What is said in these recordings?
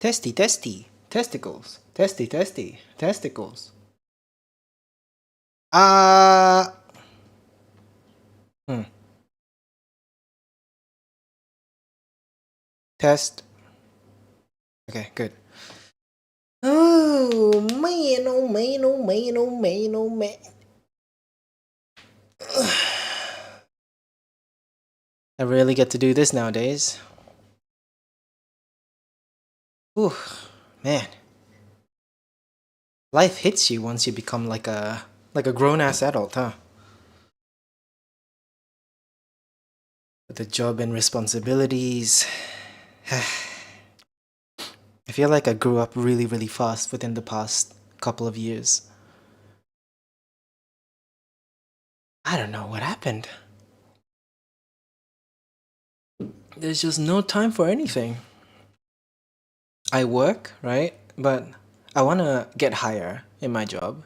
Testy, testy. Testicles. Testy, testy. Testicles. Uh. Hmm. Test. Okay, good. Oh, man, oh, man, oh, man, oh, man, oh, man. I rarely get to do this nowadays. Ooh, man. Life hits you once you become like a grown-ass adult, huh? With the job and responsibilities. I feel like I grew up really, really fast within the past couple of years. I don't know what happened. There's just no time for anything. I work, right? But I want to get higher in my job.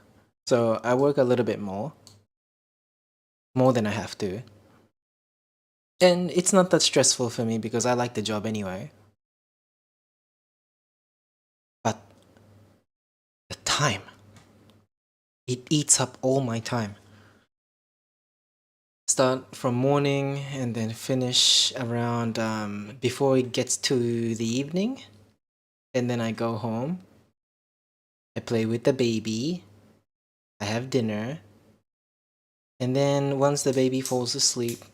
So I work a little bit more than I have to. And it's not that stressful for me because I like the job anyway. But the time, it eats up all my time. Start from morning and then finish around before it gets to the evening. And then I go home. I play with the baby. I have dinner. And then once the baby falls asleep,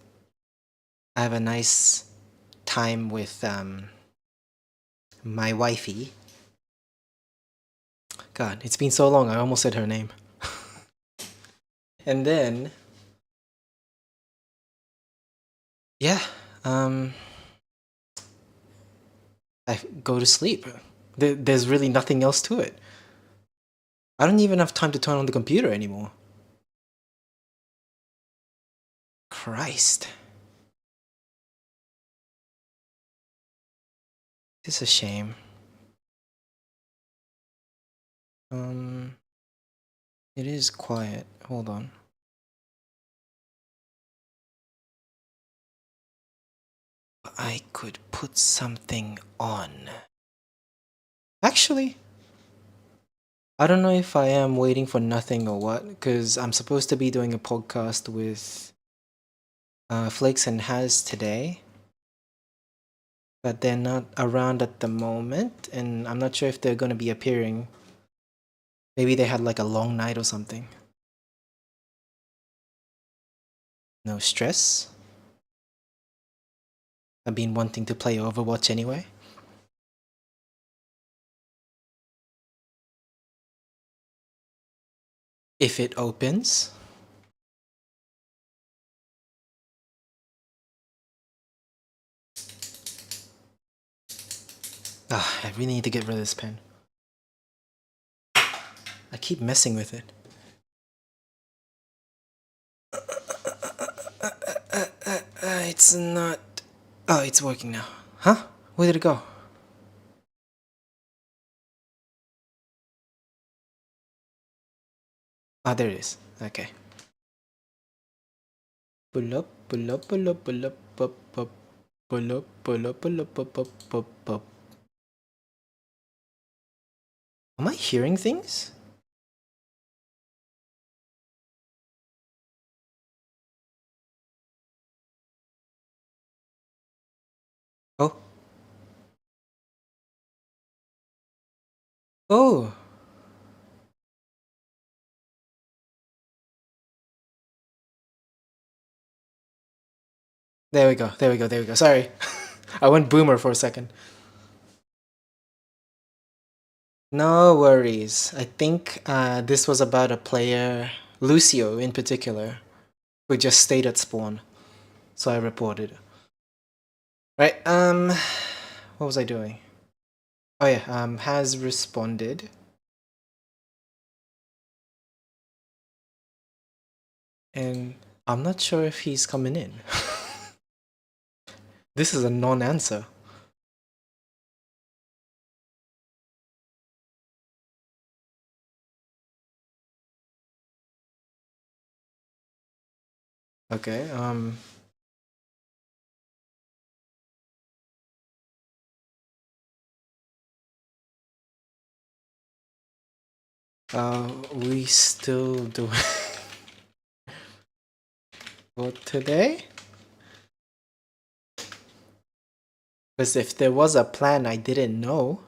I have a nice time with my wifey. God, it's been so long, I almost said her name. And then, yeah, I go to sleep. There's really nothing else to it. I don't even have time to turn on the computer anymore. Christ. It's a shame. It is quiet. Hold on. I could put something on. Actually, I don't know if I am waiting for nothing or what, because I'm supposed to be doing a podcast with Flakes and Has today. But they're not around at the moment, and I'm not sure if they're going to be appearing. Maybe they had like a long night or something. No stress. I've been wanting to play Overwatch anyway. If it opens. Ah, I really need to get rid of this pen. I keep messing with it. It's not... Oh, it's working now. Huh? Where did it go? Ah, there it is. Okay. Pull up, pull up, pull up, pull up, up, up. Pull up, pull up, pull up, up, up, up, up. Am I hearing things? Oh. Oh. There we go, there we go, there we go. Sorry. I went boomer for a second. No worries. I think this was about a player, Lucio in particular, who just stayed at spawn. So I reported. Right, what was I doing? Oh yeah, has responded. And I'm not sure if he's coming in. This is a non-answer. Okay, We still do for today? Because if there was a plan I didn't know.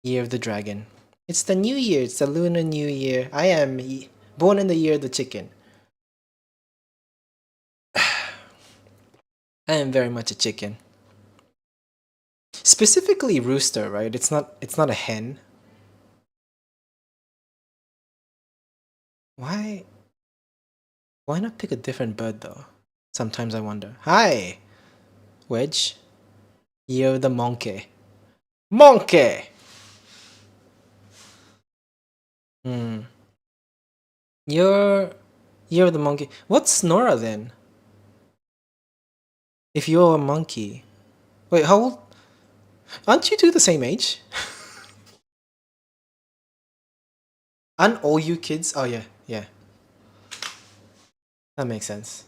Year of the Dragon. It's the new year. It's the Lunar New Year. I am born in the year of the chicken. I am very much a chicken. Specifically rooster, right? It's not a hen. Why not pick a different bird though? Sometimes I wonder. Hi, Wedge. Year of the monkey. Monkey. Hmm. Year of the monkey. What's Nora then? If you're a monkey. Wait, how old? Aren't you two the same age? Aren't all you kids? Oh yeah, yeah. That makes sense.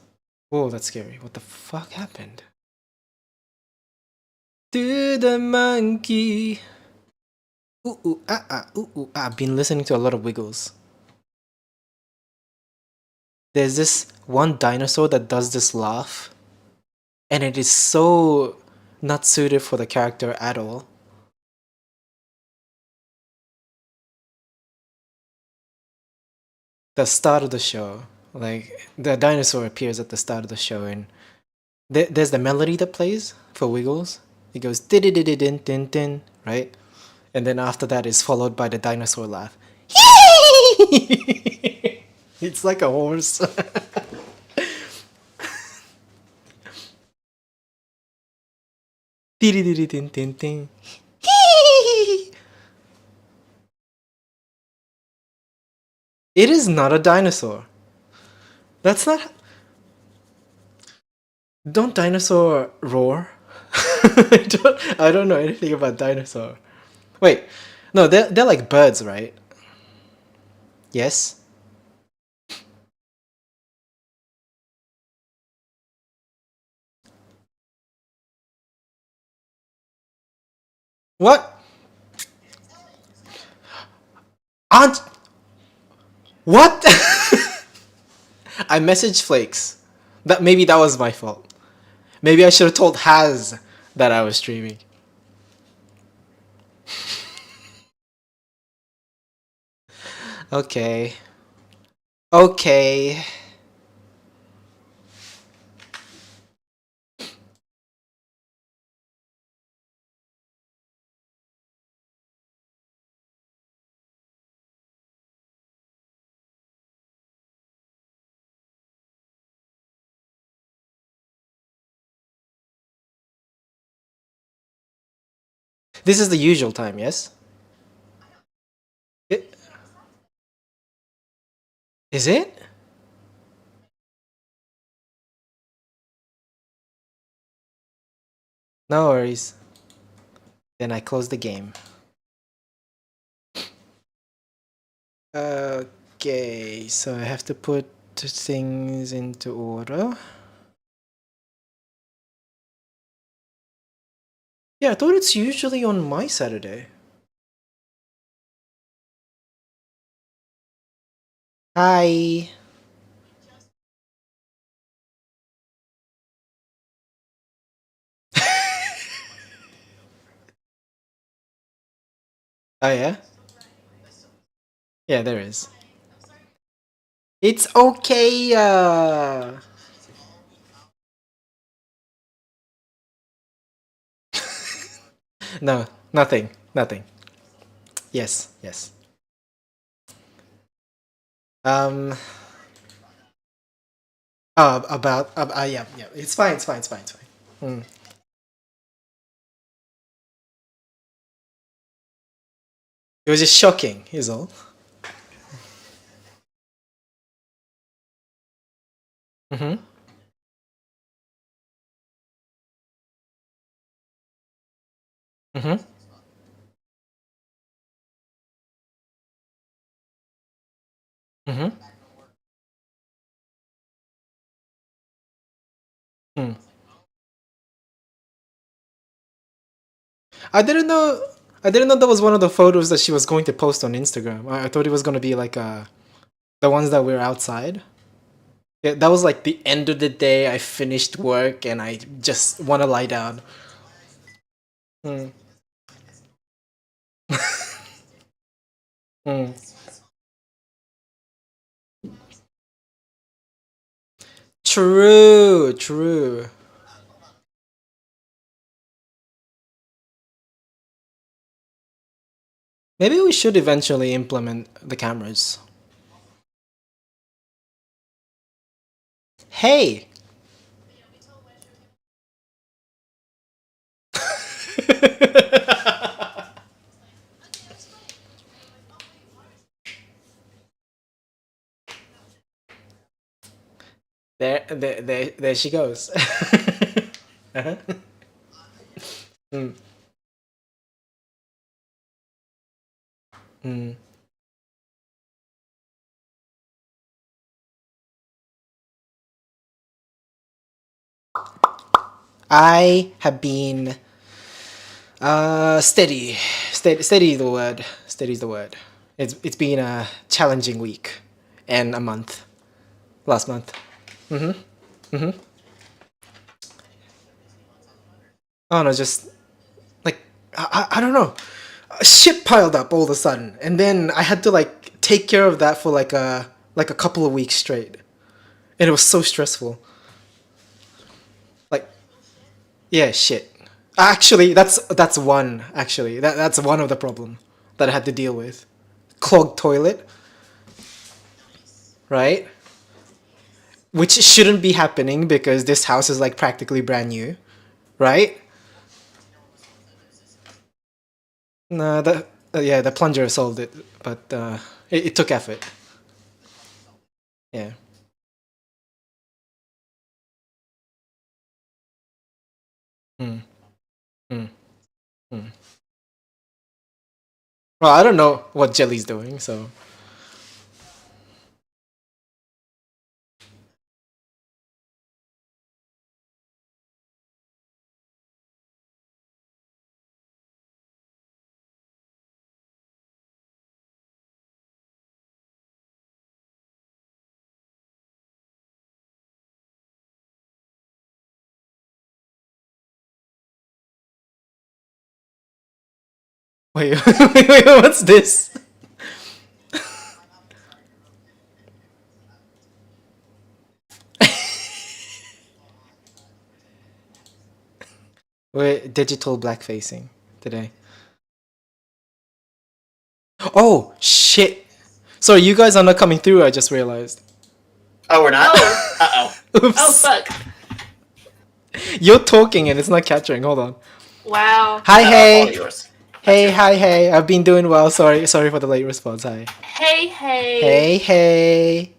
Whoa, that's scary. What the fuck happened? To the monkey. Ooh ooh ah ah ooh ooh ah. I've been listening to a lot of Wiggles. There's this one dinosaur that does this laugh, and it is so not suited for the character at all. The start of the show, like the dinosaur appears at the start of the show, and there's the melody that plays for Wiggles. It goes din din din din din, right? And then after that is followed by the dinosaur laugh. It's like a horse. It is not a dinosaur. That's not. Don't dinosaur roar? I don't know anything about dinosaur. Wait, no, they're like birds, right? Yes. What? Aunt? What? I messaged Flakes. That was my fault. Maybe I should have told Haz that I was streaming. Okay. Okay. This is the usual time, yes? It, is it? No worries. Then I close the game. Okay, so I have to put things into order. Yeah, I thought it's usually on my Saturday. Hi. Oh yeah? Yeah, there is. It's okay. No, nothing. Nothing. Yes, yes. Um. About. Yeah, yeah. It's fine. It's fine. It's fine. It's fine. Mm. It was just shocking. Is all. Mhm. Mhm. Mhm. Mm. I didn't know. I didn't know that was one of the photos that she was going to post on Instagram. I thought it was going to be like the ones that were outside. Yeah, that was like the end of the day. I finished work and I just want to lie down. Mm. Mm. True, true. Maybe we should eventually implement the cameras. Hey! There she goes. Uh-huh. Mm, mm. I have been steady. Steady is the word. Steady is the word. It's been a challenging week and a month. Last month. Mm-hmm. Mm-hmm. Oh no, just like I don't know. Shit piled up all of a sudden, and then I had to like take care of that for like a couple of weeks straight, and it was so stressful. Like, yeah, shit. Actually, that's one. Actually, that's one of the problem that I had to deal with. Clogged toilet, right? Which shouldn't be happening because this house is like practically brand new, right? No, yeah, the plunger solved it, but it took effort. Yeah. Mm, mm, mm. Well, I don't know what Jelly's doing, so. Wait, wait, what's this? We're digital blackfacing today. Oh, shit. Sorry, you guys are not coming through, I just realized. Oh, we're not? Oh. Uh-oh. Oops. Oh fuck! You're talking and it's not capturing. Hold on. Wow. Hi, All hey. yours. Hey, hi, hey. I've been doing well. Sorry for the late response. Hi. Hey, hey. Hey, hey.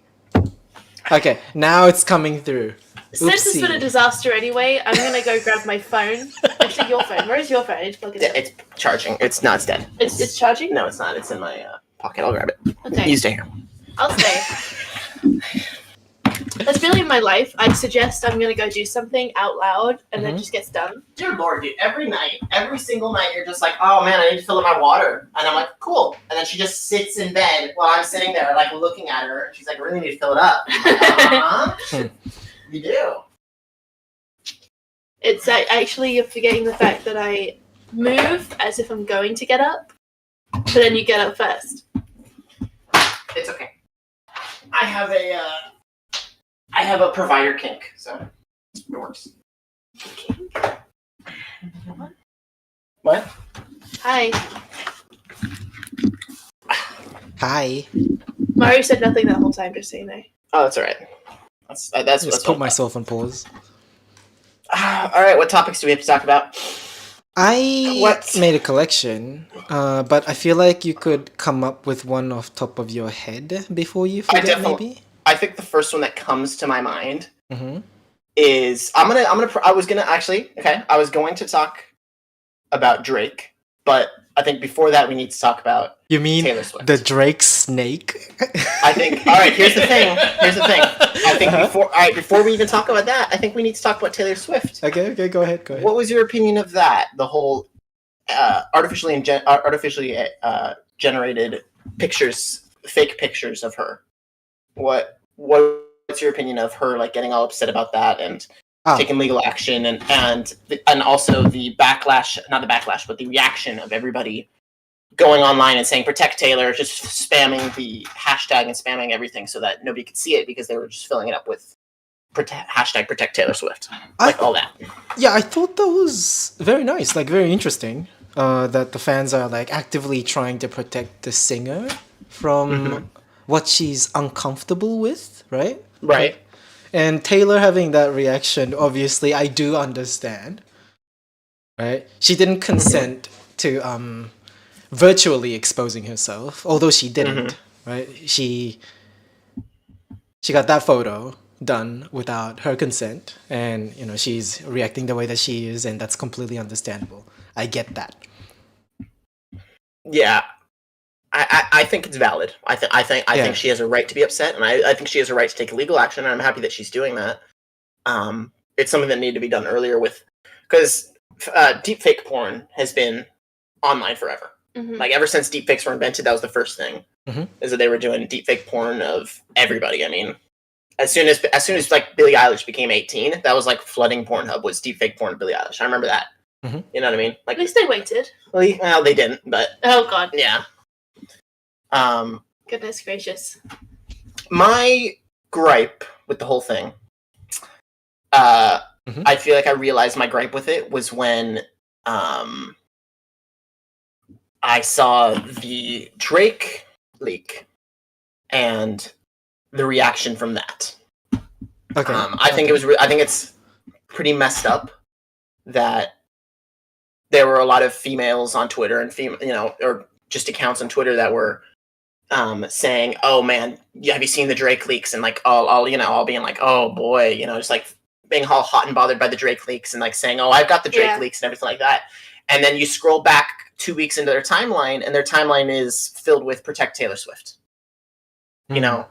Okay, now it's coming through. Since it's been a Oopsie. disaster anyway, I'm gonna go grab my phone. Actually, your phone. Where is your phone? I need to plug it in. It's charging. It's not. It's dead. It's charging? No, it's not. It's in my pocket. I'll grab it. Okay. You stay here. I'll stay. That's really my life. I suggest I'm gonna go do something out loud and then it just gets done. Dear Lord, dude, every night, every single night, you're just like, oh man, I need to fill up my water. And I'm like, cool. And then she just sits in bed while I'm sitting there, like, looking at her. And she's like, I really need to fill it up. I'm like, uh-huh. You do. It's actually you're forgetting the fact that I move as if I'm going to get up, but then you get up first. It's okay. I have a provider kink, so it works. What? Hi. Hi. Mario said nothing that whole time, just so you know. Oh, that's all right. That's Just put myself on pause. All right, what topics do we have to talk about? I made a collection, but I feel like you could come up with one off top of your head before you forget, maybe? I think the first one that comes to my mind Mm-hmm. is I was going to talk about Drake, but I think before that we need to talk about You mean Taylor Swift. the Drake snake? I think. All right, here's the thing. I think before we even talk about that, I think we need to talk about Taylor Swift. Okay, go ahead. What was your opinion of that? The whole artificially generated pictures, fake pictures of her. What's your opinion of her like getting all upset about that and taking legal action and also the backlash, not the backlash, but the reaction of everybody going online and saying protect Taylor, just spamming the hashtag and spamming everything so that nobody could see it because they were just filling it up with hashtag protect Taylor Swift, all that. Yeah, I thought that was very nice, like very interesting. That the fans are like actively trying to protect the singer from what she's uncomfortable with, right? Right. And Taylor having that reaction, obviously, I do understand. Right? She didn't consent to virtually exposing herself, although she didn't. Right? She got that photo done without her consent, and she's reacting the way that she is, and that's completely understandable. I get that. Yeah, I think it's valid. I think she has a right to be upset, and I think she has a right to take legal action. And I'm happy that she's doing that. It's something that needed to be done earlier because deepfake porn has been online forever. Like ever since deepfakes were invented, that was the first thing is that they were doing deepfake porn of everybody. I mean, as soon as like Billie Eilish became 18, that was like flooding Pornhub was deepfake porn of Billie Eilish. I remember that. You know what I mean? Like, at least they waited. Well, they didn't, but oh god, yeah. Goodness gracious. My gripe with the whole thing, I feel like I realized my gripe with it was when I saw the Drake leak and the reaction from that. Okay. I think it's pretty messed up that there were a lot of females on Twitter and or just accounts on Twitter that were saying, "Oh man, have you seen the Drake leaks?" And like all being like, "Oh boy," just like being all hot and bothered by the Drake leaks and like saying, "Oh, I've got the Drake leaks" and everything like that. And then you scroll back 2 weeks into their timeline, and their timeline is filled with protect Taylor Swift. I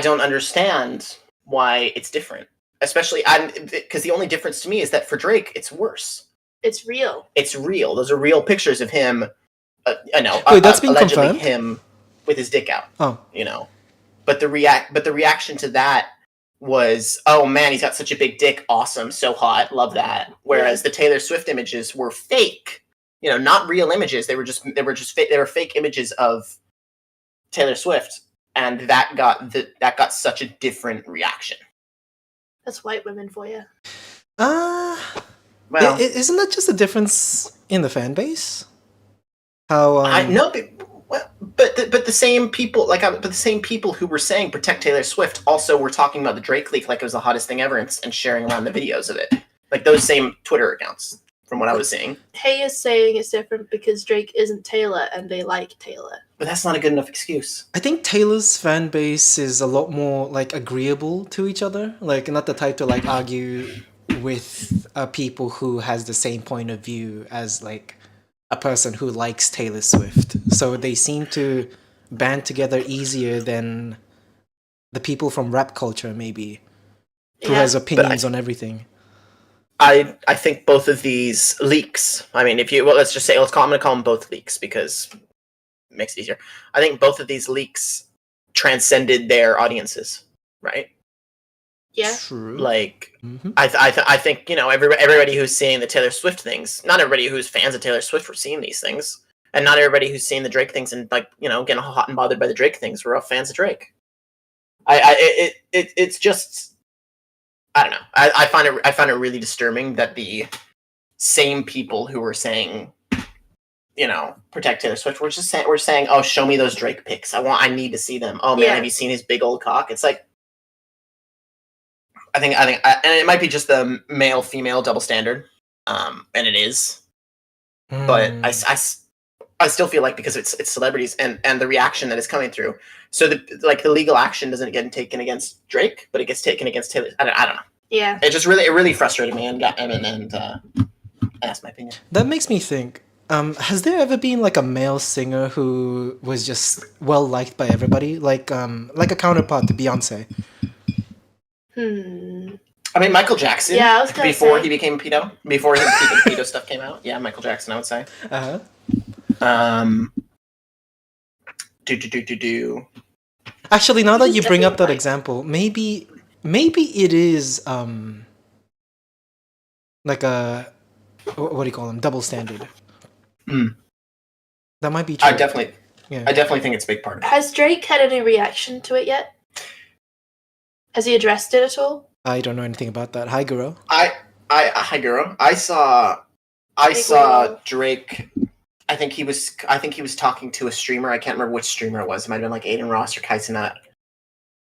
don't understand why it's different, especially because the only difference to me is that for Drake, it's worse. It's real. It's real. Those are real pictures of him. Wait, that's been allegedly confirmed? him with his dick out. Oh, But the reaction to that was, "Oh man, he's got such a big dick. Awesome, so hot, love that." Whereas the Taylor Swift images were fake. Not real images. They were just fake. They were fake images of Taylor Swift, and that got such a different reaction. That's white women for you. Well, isn't that just a difference in the fan base? How I know, but the same people who were saying protect Taylor Swift also were talking about the Drake leak like it was the hottest thing ever and sharing around the videos of it. Like those same Twitter accounts, from what I was seeing. Tay is saying it's different because Drake isn't Taylor and they like Taylor. But that's not a good enough excuse. I think Taylor's fan base is a lot more like agreeable to each other, like not the type to like argue with people who has the same point of view as like a person who likes Taylor Swift. So they seem to band together easier than the people from rap culture, maybe, who has opinions on everything. I think both of these leaks, I mean, I'm going to call them both leaks because it makes it easier. I think both of these leaks transcended their audiences, right? Yeah. True. Like, I think, everybody who's seeing the Taylor Swift things, not everybody who's fans of Taylor Swift were seeing these things. And not everybody who's seeing the Drake things and, like, getting hot and bothered by the Drake things were all fans of Drake. It's just, I don't know. I find it really disturbing that the same people who were saying, protect Taylor Swift were saying, "Oh, show me those Drake pics. I need to see them. Oh man, have you seen his big old cock?" It's like, I think, and it might be just the male female double standard, and it is, but I still feel like because it's celebrities and the reaction that is coming through. So the legal action doesn't get taken against Drake, but it gets taken against Taylor. I don't know. Yeah. It really frustrated me and that's my opinion. That makes me think. Has there ever been like a male singer who was just well liked by everybody, like a counterpart to Beyonce? I mean, Michael Jackson. Yeah, I was gonna before say. he became pedo, before the pedo stuff came out. Yeah, Michael Jackson, I would say. Uh-huh. Do. Actually, now that This you is bring up that definitely example, maybe it is like a what do you call them? Double standard. Mm. That might be true. I definitely think it's a big part of it. Has Drake had any reaction to it yet? Has he addressed it at all? I don't know anything about that. Hi, Guru. Hi, girl. I saw Girl. Drake. I think he was talking to a streamer. I can't remember which streamer it was. It might have been like Aiden Ross or Kaisenat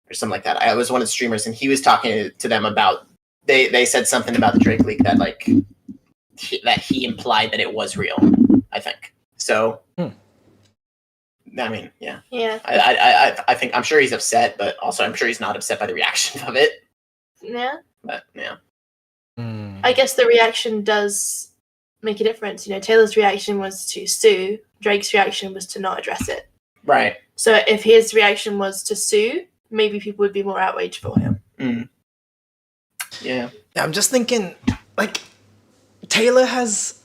or something like that. I was one of the streamers, and he was talking to them about. They said something about the Drake leak that that he implied that it was real. I think so. I mean, yeah. Yeah. I think I'm sure he's upset, but also I'm sure he's not upset by the reaction of it. Yeah. But yeah. I guess the reaction does make a difference. You know, Taylor's reaction was to sue. Drake's reaction was to not address it. Right. So if his reaction was to sue, maybe people would be more outraged for him. Yeah. I'm just thinking, like, Taylor has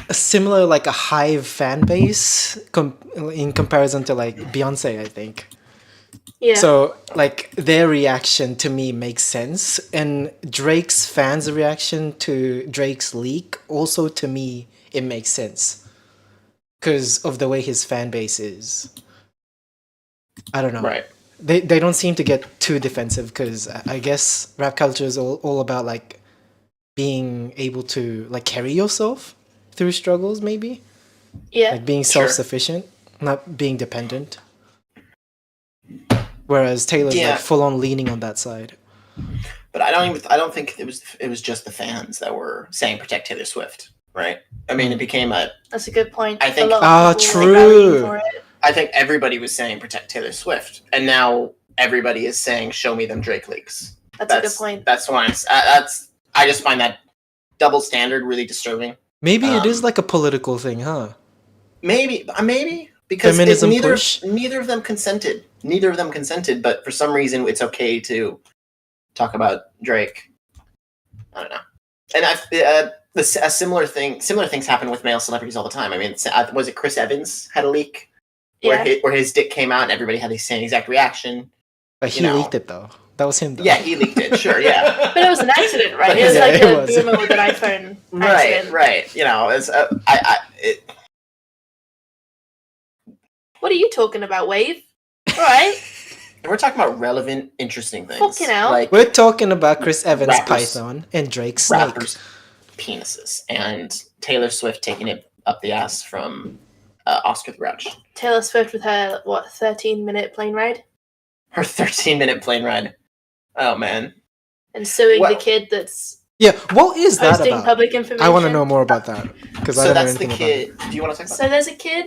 a similar, like, a hive fan base in comparison to, like, Beyonce, I think. Yeah. So, like, their reaction to me makes sense. And Drake's fans' reaction to Drake's leak, also to me, it makes sense. Because of the way his fan base is. I don't know. Right. They don't seem to get too defensive because I guess rap culture is all about, like, being able to, like, carry yourself through struggles, maybe. Yeah. Like, being Sure. self-sufficient, not being dependent. Whereas Taylor's Yeah. like full on leaning on that side. But I don't think it was just the fans that were saying protect Taylor Swift, right? I mean, it became That's a good point. I think- a lot of people were rallying for it. I think everybody was saying protect Taylor Swift, and now everybody is saying show me them Drake leaks. That's a good point. That's why I just find that double standard really disturbing. Maybe it is like a political thing, huh? Maybe because Feminism neither push? of them consented. Neither of them consented, but for some reason it's okay to talk about Drake. I don't know. And a similar things happen with male celebrities all the time. I mean, was it Chris Evans had a leak Yeah. where his dick came out and everybody had the same exact reaction? But he leaked it though. That was him though. Yeah, he leaked it. Sure, yeah. But it was an accident, right? It was Yeah, like it a was. boomer with an iPhone accident. Right. You know, it's What are you talking about, Wave? Alright. and we're talking about relevant, interesting things. Fucking hell. Like We're talking about Chris Evans' Rappers. Python and Drake's Snake. rappers' penises and Taylor Swift taking it up the ass from Oscar the Grouch. Taylor Swift with her, 13-minute plane ride? Her 13-minute plane ride. Oh man. And suing Well- the kid that's Yeah, what is that posting about? public information. I want to know more about that because I So don't know that's the anything kid. Do you want to talk about? So there's a kid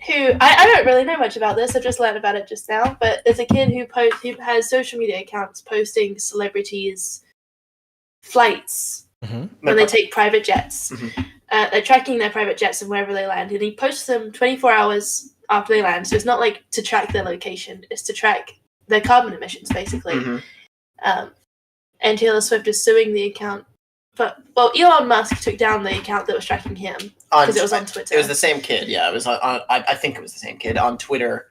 who I don't really know much about this. I've just learned about it just now. But there's a kid who has social media accounts posting celebrities' flights when they take private jets. Mhm. They're tracking their private jets and wherever they land, and he posts them 24 hours after they land. So it's not like to track their location; it's to track their carbon emissions, basically. Mhm. And Taylor Swift is suing the account. But Elon Musk took down the account that was tracking him because it was on Twitter. It was the same kid. Yeah, it was on. I think it was the same kid on Twitter.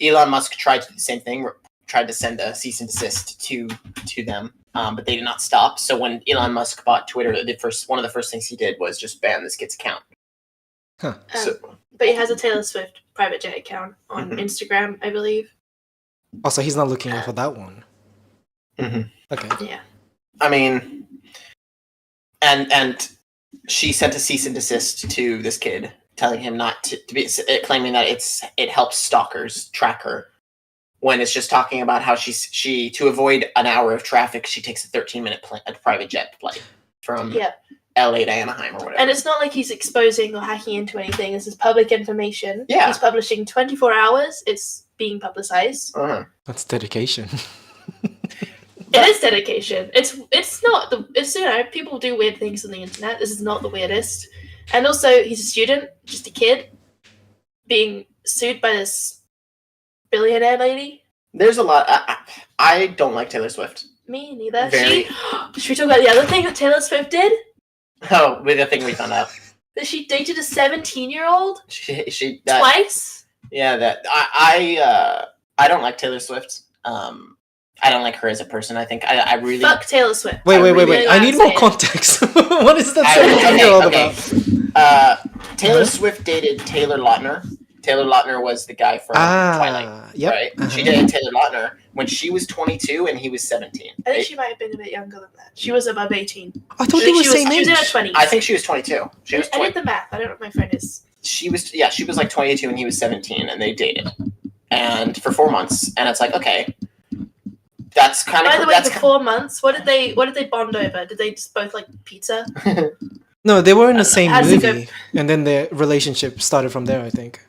Elon Musk tried to do the same thing. Tried to send a cease and desist to them, but they did not stop. So when Elon Musk bought Twitter, one of the first things he did was just ban this kid's account. But he has a Taylor Swift private jet account on Mhm. Instagram, I believe. Also, he's not looking for that one. Mhm. Okay. Yeah. I mean, and she sent a cease and desist to this kid, telling him not to be, claiming that it helps stalkers track her. When it's just talking about how she to avoid an hour of traffic, she takes a 13-minute private jet flight from Yeah. LA to Anaheim or whatever. And it's not like he's exposing or hacking into anything. This is public information. Yeah. He's publishing 24 hours. It's being publicized. Uh-huh. That's dedication. It is dedication. It's not people do weird things on the internet. This is not the weirdest. And also, he's a student, just a kid, being sued by this billionaire lady. There's a lot. I don't like Taylor Swift. Me neither. Very- Should we talk about the other thing that Taylor Swift did? Oh, with the thing we found out. That she dated a 17-year-old She twice. Yeah, that I don't like Taylor Swift. I don't like her as a person. I think I really Fuck Taylor Swift. Wait. really I need more context. What is that 17-year-old about? Taylor Swift dated Taylor Lautner. Taylor Lautner was the guy from Twilight. Yep. Right? Uh-huh. She dated Taylor Lautner when she was 22 and he was 17. I think she might have been a bit younger than that. She was above 18. I thought they were she same was in her age. 20s. I think she was 22. She was I did the math. I don't know what my friend is. she was like 22 and he was 17 and they dated. And for 4 months. And it's like, okay. That's kind of By the way, for 4 months, what did they bond over? Did they just both like pizza? No, they were in the same How does it movie, and then their relationship started from there. I think.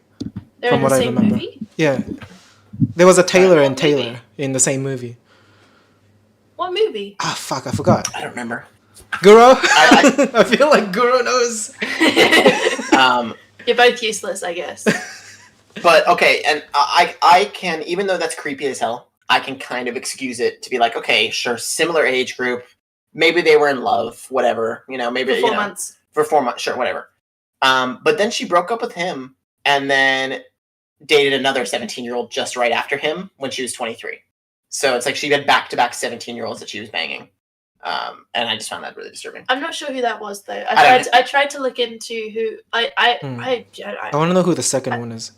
They're From in what the I same remember. movie? Yeah, there was a Taylor What and Taylor movie? in the same movie. What movie? Ah, fuck, I forgot. I don't remember. Guru. I feel like Guru knows. You're both useless, I guess. But okay, and I can, even though that's creepy as hell, I can kind of excuse it to be like, okay, sure, similar age group, maybe they were in love, whatever, maybe For 4 months. for 4 months, sure, whatever. But then she broke up with him and then dated another 17-year-old just right after him when she was 23. So it's like she had back-to-back 17-year-olds that she was banging. And I just found that really disturbing. I'm not sure who that was though. I I tried to look into who I want to know who the second one is.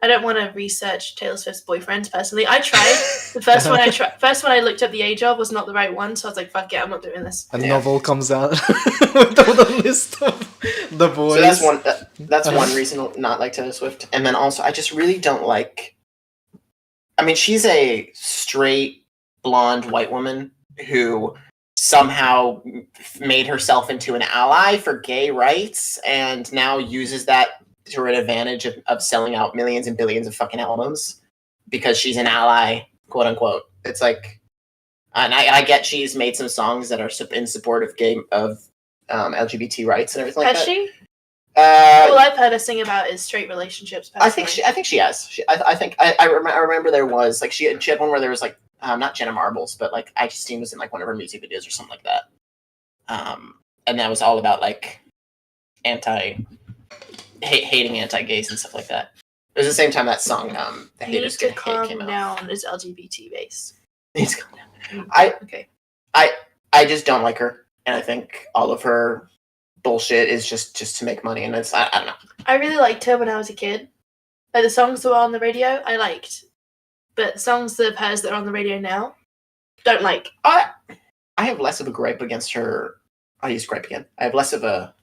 I don't want to research Taylor Swift's boyfriends personally. I tried. The first one I looked up the age of was not the right one, so I was like, fuck it, I'm not doing this. A novel comes out with all the list of the boys. So that's one reason to not like Taylor Swift. And then also, I just really don't like... I mean, she's a straight, blonde, white woman who somehow made herself into an ally for gay rights and now uses that to her advantage of selling out millions and billions of fucking albums because she's an ally, quote unquote. It's like, and I get she's made some songs that are in support of LGBT rights and everything like Has that. she? Well, All I've heard her sing about is straight relationships. Personally. I think she has. I remember there was like she had one where there was like not Jenna Marbles, but like Justine was in like one of her music videos or something like that. And that was all about like hating anti-gays and stuff like that. It was the same time that song "The Haters to Get Hate" came calm out. down is LGBT based. Needs to calm down. Okay. I just don't like her, and I think all of her bullshit is just to make money, and I don't know. I really liked her when I was a kid. Like the songs that were on the radio, I liked, but songs of hers that are on the radio now, don't like. I have less of a gripe against her. I'll use gripe again. I have less of a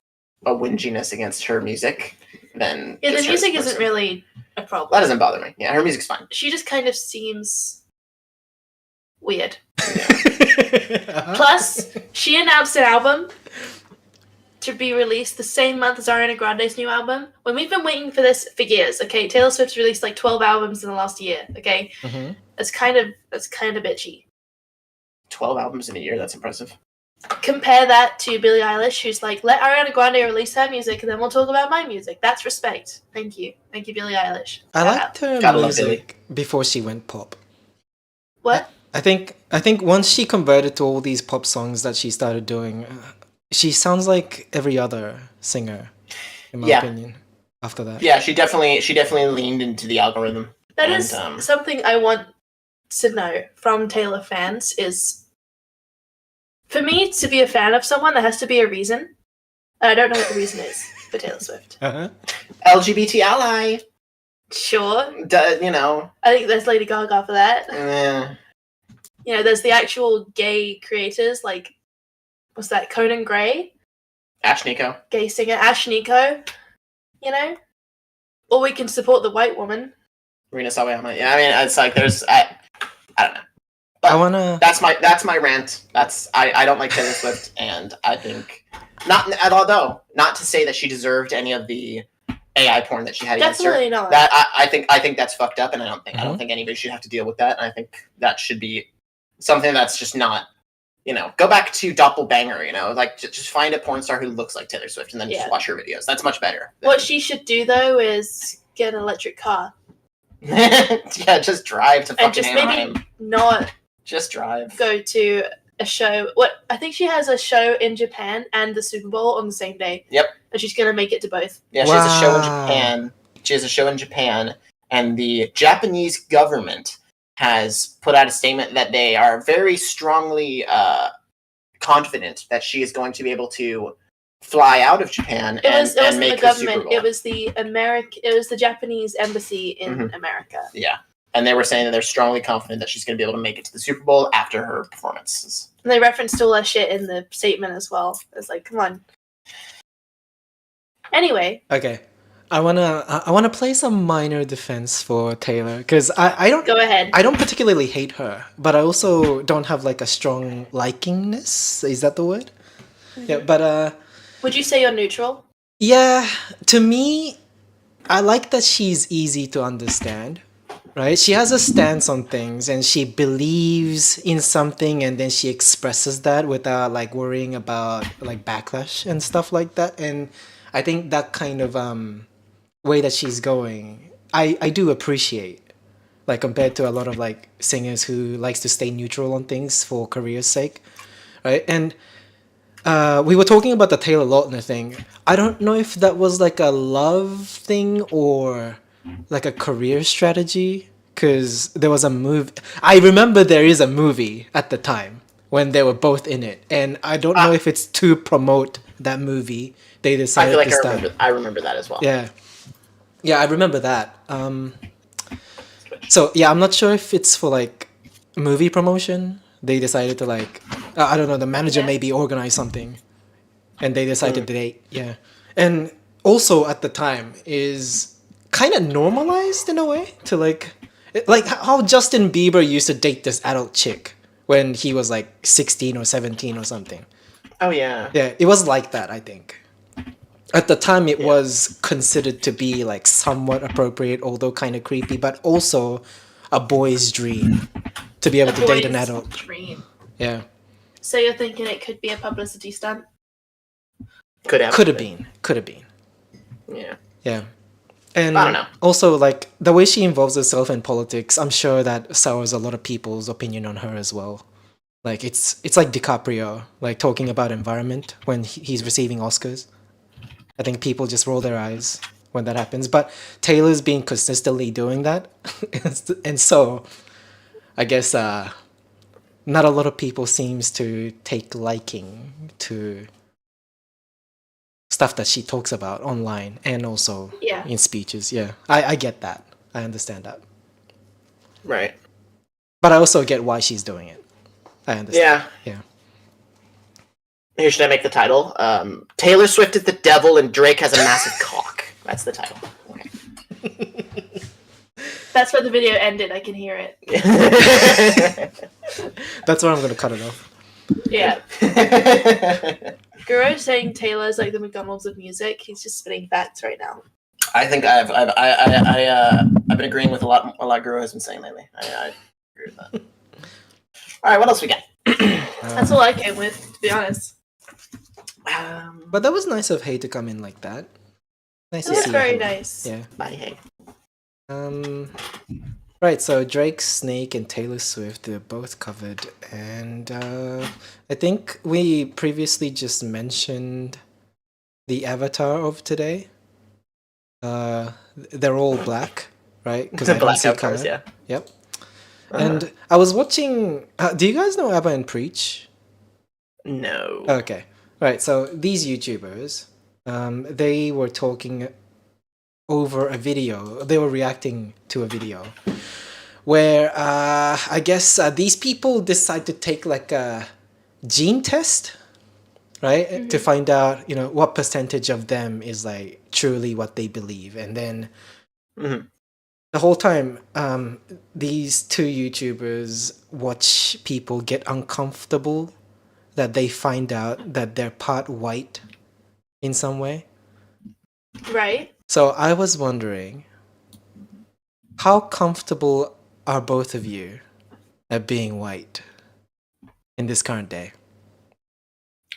whinginess against her music than Yeah, the just her music as a isn't person. really a problem. That doesn't bother me. Yeah, her music's fine. She just kind of seems weird. Uh-huh. Plus, she announced an album to be released the same month as Ariana Grande's new album. When we've been waiting for this for years, okay? Taylor Swift's released like 12 albums in the last year, okay? Mhm. That's kind of bitchy. 12 albums in a year. That's impressive. Compare that to Billie Eilish, who's like, let Ariana Grande release her music and then we'll talk about my music. That's respect. Thank you, Billie Eilish. I liked her Gotta love music before she went pop. What? I think once she converted to all these pop songs that she started doing, she sounds like every other singer, in my opinion. After that, Yeah, she definitely leaned into the algorithm. That And, is something I want to know from Taylor fans is, for me to be a fan of someone, there has to be a reason. And I don't know what the reason is for Taylor Swift. Uh-huh. LGBT ally. Sure. I think there's Lady Gaga for that. eh, There's the actual gay creators, like, what's that, Conan Gray? Ash Nico. Gay singer Ash Nico. Or we can support the white woman. Rina Sawayama. Yeah, I mean, it's like there's I don't know. But I wanna. that's my rant. I don't like Taylor Swift, and I think not to say that she deserved any of the AI porn that she had against her. Definitely not. That I think that's fucked up, and I don't Mhm. think anybody should have to deal with that. And I think that should be something that's just not. Go back to Doppelbanger. Like just find a porn star who looks like Taylor Swift, and then just watch her videos. That's much better. What she should do, though, is get an electric car. Yeah, just drive to And fucking just Anaheim. maybe not Just drive. go to a show. I think she has a show in Japan and the Super Bowl on the same day. Yep. And she's gonna make it to both. Yeah, she has a show in Wow. Japan. She has a show in Japan, and the Japanese government has put out a statement that they are very strongly confident that she is going to be able to fly out of Japan It wasn't make the the Super government. Bowl. It was the Japanese embassy in Mhm. America. Yeah. And they were saying that they're strongly confident that she's going to be able to make it to the Super Bowl after her performances. And they referenced all that shit in the statement as well. It's like, come on. Anyway, Okay. I wanna play some minor defense for Taylor because I don't go ahead. I don't particularly hate her, but I also don't have like a strong likingness. Is that the word? Yeah, but Would you say you're neutral? yeah, to me, I like that she's easy to understand. Right? She has a stance on things and she believes in something and then she expresses that without like worrying about like backlash and stuff like that. And I think that kind of way that she's going, I do appreciate. Like compared to a lot of like singers who likes to stay neutral on things for career's sake. Right? And we were talking about the Taylor Lautner thing. I don't know if that was like a love thing or like a career strategy because there was a movie. I remember there is a movie at the time when they were both in it, and I don't know if it's to promote that movie. They I decided feel like to start. I remember that as well. Yeah, I remember that. So yeah, I'm not sure if it's for like movie promotion. They decided to like, I don't know. The manager Yeah. maybe organized something, and they decided to date. Yeah, and also at the time is kind of normalized in a way to like how Justin Bieber used to date this adult chick when he was like 16 or 17 or something. Oh, yeah. Yeah, it was like that, I think. At the time, it was considered to be like somewhat appropriate, although kind of creepy, but also a boy's dream to be able to date an Boy's adult. dream. Yeah, So you're thinking it could be a publicity stunt? Could have. could have been. Yeah. Yeah. And I don't know. also, like, the way she involves herself in politics, I'm sure that sours a lot of people's opinion on her as well. Like, it's like DiCaprio, like, talking about environment when he's receiving Oscars. I think people just roll their eyes when that happens. But Taylor's been consistently doing that. And so, I guess, not a lot of people seems to take liking to stuff that she talks about online and also Yeah. in speeches. Yeah, I get that. I understand that. Right. But I also get why she's doing it. I understand. Yeah. Here, should I make the title? Taylor Swift is the devil and Drake has a massive cock. That's the title. Okay. That's where the video ended. I can hear it. That's where I'm going to cut it off. Yeah. Guro's saying Taylor's like the McDonald's of music. He's just spitting facts right now. I think I've been agreeing with a lot Guru has been saying lately. I agree with that. All right, what else we got? That's all I came with, to be honest. But that was nice of Hay to come in like that. Nice It to was see very you. nice. Yeah. Bye, hey. Right, so Drake, Snake, and Taylor Swift, they're both covered. And I think we previously just mentioned the avatar of today. They're all black, right? Because I don't Black see avatars, color. yeah. Yep. And I was watching... do you guys know Abba and Preach? No. Okay. Right, so these YouTubers, they were talking over a video. They were reacting to a video where I guess these people decide to take like a gene test, right? To find out, you know, what percentage of them is like truly what they believe. And then the whole time, these two YouTubers watch people get uncomfortable that they find out that they're part white in some way. Right? So I was wondering, how comfortable are both of you at being white in this current day?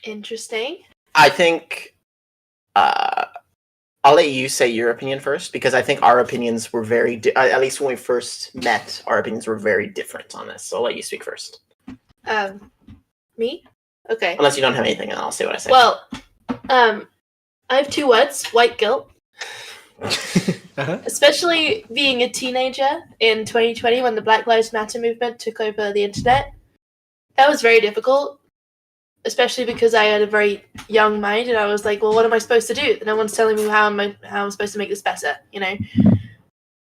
Interesting. I think I'll let you say your opinion first, because I think our opinions were very, at least when we first met, our opinions were very different on this. So I'll let you speak first. Me? Okay. Unless you don't have anything, and I'll say what I say. Well, I have 2 words: white guilt. Especially being a teenager in 2020 when the Black Lives Matter movement took over the internet. That was very difficult, especially because I had a very young mind and I was like, well, what am I supposed to do? No one's telling me how I'm supposed to make this better, you know?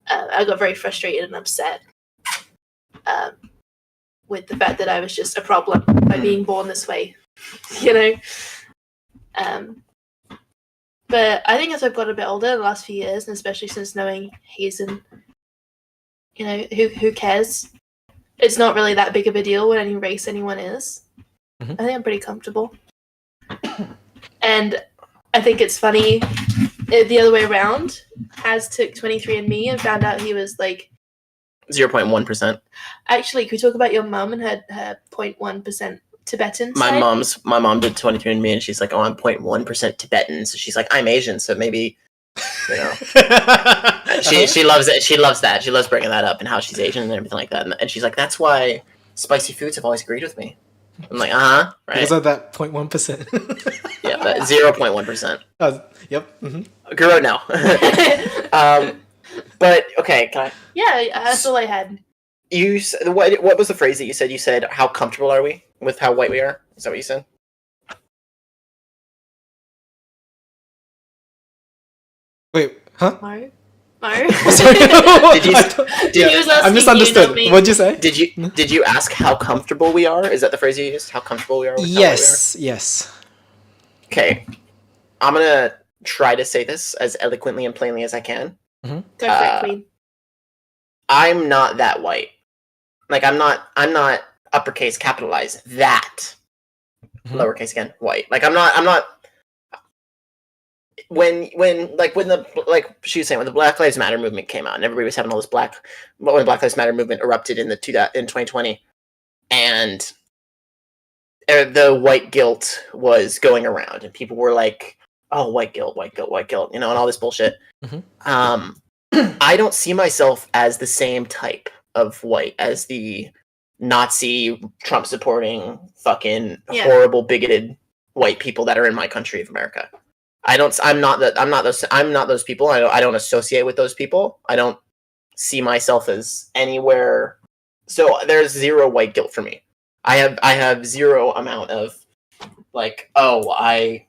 I got very frustrated and upset with the fact that I was just a problem by being born this way, you know? But I think as I've got a bit older the last few years, and especially since knowing he's in, you know, who cares? It's not really that big of a deal what any race anyone is. I think I'm pretty comfortable. And I think it's funny, the other way around, Has took 23andMe and found out he was like 0.1%. Actually, could we talk about your mum and her 0.1% Tibetan side? My mom did 23andMe, and she's like, oh, I'm 0.1% Tibetan. So she's like, I'm Asian, so maybe, you know. She loves it. She loves that. She loves bringing that up and how she's Asian and everything like that. And she's like, that's why spicy foods have always agreed with me. I'm like, right? Because of that 0.1%. Yeah, that 0.1%. Yep. Mm-hmm. Grew out now. But okay, can I? Yeah, that's all I had. You what was the phrase that you said? You said, how comfortable are we with how white we are? Is that what you said? Wait, huh? Mario? I misunderstood. What'd you say? Did you ask how comfortable we are? Is that the phrase you used? How comfortable we are with Yes. Okay. I'm gonna try to say this as eloquently and plainly as I can. Mm-hmm. Go for it, Queen. I'm not that white. Like I'm not uppercase capitalize that. Lowercase again, white. Like I'm not when she was saying, when the Black Lives Matter movement came out and everybody was having all this when the Black Lives Matter movement erupted in 2020, and the white guilt was going around, and people were like, oh, white guilt, you know, and all this bullshit. I don't see myself as the same type of white as the Nazi, Trump supporting, fucking horrible, bigoted white people that are in my country of America. I'm not those people. I don't associate with those people. I don't see myself as anywhere. So there's zero white guilt for me. I have zero amount of like, oh, I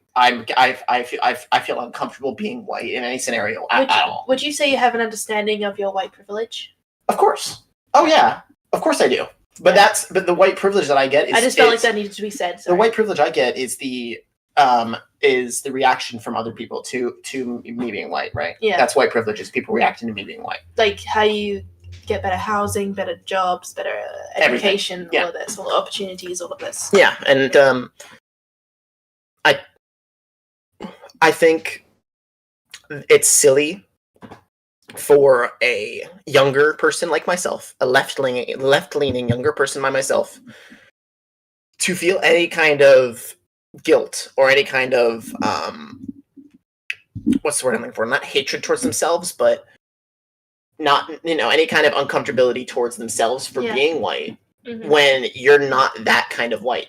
feel uncomfortable being white in any scenario at all. Would you say you have an understanding of your white privilege? Of course. Oh yeah, of course I do. But the white privilege that I get is, I just felt like that needed to be said. Sorry. The white privilege I get is the reaction from other people to me being white, right? Yeah. That's white privilege, is people reacting to me being white. Like how you get better housing, better jobs, better education, all of this, all the opportunities, all of this. Yeah, and I think it's silly for a younger person like myself, a left-leaning younger person like myself, to feel any kind of guilt or any kind of what's the word I'm looking for? Not hatred towards themselves, but not, you know, any kind of uncomfortability towards themselves for being white. Mm-hmm. When you're not that kind of white,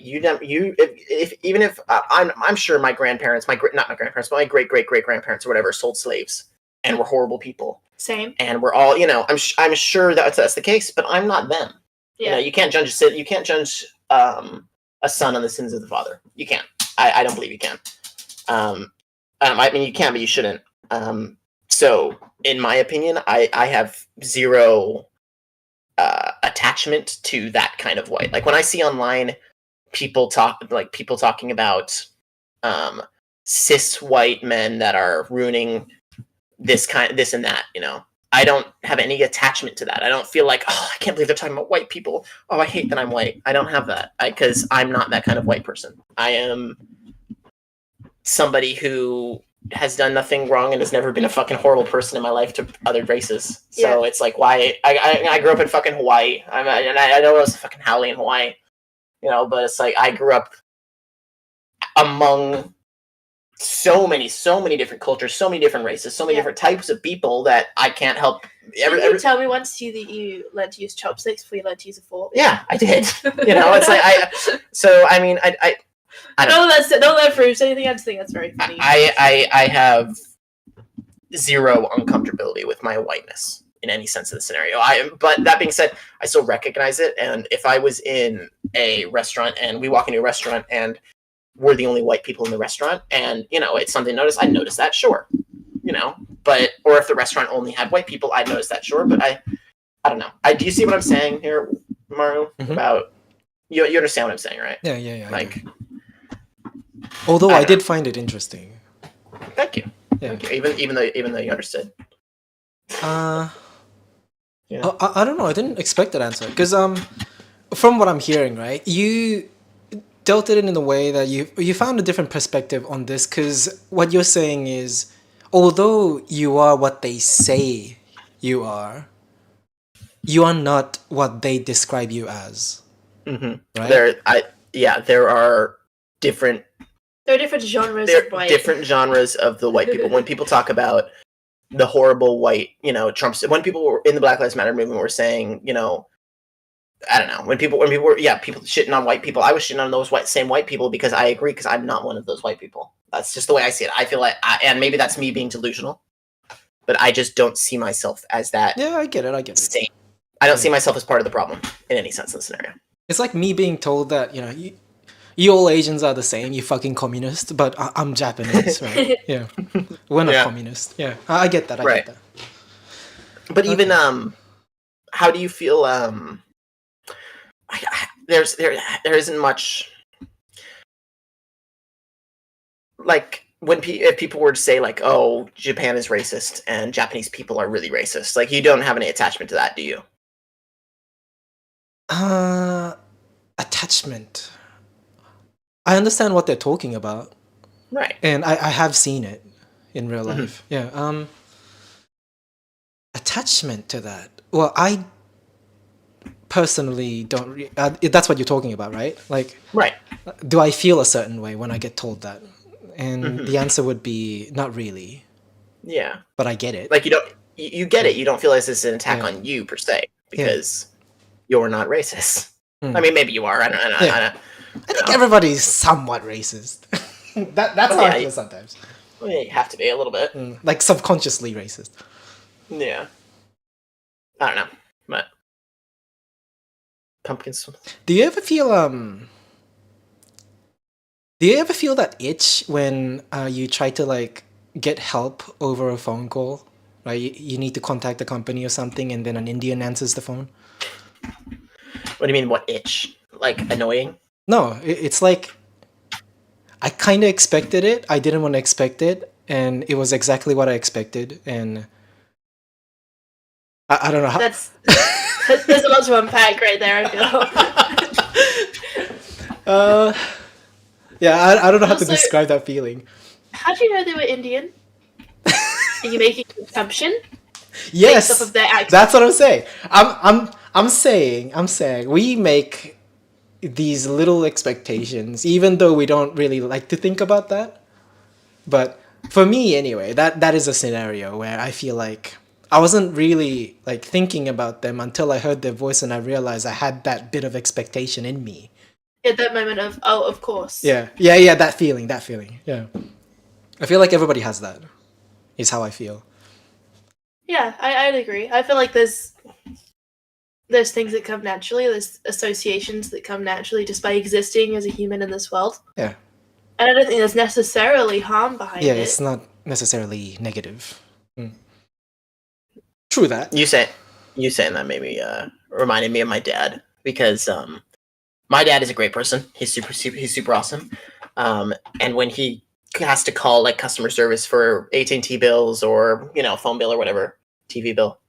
I'm sure my grandparents, not my grandparents, but my great grandparents or whatever, sold slaves and were horrible people. Same. And we're all, you know, I'm sure that's the case, but I'm not them. Yeah. You know, you can't judge a son on the sins of the father. You can't. I don't believe you can. I mean, you can, but you shouldn't. So, in my opinion, I have zero attachment to that kind of white. Like when I see online people talking about cis white men that are ruining this and that, you know, I don't have any attachment to that. I don't feel like, oh, I can't believe they're talking about white people. Oh, I hate that I'm white. I don't have that, because I'm not that kind of white person. I am somebody who has done nothing wrong and has never been a fucking horrible person in my life to other races. So it's like, why? I grew up in fucking Hawaii. I know it was fucking howling in Hawaii, you know, but it's like I grew up among so many different cultures, so many different races, so many different types of people that I can't help. Did you tell me once that you learned to use chopsticks before you learned to use a fork? Yeah, I did. It's like I don't know that proves anything. I just think that's very funny. I have zero uncomfortability with my whiteness in any sense of the scenario. But that being said, I still recognize it. And if I was in a restaurant and we walk into a restaurant and we're the only white people in the restaurant, and it's something to notice, I'd notice that, sure. But or if the restaurant only had white people, I'd notice that, sure. But I don't know. Do you see what I'm saying here, Maru? Mm-hmm. About you understand what I'm saying, right? Yeah. Like, although I did find it interesting. Thank you. Yeah. Thank you. Even though you understood. I don't know. I didn't expect that answer because from what I'm hearing, right, you dealt it in a way that you found a different perspective on this, because what you're saying is, although you are what they say you are not what they describe you as. Mm-hmm. Right? There are different. There are different genres of white. Different genres of the white people. When people talk about the horrible white, Trump's. When people were in the Black Lives Matter movement were saying, I don't know. When people were, people shitting on white people, I was shitting on those same white people because I agree, because I'm not one of those white people. That's just the way I see it. I feel like, and maybe that's me being delusional, but I just don't see myself as that. Yeah, I get it. Same. I don't see myself as part of the problem in any sense of the scenario. It's like me being told that, you all Asians are the same, you fucking communist, but I'm Japanese, right? Yeah. We're not communist. Yeah. I get that. I get that. But okay. Even, how do you feel, there isn't much, like, if people were to say, like, oh, Japan is racist and Japanese people are really racist, like, you don't have any attachment to that, do you? Attachment. I understand what they're talking about. Right. And I have seen it in real life. Mm-hmm. Yeah. Attachment to that. Well, I personally don't. That's what you're talking about, right? Like, right. Do I feel a certain way when I get told that? And the answer would be not really. Yeah. But I get it. Like, you get it. You don't feel as it's an attack on you per se, because you're not racist. I mean, maybe you are. I don't. I think everybody's somewhat racist. That's how I feel sometimes. Well, yeah, you have to be a little bit. Like subconsciously racist. Yeah. I don't know, but pumpkins. Do you ever feel that itch when you try to like get help over a phone call? Right, you need to contact the company or something, and then an Indian answers the phone. What do you mean? What itch? Like annoying? No, it's like I kind of expected it. I didn't want to expect it, and it was exactly what I expected. And I don't know how. There's a lot to unpack right there, I feel. Yeah, I don't know how to describe that feeling. How do you know they were Indian? Are you making an assumption? Yes, based off of their accent? That's what I'm saying. I'm saying we make these little expectations, even though we don't really like to think about that. But for me, anyway, that is a scenario where I feel like I wasn't really like thinking about them until I heard their voice and I realized I had that bit of expectation in me. At that moment of, oh, of course. Yeah, that feeling. Yeah. I feel like everybody has that, is how I feel. Yeah, I'd agree. I feel like there's things that come naturally, there's associations that come naturally just by existing as a human in this world. Yeah. And I don't think there's necessarily harm behind it. Yeah, it's not necessarily negative. True that. You saying that maybe reminded me of my dad, because my dad is a great person. He's super awesome. And when he has to call like customer service for AT&T bills or phone bill or whatever, TV bill,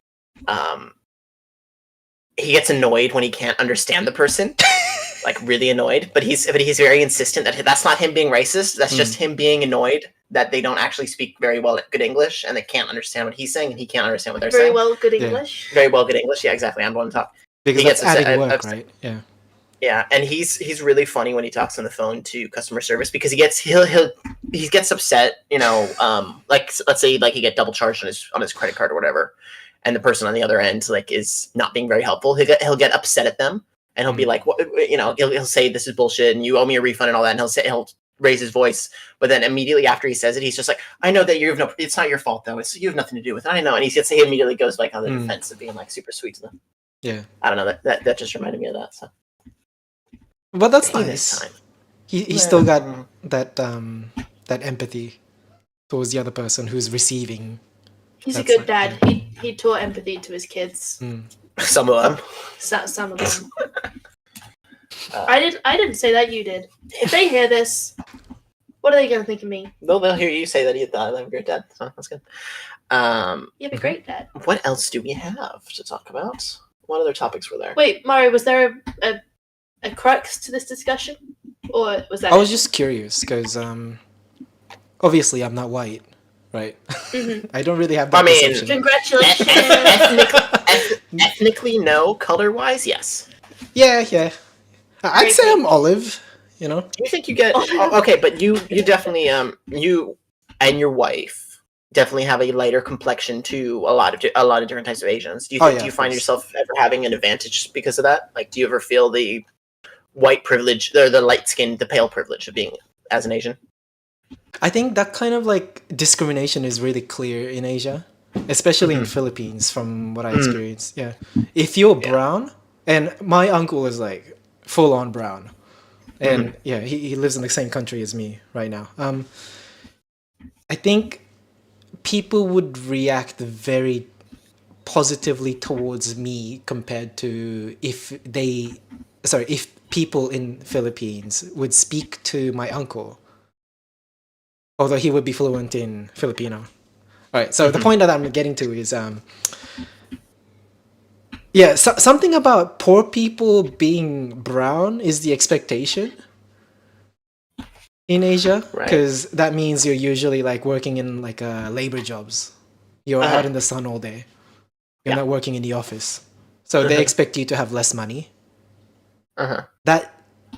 he gets annoyed when he can't understand the person. Like really annoyed, but he's very insistent that that's not him being racist. That's just him being annoyed that they don't actually speak very well good English and they can't understand what he's saying and he can't understand what they're saying. Very well good English. Very well good English. Yeah, exactly. I'm going to talk. Because that's adding work, right? Yeah. Yeah, and he's really funny when he talks on the phone to customer service because he gets upset, like let's say like he get double charged on his credit card or whatever, and the person on the other end like is not being very helpful. He'll get upset at them, and he'll be like, what, he'll say this is bullshit and you owe me a refund and all that, and he'll raise his voice, but then immediately after he says it, he's just like, I know that it's not your fault though. You have nothing to do with it. I know, and he immediately goes like on the defense of being like super sweet to them. Yeah, I don't know that just reminded me of that. So. but that's Maybe nice. this time. He still got that that empathy towards the other person who's receiving. He's a That's good like- dad. He taught empathy to his kids. Some of them. Some of them. I didn't say that. You did. If they hear this, what are they going to think of me? They'll hear you say that you thought I'm a great dad. So that's good. You have a great dad. What else do we have to talk about? What other topics were there? Wait, Mario, was there a crux to this discussion, or was that? I was just curious because obviously I'm not white, right? I don't really have that I mean, perception. Congratulations. Ethnically, no. Color-wise, yes. Yeah. I'd Very say big. I'm olive. Do you think you get okay? But you definitely you and your wife definitely have a lighter complexion to a lot of different types of Asians. Do you think yeah, do you of find course. yourself ever having an advantage because of that? Like, do you ever feel the white privilege, the light skin, the pale privilege of being as an Asian? I think that kind of like discrimination is really clear in Asia, especially in Philippines, from what I experienced. Yeah, if you're brown, and my uncle is like full on brown, and yeah, he lives in the same country as me right now. I think people would react very positively towards me compared to if people in Philippines would speak to my uncle, although he would be fluent in Filipino. All right, so the point that I'm getting to is something about poor people being brown is the expectation in Asia, Right. because that means you're usually like working in like labor jobs. You're out in the sun all day. You're not working in the office, so they expect you to have less money. That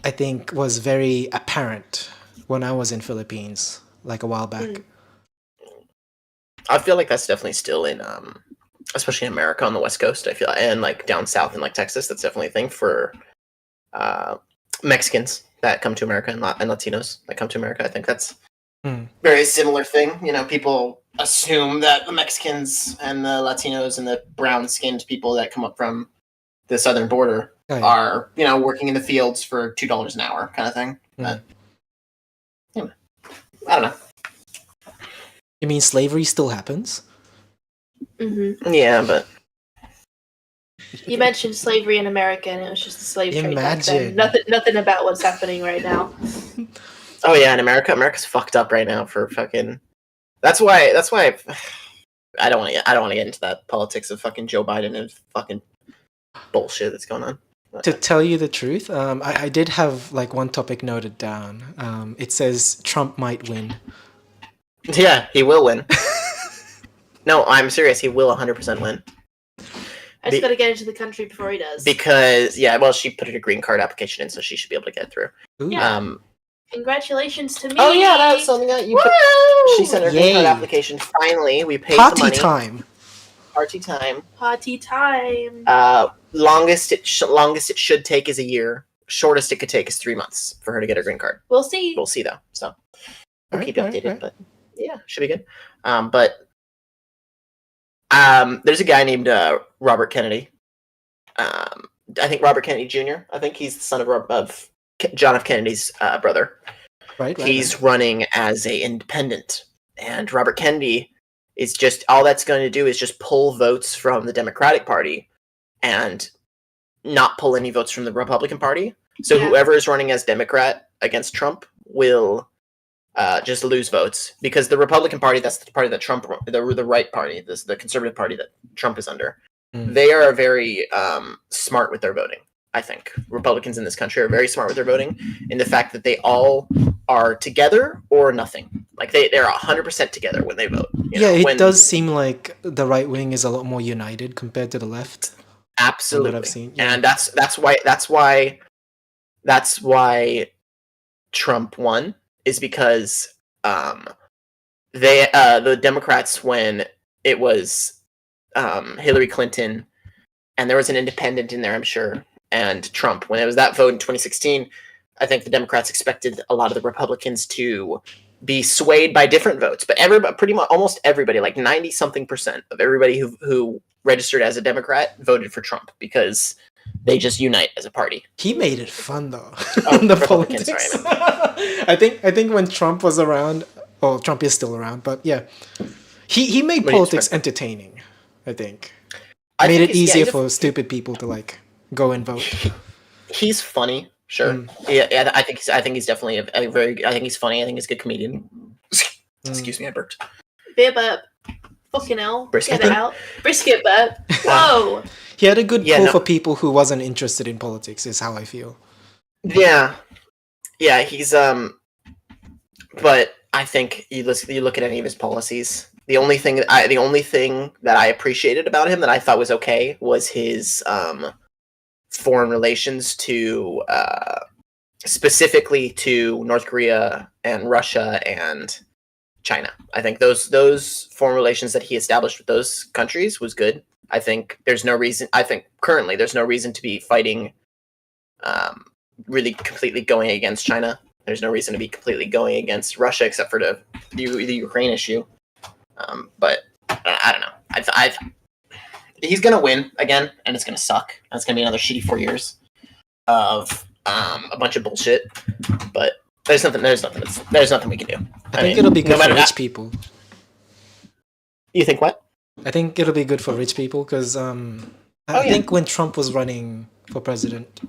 I think was very apparent when I was in Philippines like a while back. I feel like that's definitely still in, especially in America on the West Coast. I feel, and like down south in like Texas, that's definitely a thing for Mexicans that come to America and Latinos that come to America. I think that's very similar thing. People assume that the Mexicans and the Latinos and the brown-skinned people that come up from the southern border are, working in the fields for $2 an hour, kind of thing. But, I don't know. You mean slavery still happens? Yeah, but You mentioned slavery in America, and it was just a slave trade back then. Imagine. Nothing about what's happening right now. oh yeah, in America's fucked up right now for fucking. That's why I don't want to get into that politics of fucking Joe Biden and fucking bullshit that's going on. To tell you the truth, I did have like one topic noted down. It says Trump might win. Yeah, he will win. No, I'm serious. He will 100% win. I just got to get into the country before he does. Because she put a green card application in, so she should be able to get through. Ooh. Yeah. Congratulations to me. Oh yeah, that was something that you. She sent her green card Yay. application. Finally, we paid Party the money. time. Party time. Party time. Longest it should take is a year. Shortest it could take is 3 months for her to get her green card. We'll see. We'll see though. So we'll Right, keep you right, updated. right. But yeah, should be good. But there's a guy named Robert Kennedy. I think Robert Kennedy Jr. I think he's the son of John F. Kennedy's brother. Right. He's running as a independent, and Robert Kennedy is just all that's going to do is just pull votes from the Democratic Party and not pull any votes from the Republican Party. So whoever is running as Democrat against Trump will just lose votes, because the Republican Party, that's the party that Trump, the right party, the conservative party that Trump is under, they are very smart with their voting. I think Republicans in this country are very smart with their voting, in the fact that they all are together or nothing. Like they're 100% together when they vote. It does seem like the right wing is a lot more united compared to the left. Absolutely, I've seen, and that's why That's why Trump won, is because the Democrats, when it was Hillary Clinton and there was an independent in there, I'm sure, and Trump, when it was that vote in 2016, I think the Democrats expected a lot of the Republicans to be swayed by different votes, but everybody, pretty much almost everybody, like 90-something% of everybody who registered as a Democrat voted for Trump because they just unite as a party. He made it fun though. Oh, The Republicans, politics. sorry, I think when Trump was around, well, Trump is still around, but yeah, he made When he was politics president. entertaining. I think I made think it he's- yeah, easier he's a- for stupid people to like go and vote. He's funny, sure. Mm. Yeah, I think he's definitely a very. I think he's funny. I think he's a good comedian. Excuse me, I burped. Beer burp. Fucking hell. Brisket. Get it out. Brisket burp. Whoa. He had a good Yeah, pull no. for people who wasn't interested in politics. Is how I feel. Yeah, he's but I think you look at any of his policies. The only thing that I appreciated about him that I thought was okay was his foreign relations to specifically to North Korea and Russia and China. I think those foreign relations that he established with those countries was good. I think currently there's no reason to be fighting really completely going against China. There's no reason to be completely going against Russia except for the Ukraine issue. But I don't know. He's gonna win again, and it's gonna suck. And it's gonna be another shitty 4 years of a bunch of bullshit. But there's nothing we can do. I think it'll be good no for matter rich people. You think what? I think it'll be good for rich people because I yeah. think when Trump was running for president,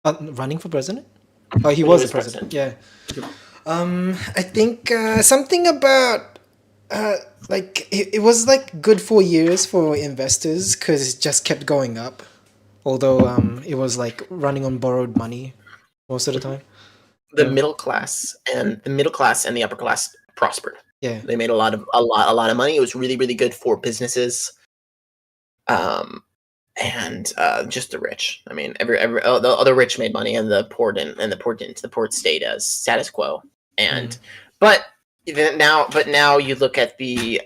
Oh, he was the president. Yeah. I think something about like it was like good 4 years for investors because it just kept going up, although it was like running on borrowed money most of the time. The Yeah. middle class and the upper class prospered. Yeah. They made a lot of money. It was really, really good for businesses. And just the rich. I mean, the rich made money, and the poor didn't. And the poor didn't. The poor stayed as status quo. And but now you look at the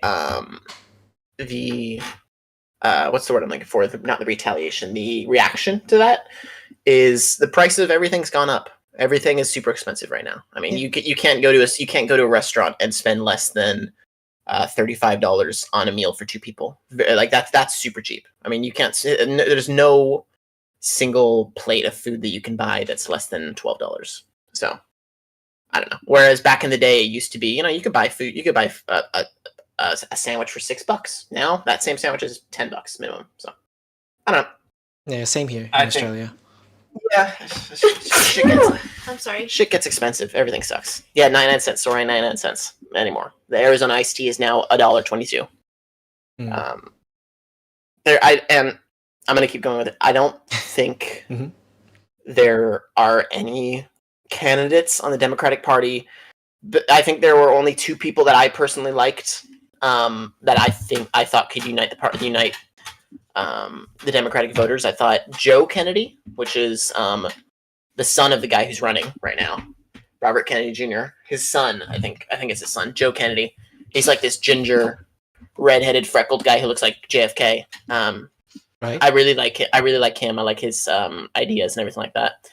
what's the word I'm looking for? Not the retaliation. The reaction to that is the price of everything's gone up. Everything is super expensive right now. I mean, you can't go to a restaurant and spend less than $35 on a meal for two people. Like that's super cheap. I mean, you can't. There's no single plate of food that you can buy that's less than $12. So I don't know. Whereas back in the day, it used to be, you could buy food. You could buy a sandwich for $6. Now that same sandwich is $10 minimum. So I don't know. Yeah, same here in I think- Australia. Yeah, I'm sorry. shit gets expensive. Everything sucks. Yeah, 99 cents. Sorry, 99 cents anymore. The Arizona iced tea is now $1.22. Mm. And I'm gonna keep going with it. I don't think Mhm. there are any candidates on the Democratic Party, but I think there were only two people that I personally liked. That I thought could unite the Democratic voters. I thought Joe Kennedy, which is the son of the guy who's running right now, Robert Kennedy Jr. His son, I think it's his son, Joe Kennedy. He's like this ginger, redheaded, freckled guy who looks like JFK. Right. I really like it. I really like him. I like his ideas and everything like that.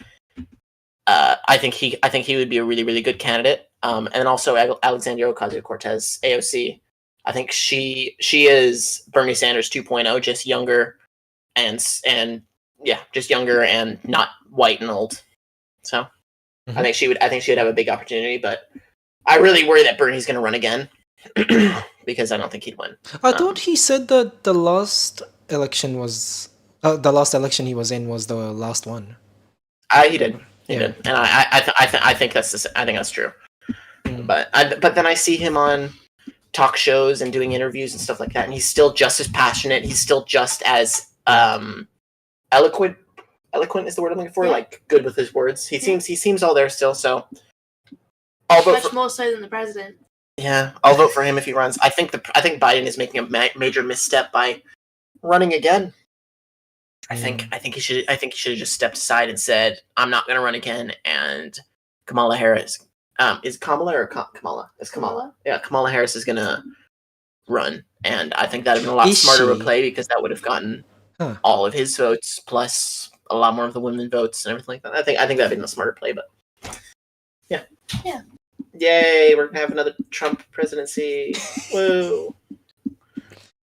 I think he would be a really, really good candidate. And then also Alexandria Ocasio-Cortez, AOC. I think she is Bernie Sanders 2.0, just younger and just younger and not white and old. So I think she would have a big opportunity, but I really worry that Bernie's going to run again because I don't think he'd win. I thought he said that the last election he was in was the last one. He did. He Yeah. did, and I think that's true. Mm. But then I see him on talk shows and doing interviews and stuff like that, and he's still just as passionate. He's still just as eloquent. Eloquent is the word I'm looking for. Yeah. Like good with his words. He seems all there still. So Much more so than the president. I'll vote for him if he runs. I think Biden is making a major misstep by running again. I think he should have just stepped aside and said, "I'm not going to run again." And Kamala Harris, is Kamala or Kamala? It's Kamala. Yeah, Kamala Harris is going to run, and I think that'd have been a lot smarter of a play because that would have gotten all of his votes plus a lot more of the women votes and everything like that. I think that'd been a smarter play, but yeah. Yay! We're gonna have another Trump presidency. Woo!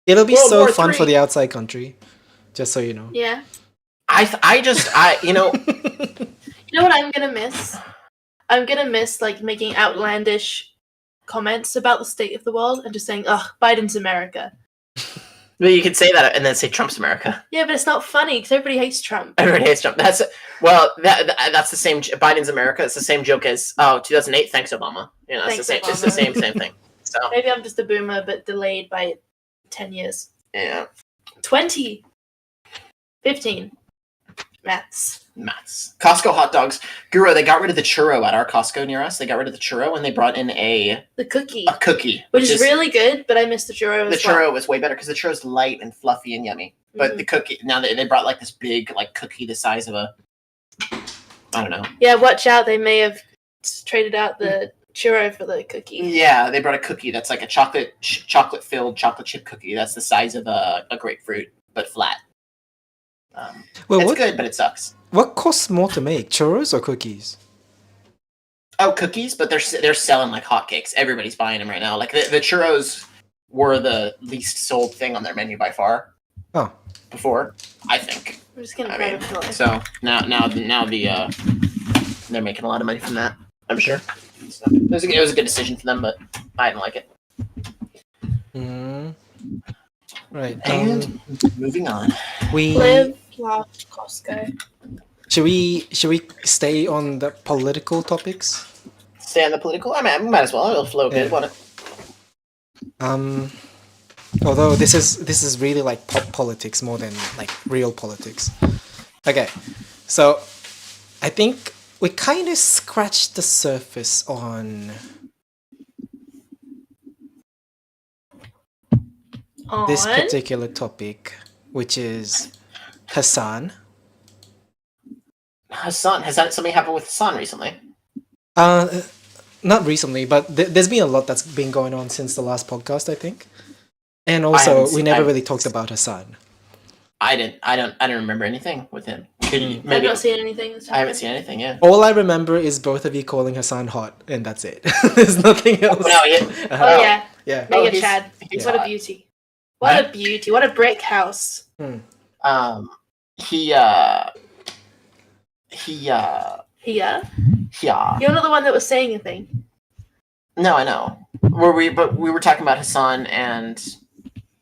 It'll be so fun for the outside country. Just so you know. Yeah. You know. You know what I'm gonna miss? I'm gonna miss like making outlandish comments about the state of the world and just saying, "Ugh, Biden's America." Well, you could say that and then say Trump's America. Yeah, but it's not funny because everybody hates Trump. Everybody hates Trump. That's the same. Biden's America. It's the same joke as 2008. Thanks, Obama. You know, it's the same. Obama. It's the same thing. So maybe I'm just a boomer, but delayed by 10 years. Yeah. 20. 15. Maths. Costco hot dogs. Guru, they got rid of the churro at our Costco near us. They got rid of the churro and they brought in the cookie. A cookie. Which is really good, but I miss the churro as well. The churro was way better because the churro's light and fluffy and yummy. But the cookie, now they brought like this big like cookie the size of a, I don't know. Yeah, watch out. They may have traded out the churro for the cookie. Yeah, they brought a cookie that's like a chocolate-filled chocolate chip cookie that's the size of a grapefruit, but flat. It's good, but it sucks. What costs more to make, churros or cookies? Oh, cookies, but they're selling like hotcakes. Everybody's buying them right now. Like the churros were the least sold thing on their menu by far. Oh, before I think. I'm just gonna grab it. So now they're making a lot of money from that. I'm sure. So, it was a good decision for them, but I didn't like it. Right. And moving on. We live, love, Costco. Should we stay on the political topics? Stay on the political? I mean, might as well. It'll flow good, won't it? Although this is really like pop politics more than like real politics. Okay, so I think we kind of scratched the surface on this particular topic, which is Hassan. Has something happened with Hassan recently? Not recently, but there's been a lot that's been going on since the last podcast, I think. And also, we never really talked about Hassan. I don't remember anything with him. I've not seen anything. I haven't seen anything. Yeah. All I remember is both of you calling Hassan hot, and that's it. There's nothing else. Yeah. Mega Chad. What a beauty. What a beauty. What a brick house. He You're not the one that was saying a thing. No, I know. We were talking about Hassan and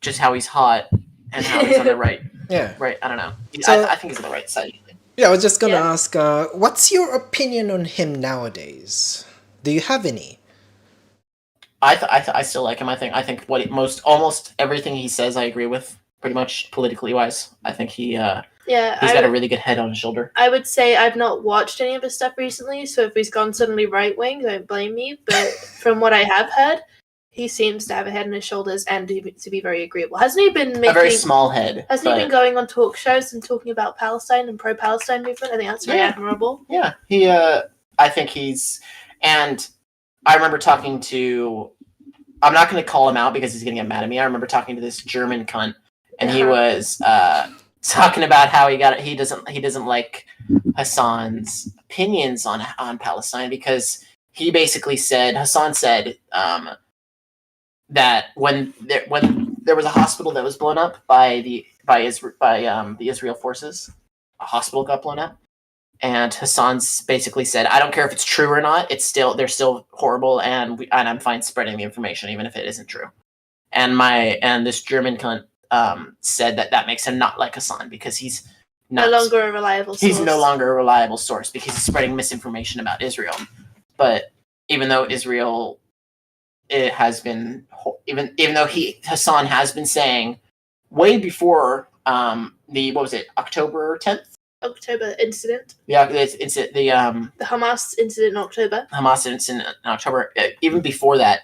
just how he's hot and how he's on the right. Yeah. Right. I don't know. So, I think he's on the right side. Yeah, I was just gonna ask, what's your opinion on him nowadays? Do you have any? I still like him. I think almost everything he says I agree with, pretty much politically wise. I think he's got a really good head on his shoulder. I would say I've not watched any of his stuff recently, so if he's gone suddenly right wing, don't blame me. But from what I have heard, he seems to have a head on his shoulders and to be very agreeable. Hasn't he been making a very small head? Hasn't he been going on talk shows and talking about Palestine and pro-Palestine movement? I think that's very admirable. Yeah, I think he's, and I remember talking to. I'm not going to call him out because he's going to get mad at me. I remember talking to this German cunt, and he was talking about how he doesn't like Hassan's opinions on Palestine because he basically said Hassan said that when there was a hospital that was blown up by the Israel forces, a hospital got blown up, and Hassan basically said, "I don't care if it's true or not. They're still horrible, and I'm fine spreading the information even if it isn't true." And this German cunt said that makes him not like Hassan because he's no longer a reliable source. He's no longer a reliable source because he's spreading misinformation about Israel. But even though Israel, it has been even though Hassan has been saying way before October 10th. October incident. Yeah, it's the Hamas incident in October. Hamas incident in October. Even before that,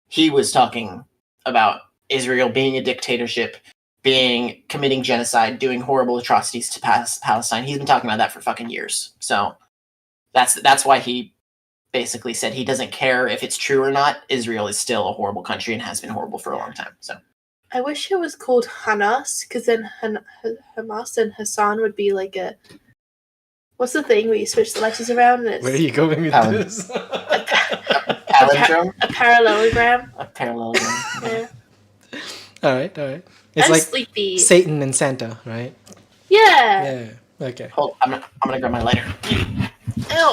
he was talking about Israel being a dictatorship committing genocide, doing horrible atrocities to Palestine. He's been talking about that for fucking years. So that's why he basically said he doesn't care if it's true or not. Israel is still a horrible country and has been horrible for a long time. So I wish it was called Hanas, because then Hamas and Hassan would be like a. What's the thing where you switch the letters around? And it's Where are you going with this? palindrome, a parallelogram. a parallelogram. Yeah. All right. It's I'm like sleepy. Satan and Santa, right? Yeah. Yeah. Okay. Hold, I'm gonna grab my lighter.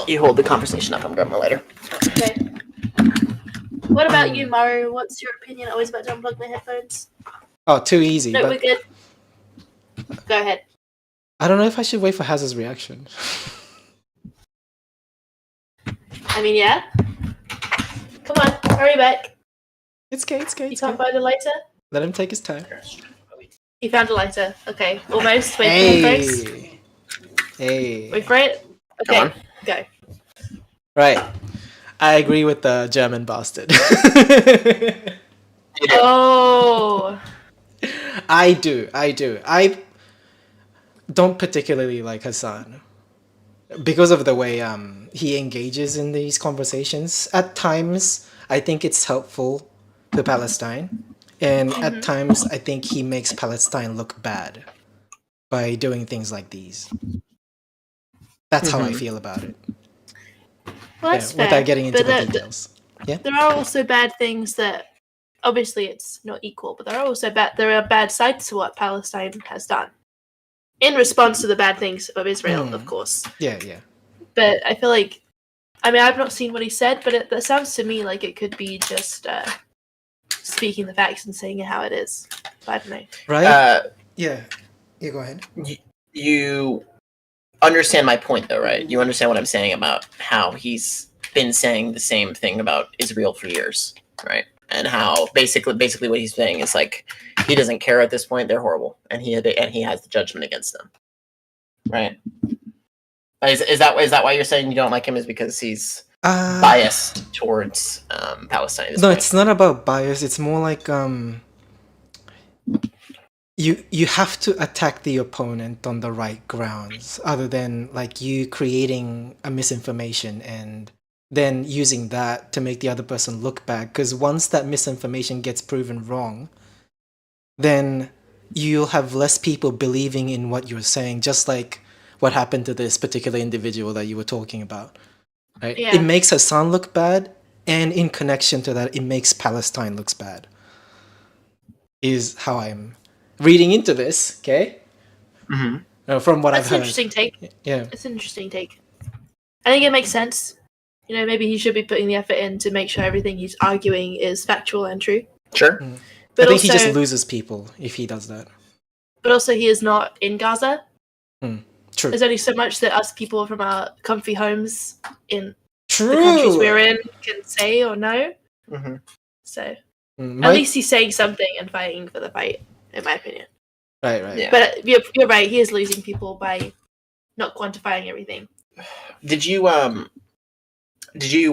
You hold the conversation up. I'm gonna grab my lighter. Okay. What about you, Maru? What's your opinion? I was about to unplug my headphones. Oh, too easy. No, but we're good. Go ahead. I don't know if I should wait for Hazard's reaction. I mean, yeah. Come on, hurry back. It's okay. You can't find a lighter? Let him take his time. You found a lighter. Okay, almost. Wait for it, folks. Hey. Wait for it. Okay, go. Right. I agree with the German bastard. Oh. I do. I don't particularly like Hassan because of the way he engages in these conversations. At times, I think it's helpful to Palestine, and at times, I think he makes Palestine look bad by doing things like these. That's how I feel about it. Well, that's fair. Without getting into But the details. Yeah. There are also bad things that, obviously, it's not equal, but there are bad sides to what Palestine has done in response to the bad things of Israel, of course. Yeah. But I feel like, I mean, I've not seen what he said, but that sounds to me like it could be just speaking the facts and saying it how it is. I don't know. Right? Yeah, go ahead. You understand my point, though, right? You understand what I'm saying about how he's been saying the same thing about Israel for years, right? And how basically what he's saying is like he doesn't care at this point; they're horrible, and he has the judgment against them, right? Is that why you're saying you don't like him? Is because he's biased towards Palestine? No, it's not about bias. It's more like you have to attack the opponent on the right grounds, other than like you creating a misinformation and then using that to make the other person look bad. Because once that misinformation gets proven wrong, then you'll have less people believing in what you're saying, just like what happened to this particular individual that you were talking about. Right? Yeah. It makes Hassan look bad, and in connection to that, it makes Palestine looks bad. Is how I'm reading into this, okay? From what I've heard. That's an interesting take. Yeah. It's an interesting take. I think it makes sense. You know, maybe he should be putting the effort in to make sure everything he's arguing is factual and true. Sure. But I think also, he just loses people if he does that. But also, he is not in Gaza. True. There's only so much that us people from our comfy homes in True. the countries we're in can say or know. So, at least he's saying something and fighting for the fight, in my opinion. Right. Yeah. But you're right. He is losing people by not quantifying everything. Did you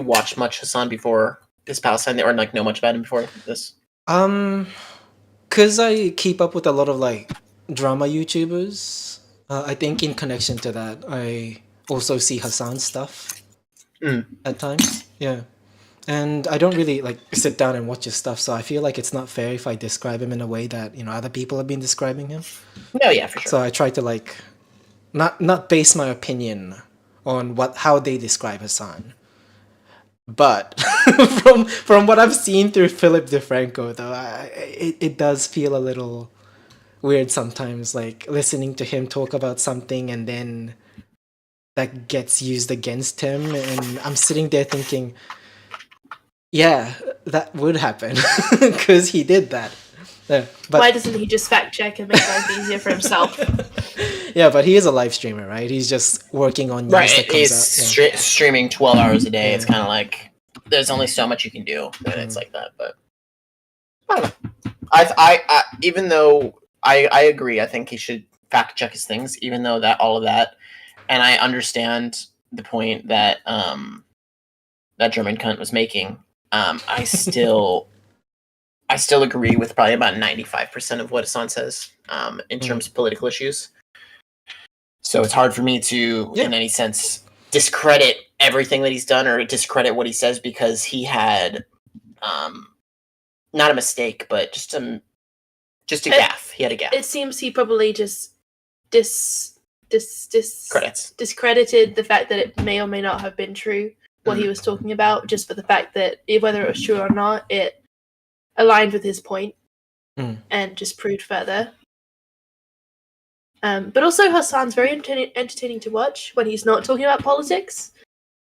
watch much Hassan before this Palestine, or like know much about him before this? Cause I keep up with a lot of like drama YouTubers. I think in connection to that, I also see Hassan stuff at times. Yeah. And I don't really like sit down and watch his stuff, so I feel like it's not fair if I describe him in a way that, other people have been describing him. No, yeah, for sure. So I try to like not base my opinion on how they describe Hassan. But from what I've seen through Philip DeFranco, though, it does feel a little weird sometimes, like listening to him talk about something and then that gets used against him, and I'm sitting there thinking, yeah, that would happen because he did that. But why doesn't he just fact check and make life easier for himself? Yeah, but he is a live streamer, right? He's just working on news that comes he's out. streaming 12 hours a day. It's kind of like there's only so much you can do when it's like that. But I don't know. I even though I agree, I think he should fact check his things, even though that all of that, and I understand the point that that German cunt was making. I still I still agree with probably about 95% of what Hassan says in terms of political issues. So it's hard for me to, in any sense, discredit everything that he's done or discredit what he says because he had not a mistake, but just a gaffe. He had a gaffe. It seems he probably just Credits. discredited the fact that it may or may not have been true what he was talking about, just for the fact that whether it was true or not, it aligned with his point and just proved further. But also Hassan's very entertaining to watch when he's not talking about politics.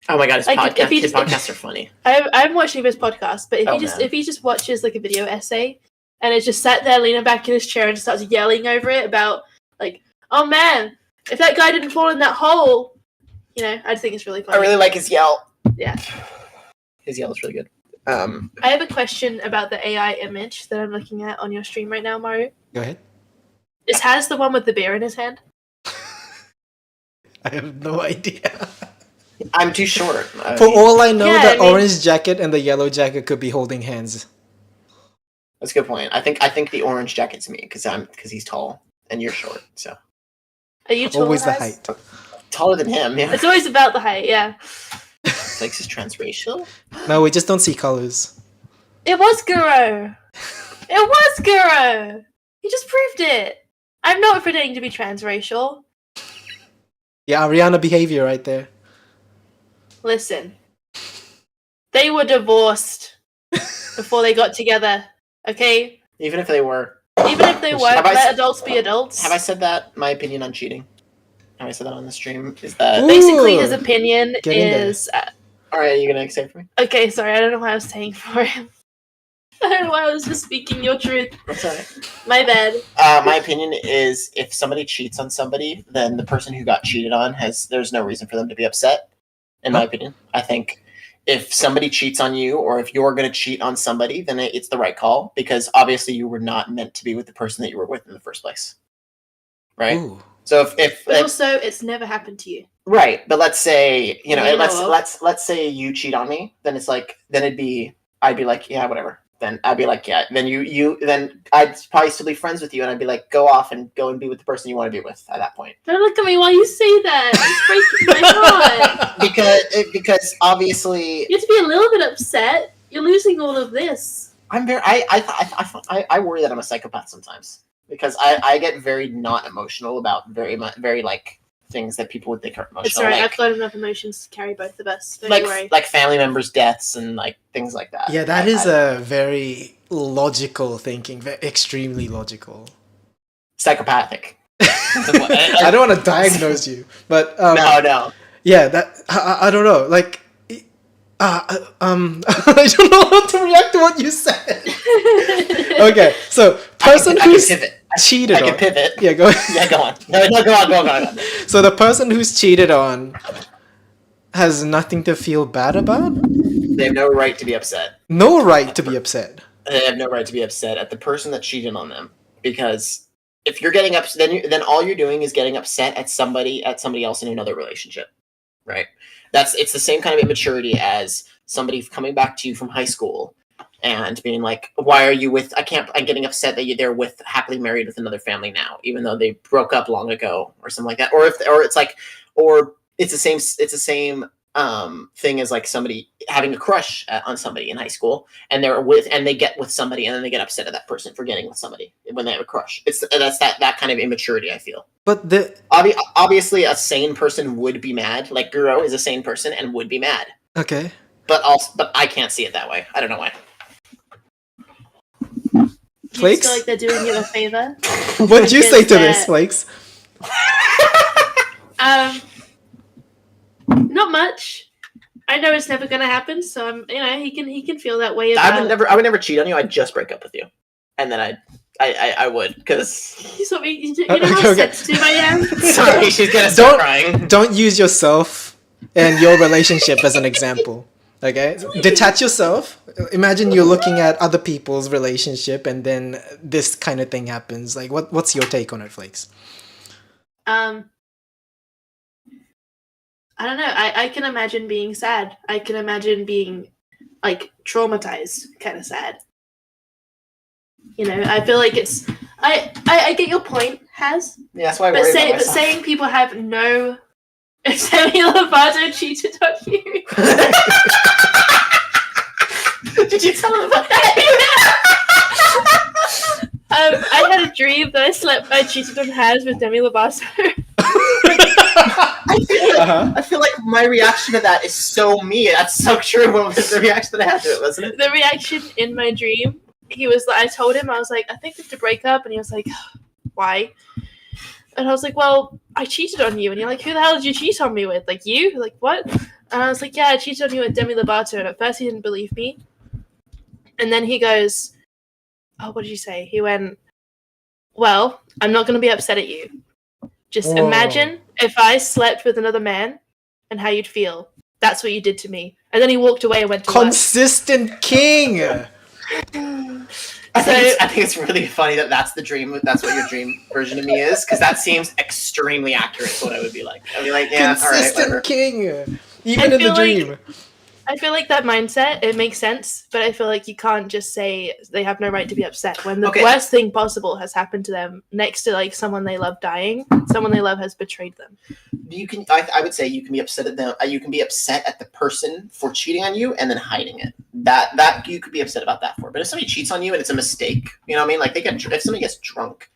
Oh my god, his podcasts are funny. I haven't watched any of his podcasts, but if he just watches like a video essay and is just sat there leaning back in his chair and starts yelling over it about like, oh man, if that guy didn't fall in that hole, I think it's really funny. I really like his yell. Yeah. His yell is really good. I have a question about the AI image that I'm looking at on your stream right now, Mario. Go ahead. Is Has the one with the beer in his hand? I have no idea. I'm too short. For all I know, the orange jacket and the yellow jacket could be holding hands. That's a good point. I think the orange jacket's me because he's tall and you're short. So are you tall? Always the height. Taller than him. Yeah. It's always about the height. Yeah. Flakes is transracial? No, we just don't see colors. It was Guro. It was Guro. He just proved it. I'm not pretending to be transracial. Yeah, Ariana behavior right there. Listen. They were divorced before they got together. Okay? Even if they were. Even if they weren't, let adults be adults. Have I said that? My opinion on cheating? Have I said that on the stream? Is that... Basically, his opinion is... Alright, are you going to say it for me? Okay, sorry, I don't know why I was saying for him. I don't know why I was just speaking your truth. That's alright. My bad. My opinion is if somebody cheats on somebody, then the person who got cheated on there's no reason for them to be upset, in my opinion. I think if somebody cheats on you or if you're going to cheat on somebody, then it's the right call because obviously you were not meant to be with the person that you were with in the first place. Right? Ooh. So but also it's never happened to you. Right, but let's say, let's say you cheat on me, then it's like I'd be like, yeah, whatever. Then I'd be like, yeah. Then then I'd probably still be friends with you, and I'd be like, go off and go and be with the person you want to be with at that point. Don't look at me while you say that. It's breaking my heart. Because obviously you have to be a little bit upset. You're losing all of this. I'm very. I worry that I'm a psychopath sometimes because I get very not emotional about very like things that people would think are emotional. It's alright, like, I've got enough emotions to carry both of us. Don't you worry. Like family members' deaths and like things like that. Yeah, that is a very logical thinking, extremely logical. Psychopathic. I don't want to diagnose you, but no. Yeah, that I don't know. Like, I don't know how to react to what you said. Okay, so person who's cheated on. I can pivot. Yeah, go. Yeah, go on. No, go on. So the person who's cheated on has nothing to feel bad about? They have no right to be upset. No right to be upset. They have no right to be upset at the person that cheated on them because if you're getting upset, then all you're doing is getting upset at somebody else in another relationship, right? It's the same kind of immaturity as somebody coming back to you from high school and being like, why are you with, I'm getting upset that they're happily married with another family now, even though they broke up long ago or something like that. Or it's the same thing as like somebody having a crush on somebody in high school and they get with somebody and then they get upset at that person for getting with somebody when they have a crush. That's that kind of immaturity, I feel. But obviously a sane person would be mad. Like Guro is a sane person and would be mad. Okay. But I can't see it that way. I don't know why. Flakes? Do you feel like they're doing you a favor? What'd you say to this, Flakes? Not much. I know it's never gonna happen, so he can feel that way about I would never cheat on you. I'd just break up with you. And then I would, because you know how sensitive I am? Sorry, she's gonna start crying. Don't use yourself and your relationship as an example. Okay? Detach yourself. Imagine you're looking at other people's relationship and then this kind of thing happens. Like what's your take on it, Flakes? I don't know. I can imagine being sad. I can imagine being like traumatized, kind of sad. I feel like it's. I get your point, Has. Yeah, that's why I But worry about but myself. saying people have no. If Demi Lovato cheated on you. Did you tell him about that? I had a dream that I cheated on Has with Demi Lovato. I feel like my reaction to that is so me. That's so true. What was the reaction that I had to it, wasn't it? The reaction in my dream, he was like, I told him, I was like, I think we have to break up, and he was like, why? And I was like, well, I cheated on you. And you're like, who the hell did you cheat on me with? Like, you? Like, what? And I was like, yeah, I cheated on you with Demi Lovato. And at first he didn't believe me. And then he goes, oh, what did you say? He went, well, I'm not going to be upset at you. Just imagine if I slept with another man and how you'd feel. That's what you did to me. And then he walked away and went to Consistent king! I think it's really funny that that's the dream. That's what your dream version of me is, because that seems extremely accurate to what I would be like. I'd be like, yeah, Consistent all right, king! Even in the dream. I feel like that mindset, it makes sense, but I feel like you can't just say they have no right to be upset when the worst thing possible has happened to them next to like someone they love dying. Someone they love has betrayed them. I would say you can be upset at them. You can be upset at the person for cheating on you and then hiding it. That you could be upset about that for. But if somebody cheats on you and it's a mistake, you know what I mean? Like if somebody gets drunk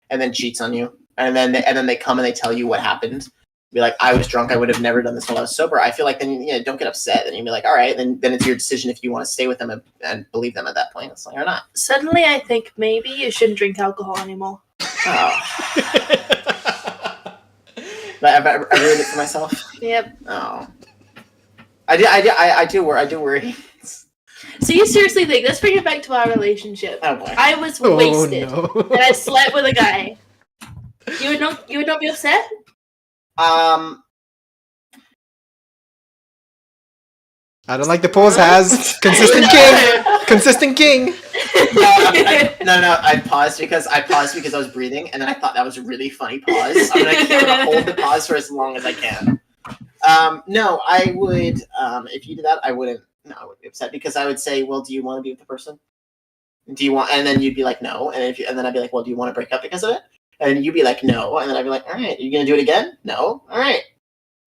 and then cheats on you, and then they come and they tell you what happened. Be like, I was drunk. I would have never done this while I was sober. I feel like then don't get upset. Then you'd be like, all right, then it's your decision if you want to stay with them and believe them at that point. It's like or not. Suddenly, I think maybe you shouldn't drink alcohol anymore. Oh. I've ruined it for myself. Yep. Oh. I do worry. So you seriously think? Let's bring it back to our relationship. Oh boy. I was wasted no. and I slept with a guy. You would not be upset? I don't like the pause, Has. Consistent king! Consistent king! No, I paused because I was breathing, and then I thought that was a really funny pause. I'm gonna hold the pause for as long as I can. No, I would, if you did that, I wouldn't be upset, because I would say, well, do you want to be with the person? Do you want, and then you'd be like, no, and then I'd be like, well, do you want to break up because of it? And you'd be like, no. And then I'd be like, all right, you going to do it again? No. All right.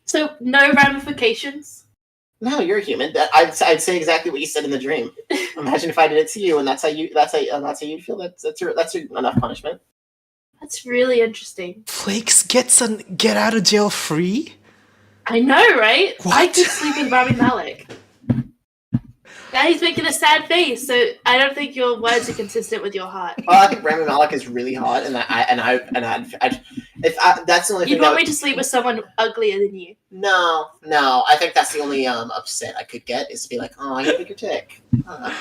So no ramifications? No, you're a human. I'd say exactly what you said in the dream. Imagine if I did it to you, and that's how you feel. That's enough punishment. That's really interesting. Flakes get out of jail free? I know, right? What? I could sleep with Rami Malek. Now he's making a sad face, so I don't think your words are consistent with your heart. Well, I think Rami Malek is really hot, and that's the only thing. You'd want me to sleep with someone uglier than you? No. I think that's the only upset I could get is to be like, oh, you pick your tick. Damn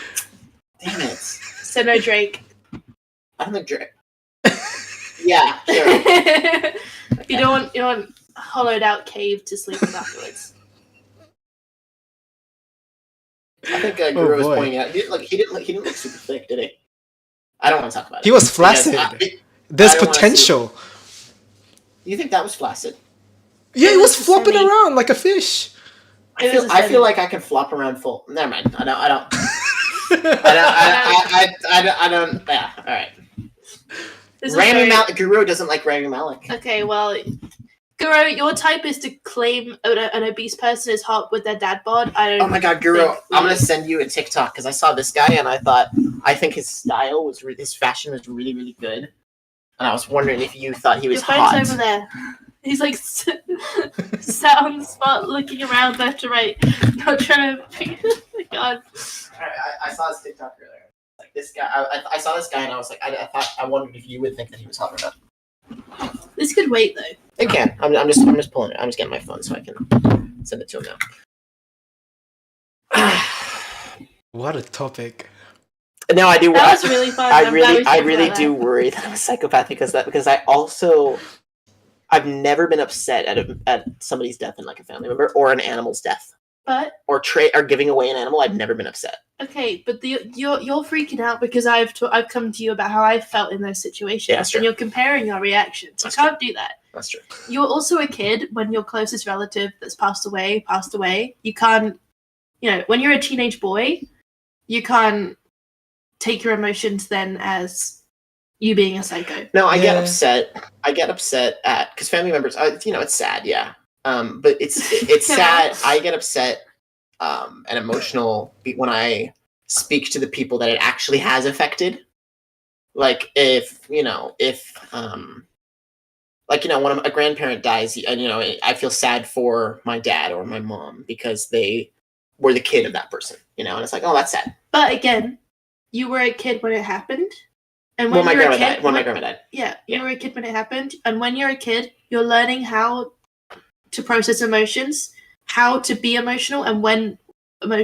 it. So no Drake. I don't think Drake. Yeah, sure. You don't want hollowed out cave to sleep with afterwards. I think Guru was pointing out. He didn't look super thick, did he? I don't want to talk about it. He was flaccid. There's potential. You think that was flaccid? Yeah, he was flopping around like a fish. I feel like I can flop around full. Never mind. I don't. I don't. Yeah. All right. Rami Malek. Guru doesn't like Rami Malek. Okay, well, Guru, your type is to claim an obese person is hot with their dad bod. Oh my god, Guru! I'm gonna send you a TikTok because I saw this guy and I think his style was his fashion was really, really good, and I was wondering if you thought he was hot. Your phone's over there. He's like sat on the spot, looking around left to right, not trying to. Oh my god! I saw his TikTok earlier. Like this guy, I saw this guy and I was like, I wondered if you would think that he was hot or not. This could wait though. It can. I'm just pulling it. I'm just getting my phone so I can send it to him now. What a topic. No, I do. That was really fun. I really do worry that I'm a psychopath because I've never been upset at somebody's death in like a family member or an animal's death. But or giving away an animal, I've never been upset. Okay, but you're freaking out because I've come to you about how I felt in those situations, yeah, and you're comparing our reactions. You can't do that. That's true. You're also a kid when your closest relative that's passed away. You can't, when you're a teenage boy, you can't take your emotions then as you being a psycho. No, I get Yeah. upset. I get upset at because family members. It's sad, yeah. But it's Come sad. on. I get upset and emotional when I speak to the people that it actually has affected. Like if when a grandparent dies, and I feel sad for my dad or my mom because they were the kid of that person, and it's like, oh, that's sad. But again, you were a kid when it happened. And When my you're a grandma kid, died. When my grandma died. Yeah, Yeah. you were a kid when it happened. And when you're a kid, you're learning how to process emotions, how to be emotional, and when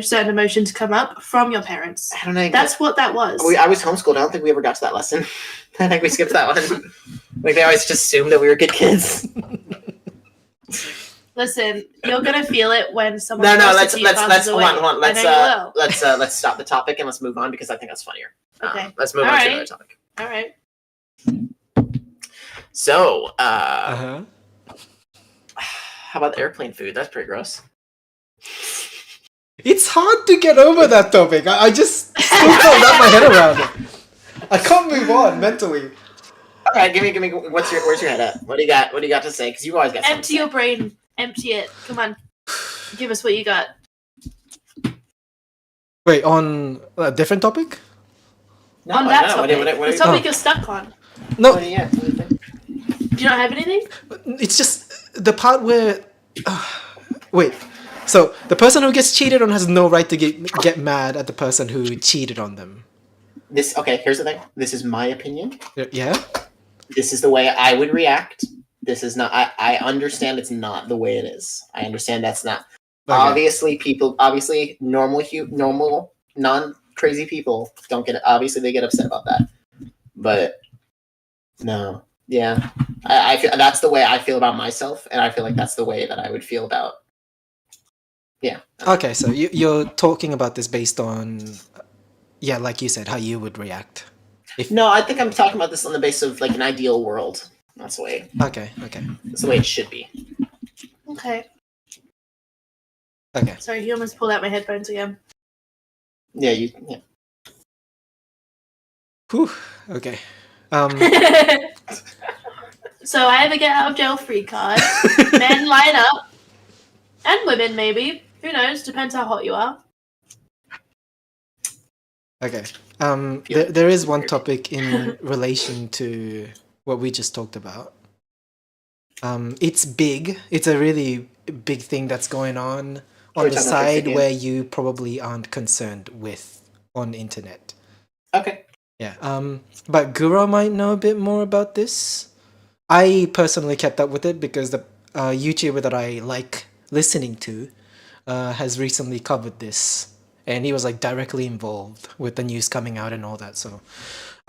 certain emotions come up from your parents. I don't know. That's what that was. I was homeschooled. I don't think we ever got to that lesson. I think we skipped that one. Like they always just assumed that we were good kids. Listen, you're gonna feel it when someone. No, close to you passes hold away. on. I know you will. Let's stop the topic and let's move on because I think that's funnier. Okay. Let's move on to another topic. All right. So, Uh-huh. how about the airplane food? That's pretty gross. It's hard to get over that topic. I just still can't wrap my head around it. I can't move on mentally. All right, give me. Where's your head at? What do you got? What do you got to say? Because you always got. Empty your brain. Empty it. Come on. Give us what you got. Wait, on a different topic? No, On that no, topic. what The topic you're stuck on. No, What do you got? What do you think? Do you not have anything? it's just the part where. Wait, so the person who gets cheated on has no right to get mad at the person who cheated on them. Here's the thing. This is my opinion. Yeah? This is the way I would react. This is not. I understand it's not the way it is. I understand that's not. Okay. Obviously, normal, non-crazy people don't get it. Obviously, they get upset about that. But no, yeah, I feel that's the way I feel about myself, and I feel like that's the way that I would feel about. Yeah. Okay, so you're talking about this based on, yeah, like you said, how you would react. No, I think I'm talking about this on the basis of like an ideal world. That's the way. Okay. That's the way it should be. Okay. Okay. Sorry, you almost pulled out my headphones again. Yeah, Whew. Okay. So I have a get out of jail free card. Men line up. And women, maybe. Who knows? Depends how hot you are. Okay. There is one topic in relation to what we just talked about. It's big. It's a really big thing that's going on the side where you probably aren't concerned with on the internet. Okay. Yeah. But Guro might know a bit more about this. I personally kept up with it because the YouTuber that I like listening to has recently covered this. And he was like directly involved with the news coming out and all that. So,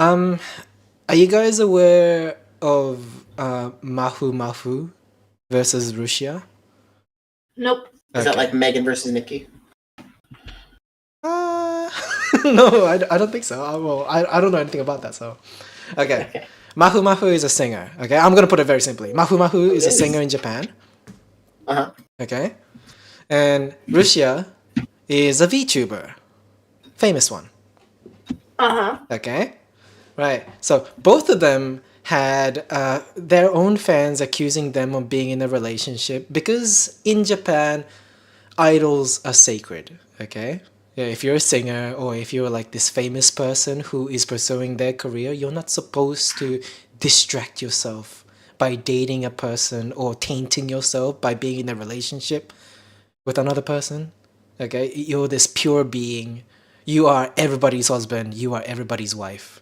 are you guys aware of Mafu versus Russia? Nope. Is that like Megan versus Nikki? No, I don't think so. I don't know anything about that. So, okay. Mafu is a singer. Okay, I'm gonna put it very simply. Mafu is a singer in Japan. Okay, and Russia is a VTuber, famous one. Okay, right. So both of them had their own fans accusing them of being in a relationship because in Japan, idols are sacred. Okay. Yeah, if you're a singer or if you're like this famous person who is pursuing their career, you're not supposed to distract yourself by dating a person or tainting yourself by being in a relationship with another person. Okay, you're this pure being. You are everybody's husband. You are everybody's wife.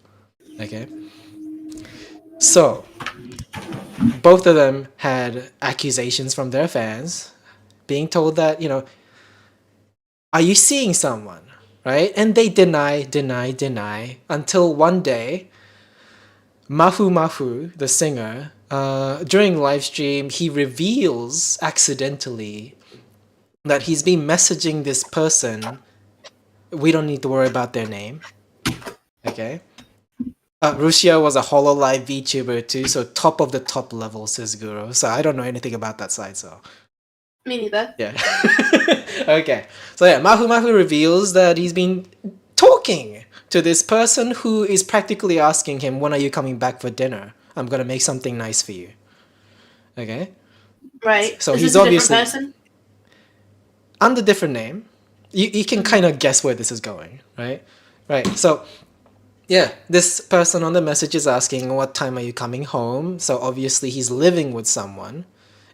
Okay. So, both of them had accusations from their fans being told that, are you seeing someone? Right? And they deny until one day, Mafu, the singer, during live stream, he reveals accidentally that he's been messaging this person. We don't need to worry about their name. Okay? Russia was a HoloLive VTuber too, so top of the top level, says Guru. So I don't know anything about that side, so... Me neither. Yeah. Okay. So yeah, Mafu reveals that he's been talking to this person who is practically asking him, when are you coming back for dinner? I'm gonna make something nice for you. Okay? Right. So Is he's this a different obviously person? under different name. You can kind of guess where this is going, right? Right. So yeah, this person on the message is asking, what time are you coming home? So obviously he's living with someone.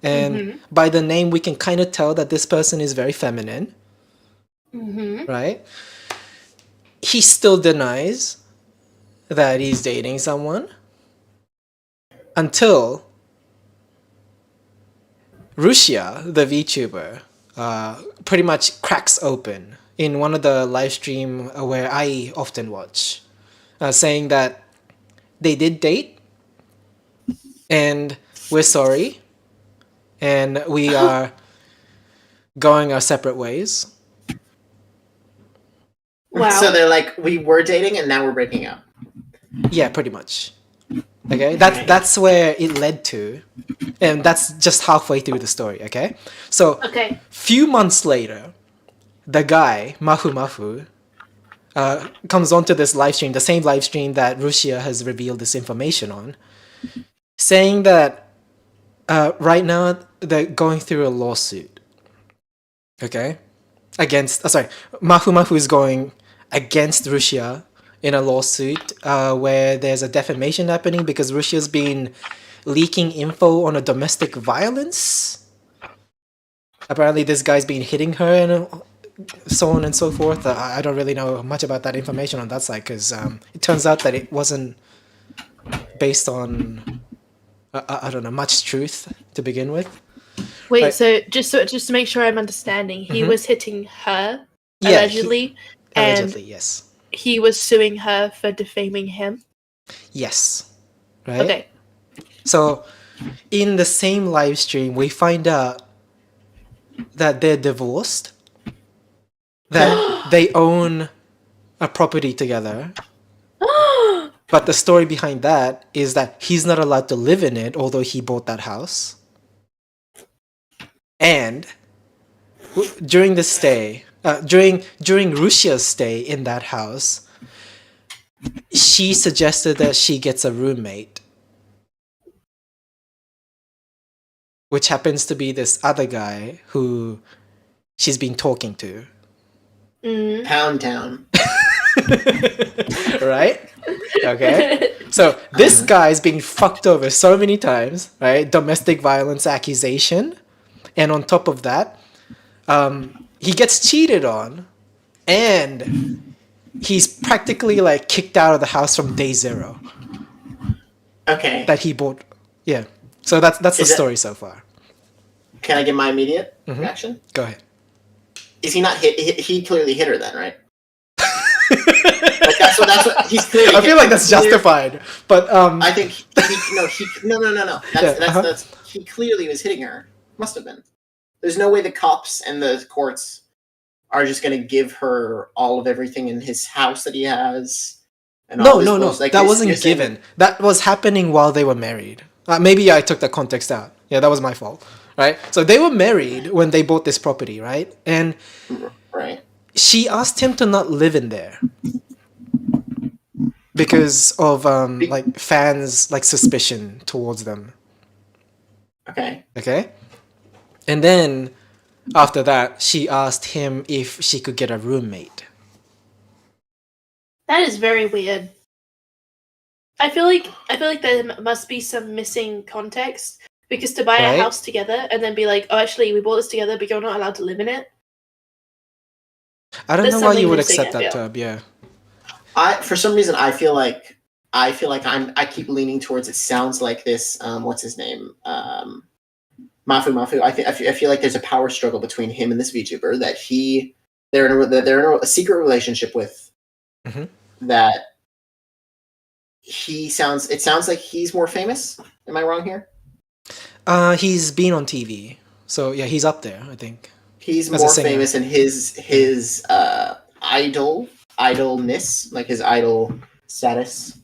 And by the name, we can kind of tell that this person is very feminine, right? He still denies that he's dating someone until Rusia, the VTuber, pretty much cracks open in one of the live stream where I often watch, saying that they did date and we're sorry and we are going our separate ways. Wow. So they're like, we were dating and now we're breaking up. Yeah, pretty much. Okay, that's where it led to, and that's just halfway through the story. Okay, so Okay. few months later, the guy Mafu Mafu comes onto this live stream, the same live stream that Russia has revealed this information on, saying that right now they're going through a lawsuit. Okay, Mafu Mafu is going against Russia in a lawsuit where there's a defamation happening because Russia's been leaking info on a domestic violence. Apparently, this guy's been hitting her and so on and so forth. I don't really know much about that information on that side because it turns out that it wasn't based on I don't know much truth to begin with. Wait, Right. so just to make sure I'm understanding, he was hitting her Yeah, allegedly, allegedly, and yes, he was suing her for defaming him. yes, right. Okay. So, in the same live stream, we find out that they're divorced, that they own a property together. But the story behind that is that he's not allowed to live in it, although he bought that house. And during the stay, during Russia's stay in that house, she suggested that she gets a roommate, which happens to be this other guy who she's been talking to. Pound Town. Right? Okay. So this guy's been fucked over so many times, right? Domestic violence accusation. And on top of that, he gets cheated on and he's practically like kicked out of the house from day zero Okay. that he bought. Yeah. So that's the story so far. Can I give my immediate reaction? Go ahead. Is he not hit? He clearly hit her then, right? Like that's what he's clearly. I feel like that's justified, but I think no. That's he clearly was hitting her. Must have been. There's no way the cops and the courts are just going to give her all of everything in his house that he has. And no. Like, that wasn't given. That was happening while they were married. Maybe I took the context out. Yeah, that was my fault. Right? So they were married when they bought this property, right? And right. she asked him to not live in there because of like fans' like suspicion towards them. Okay. Okay? And then after that, she asked him if she could get a roommate. That is very weird. I feel like there must be some missing context because to buy Right. a house together and then be like, oh, actually, we bought this together, but you're not allowed to live in it. I don't There's know why you something would missing, accept I that feel. term, yeah. For some reason I feel like I keep leaning towards it sounds like this what's his name Mafu. I feel like there's a power struggle between him and this VTuber that they're in a secret relationship with. That it sounds like he's more famous. Am I wrong here? He's been on TV, so yeah, he's up there. I think He's as a more singer. famous, and his idolness, like his idol status,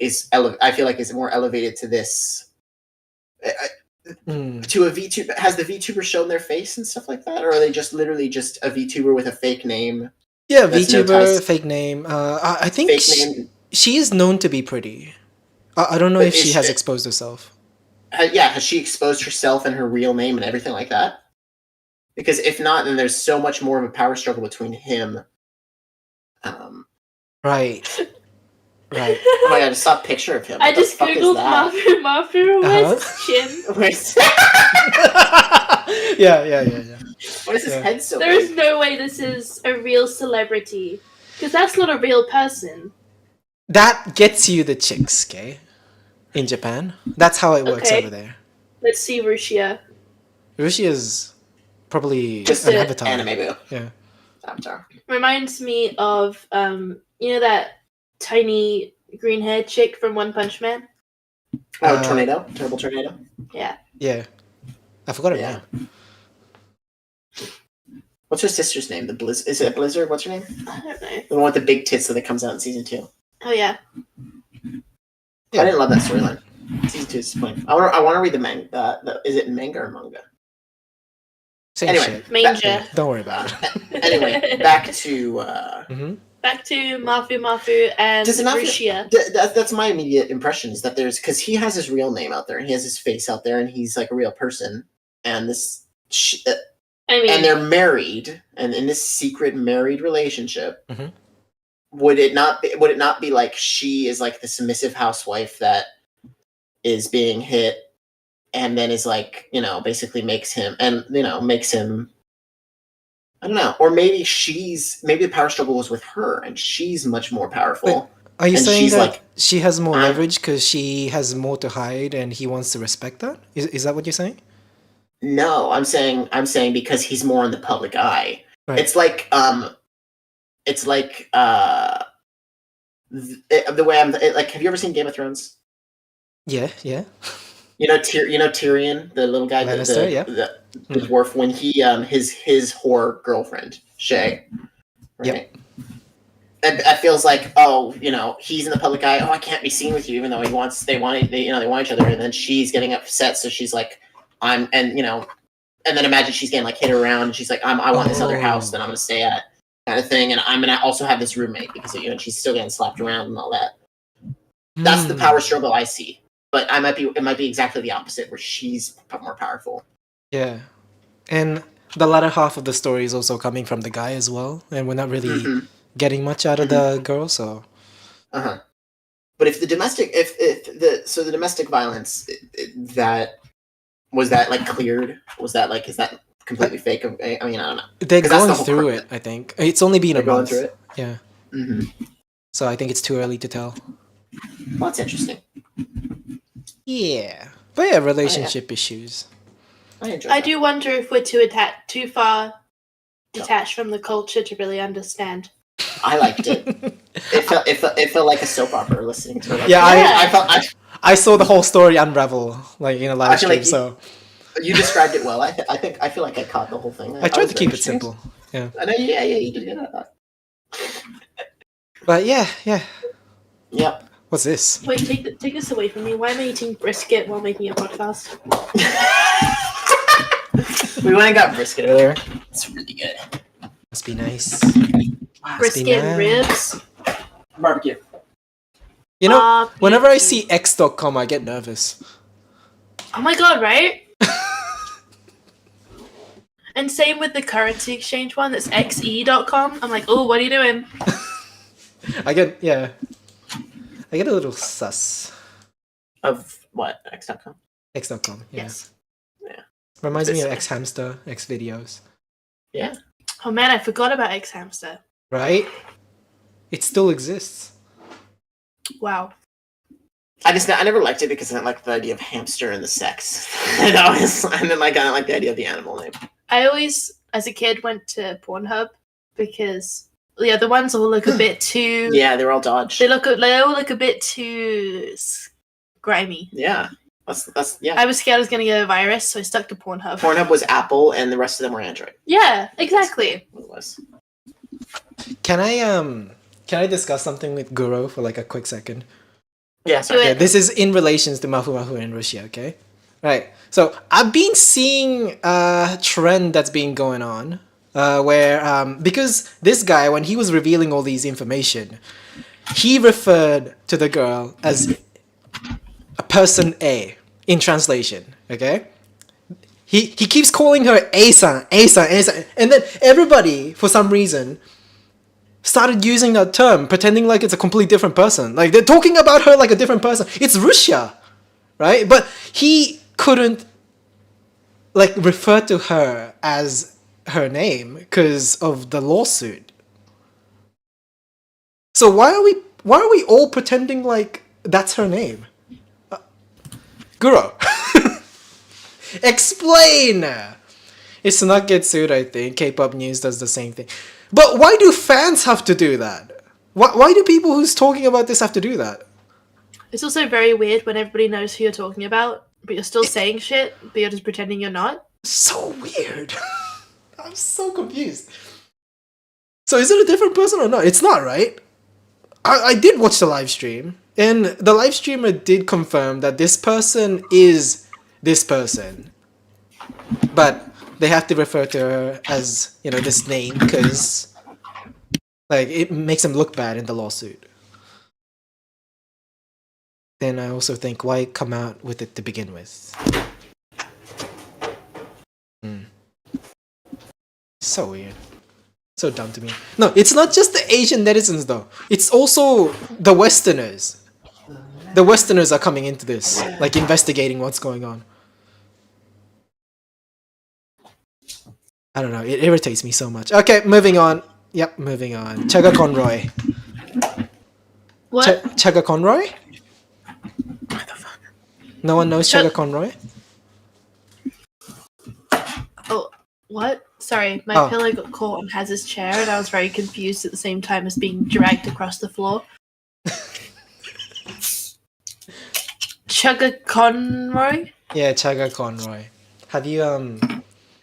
I feel like is more elevated to this. To a VTuber, has the VTuber shown their face and stuff like that, or are they just literally just a VTuber with a fake name Yeah, That's no VTuber, ties. fake name. I think Fake name. she is known to be pretty. I don't know But if is she she- has exposed herself. Has she exposed herself and her real name and everything like that? Because if not, then there's so much more of a power struggle between him. Right. Right. Oh my god, I just saw a picture of him. I What the just fuck is googled that? Mafu. Where's his chin? Where's- Yeah. Why is his Yeah. head so There is big? no way this is a real celebrity. Because that's not a real person. That gets you the chicks, okay? In Japan. That's how it works Okay. over there. Let's see Rushia. Rushi is probably Just an a avatar. Anime boo. Yeah. Avatar. Reminds me of, you know that tiny green haired chick from One Punch Man? Oh, tornado? Terrible tornado? Yeah. Yeah. I forgot her Yeah. name. What's her sister's name? Is it Blizzard? What's her name? I don't know. The one with the big tits that comes out in season 2. Oh, yeah. Yeah. I didn't love that storyline. Season 2 is disappointing. I want to read the manga. Is it manga or manga? Same Anyway. shit. Manger. Yeah, don't worry about it. Anyway, back to Mm-hmm. Back to Mafu and Does it not feel- Rushia. that's my immediate impression is that there's because he has his real name out there and he has his face out there and he's like a real person and I mean, and they're married and in this secret married relationship. Mhm. Would it not be like she is like the submissive housewife that is being hit and then is like basically makes him I don't know, or maybe the power struggle was with her and she's much more powerful. Are you And saying she's that like, she has more I'm- leverage because she has more to hide and he wants to respect that? Is that what you're saying? No, I'm saying because he's more in the public eye. Right. It's like the way I'm like. Have you ever seen Game of Thrones? Yeah. You know Tyrion, the little guy, Lannister, yeah. the dwarf. When he his whore girlfriend Shay, right? Yep. It feels like he's in the public eye. Oh, I can't be seen with you, even though they want each other, and then she's getting upset, so she's like, and then imagine she's getting like hit around, and she's like, I want this other house that I'm gonna stay at, kind of thing, and I'm gonna also have this roommate because she's still getting slapped around and all that. That's the power struggle I see, but it might be exactly the opposite, where she's more powerful. Yeah. And the latter half of the story is also coming from the guy as well, and we're not really getting much out of the girl, so. But if the domestic violence was that like cleared? Was that like is that completely fake? I mean, I don't know. They're 'Cause that's going the whole through crux. it, I think. It's only been They're a going month. through it. Yeah. Mm-hmm. So I think it's too early to tell. Well, that's interesting. Yeah. But yeah, relationship issues. I enjoy. I that. do wonder if we're too far detached from the culture to really understand. I liked it. It felt like a soap opera listening to it. Yeah, Yeah. I saw the whole story unravel like in a live I feel stream, like so you described it well. I feel like I caught the whole thing. I tried was to keep very it simple. Yeah. I know. Yeah, you did good at that. But yeah. Yep. What's this? Wait, take this away from me. Why am I eating brisket while making a podcast? We went and got brisket earlier. It's really good. Must be nice. Brisket and ribs. Barbecue. You know, whenever I Barbecue. see X.com, I get nervous. Oh my god, right? And same with the currency exchange one that's xe.com. I'm like, oh, what are you doing? I get a little sus. Of what? X.com. X.com. Yeah. Yes. Reminds me of X Hamster, X Videos. Yeah. Oh man, I forgot about X Hamster. Right? It still exists. Wow. I never liked it because I didn't like the idea of hamster and the sex. I didn't like the idea of the animal name. I always, as a kid, went to Pornhub because the other ones all look a bit too. Yeah, they're all Dodge. They all look a bit too grimy. Yeah. That's yeah. I was scared I was gonna get a virus, so I stuck to Pornhub. Pornhub was Apple, and the rest of them were Android. Yeah, exactly. What it was. Can I discuss something with Guru for like a quick second? Yeah. Sorry. Do it. Okay, this is in relations to Mafu Mafu and Russia, okay? Right. So I've been seeing a trend that's been going on where because this guy, when he was revealing all these information, he referred to the girl as a person A in translation. Okay, he keeps calling her A-san, A-san, A-san, and then everybody, for some reason, started using that term, pretending like it's a completely different person. Like they're talking about her like a different person. It's Russia, right? But he couldn't like refer to her as her name because of the lawsuit. So why are we all pretending like that's her name? Guro, explain. It's not get sued, I think. K-pop news does the same thing. But why do fans have to do that? Why do people who's talking about this have to do that? It's also very weird when everybody knows who you're talking about, but you're still saying shit, but you're just pretending you're not. So weird. I'm so confused. So is it a different person or not? It's not, right? I did watch the live stream, and the live streamer did confirm that this person is this person. But they have to refer to her as, this name because like it makes them look bad in the lawsuit. Then I also think, why come out with it to begin with? So weird. So dumb to me. No, it's not just the Asian netizens though. It's also the Westerners. The Westerners are coming into this, like investigating what's going on. I don't know, it irritates me so much. Okay, moving on. Yep, moving on. Chaga Conroy. What? Chaga Conroy? What the fuck? No one knows Chaga Conroy? Oh, what? Sorry, my pillow got caught on Haz's chair, and I was very confused at the same time as being dragged across the floor. Chaga Conroy? Yeah, Chaga Conroy. Have you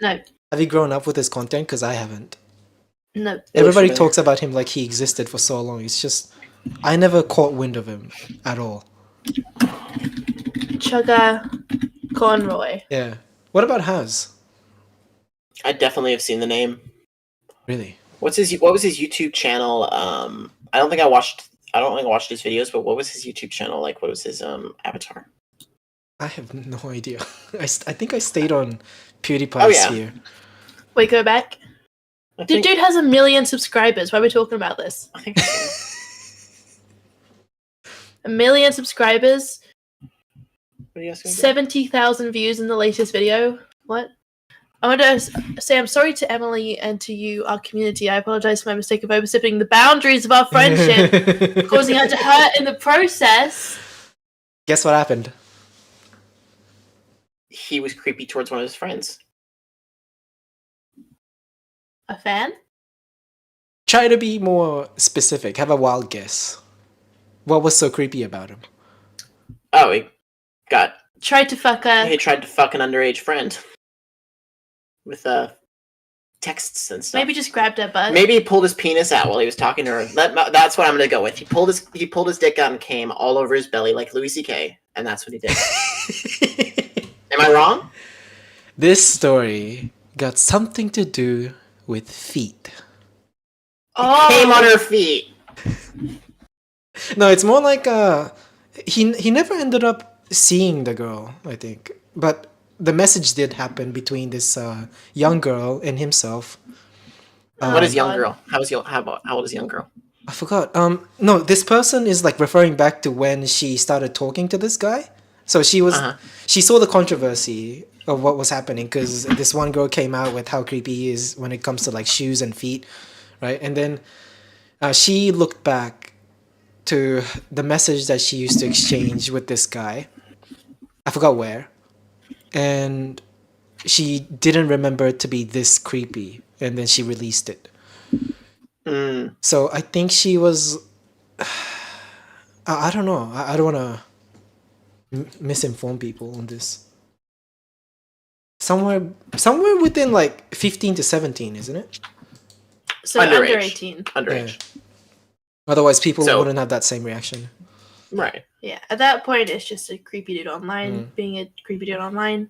No. Have you grown up with his content? Because I haven't. No. Everybody talks about him like he existed for so long. It's just I never caught wind of him at all. Chaga Conroy. Yeah. What about Haz? I definitely have seen the name. Really? What was his YouTube channel? I don't think I watched his videos, but what was his YouTube channel like? What was his avatar? I have no idea. I think I stayed on PewDiePie's sphere. Wait, go back. The dude has 1 million subscribers. Why are we talking about this? I think 1 million subscribers. What are you asking? 70,000 views in the latest video. What? I want to say I'm sorry to Emily and to you, our community. I apologize for my mistake of overstepping the boundaries of our friendship, causing her to hurt in the process. Guess what happened? He was creepy towards one of his friends. A fan? Try to be more specific. Have a wild guess. What was so creepy about him? Oh, he tried to fuck He tried to fuck an underage friend. With texts and stuff. Maybe just grabbed her butt. Maybe he pulled his penis out while he was talking to her. That's what I'm gonna go with. He pulled his dick out and came all over his belly like Louis C.K. and that's what he did. Am I wrong? This story got something to do with feet. He came on her feet. No, it's more like he never ended up seeing the girl, I think. But the message did happen between this young girl and himself. What is young girl? How old is young girl? I forgot. No, this person is like referring back to when she started talking to this guy. So she saw the controversy of what was happening because this one girl came out with how creepy he is when it comes to like shoes and feet, right? And then she looked back to the message that she used to exchange with this guy. I forgot where. And she didn't remember it to be this creepy, and then she released it. So I think she was I don't know. I don't want to misinform people on this. Somewhere within like 15 to 17, isn't it? So under 18. Underage. Yeah. Otherwise people wouldn't have that same reaction. Right. Yeah, at that point, it's just a creepy dude online being a creepy dude online.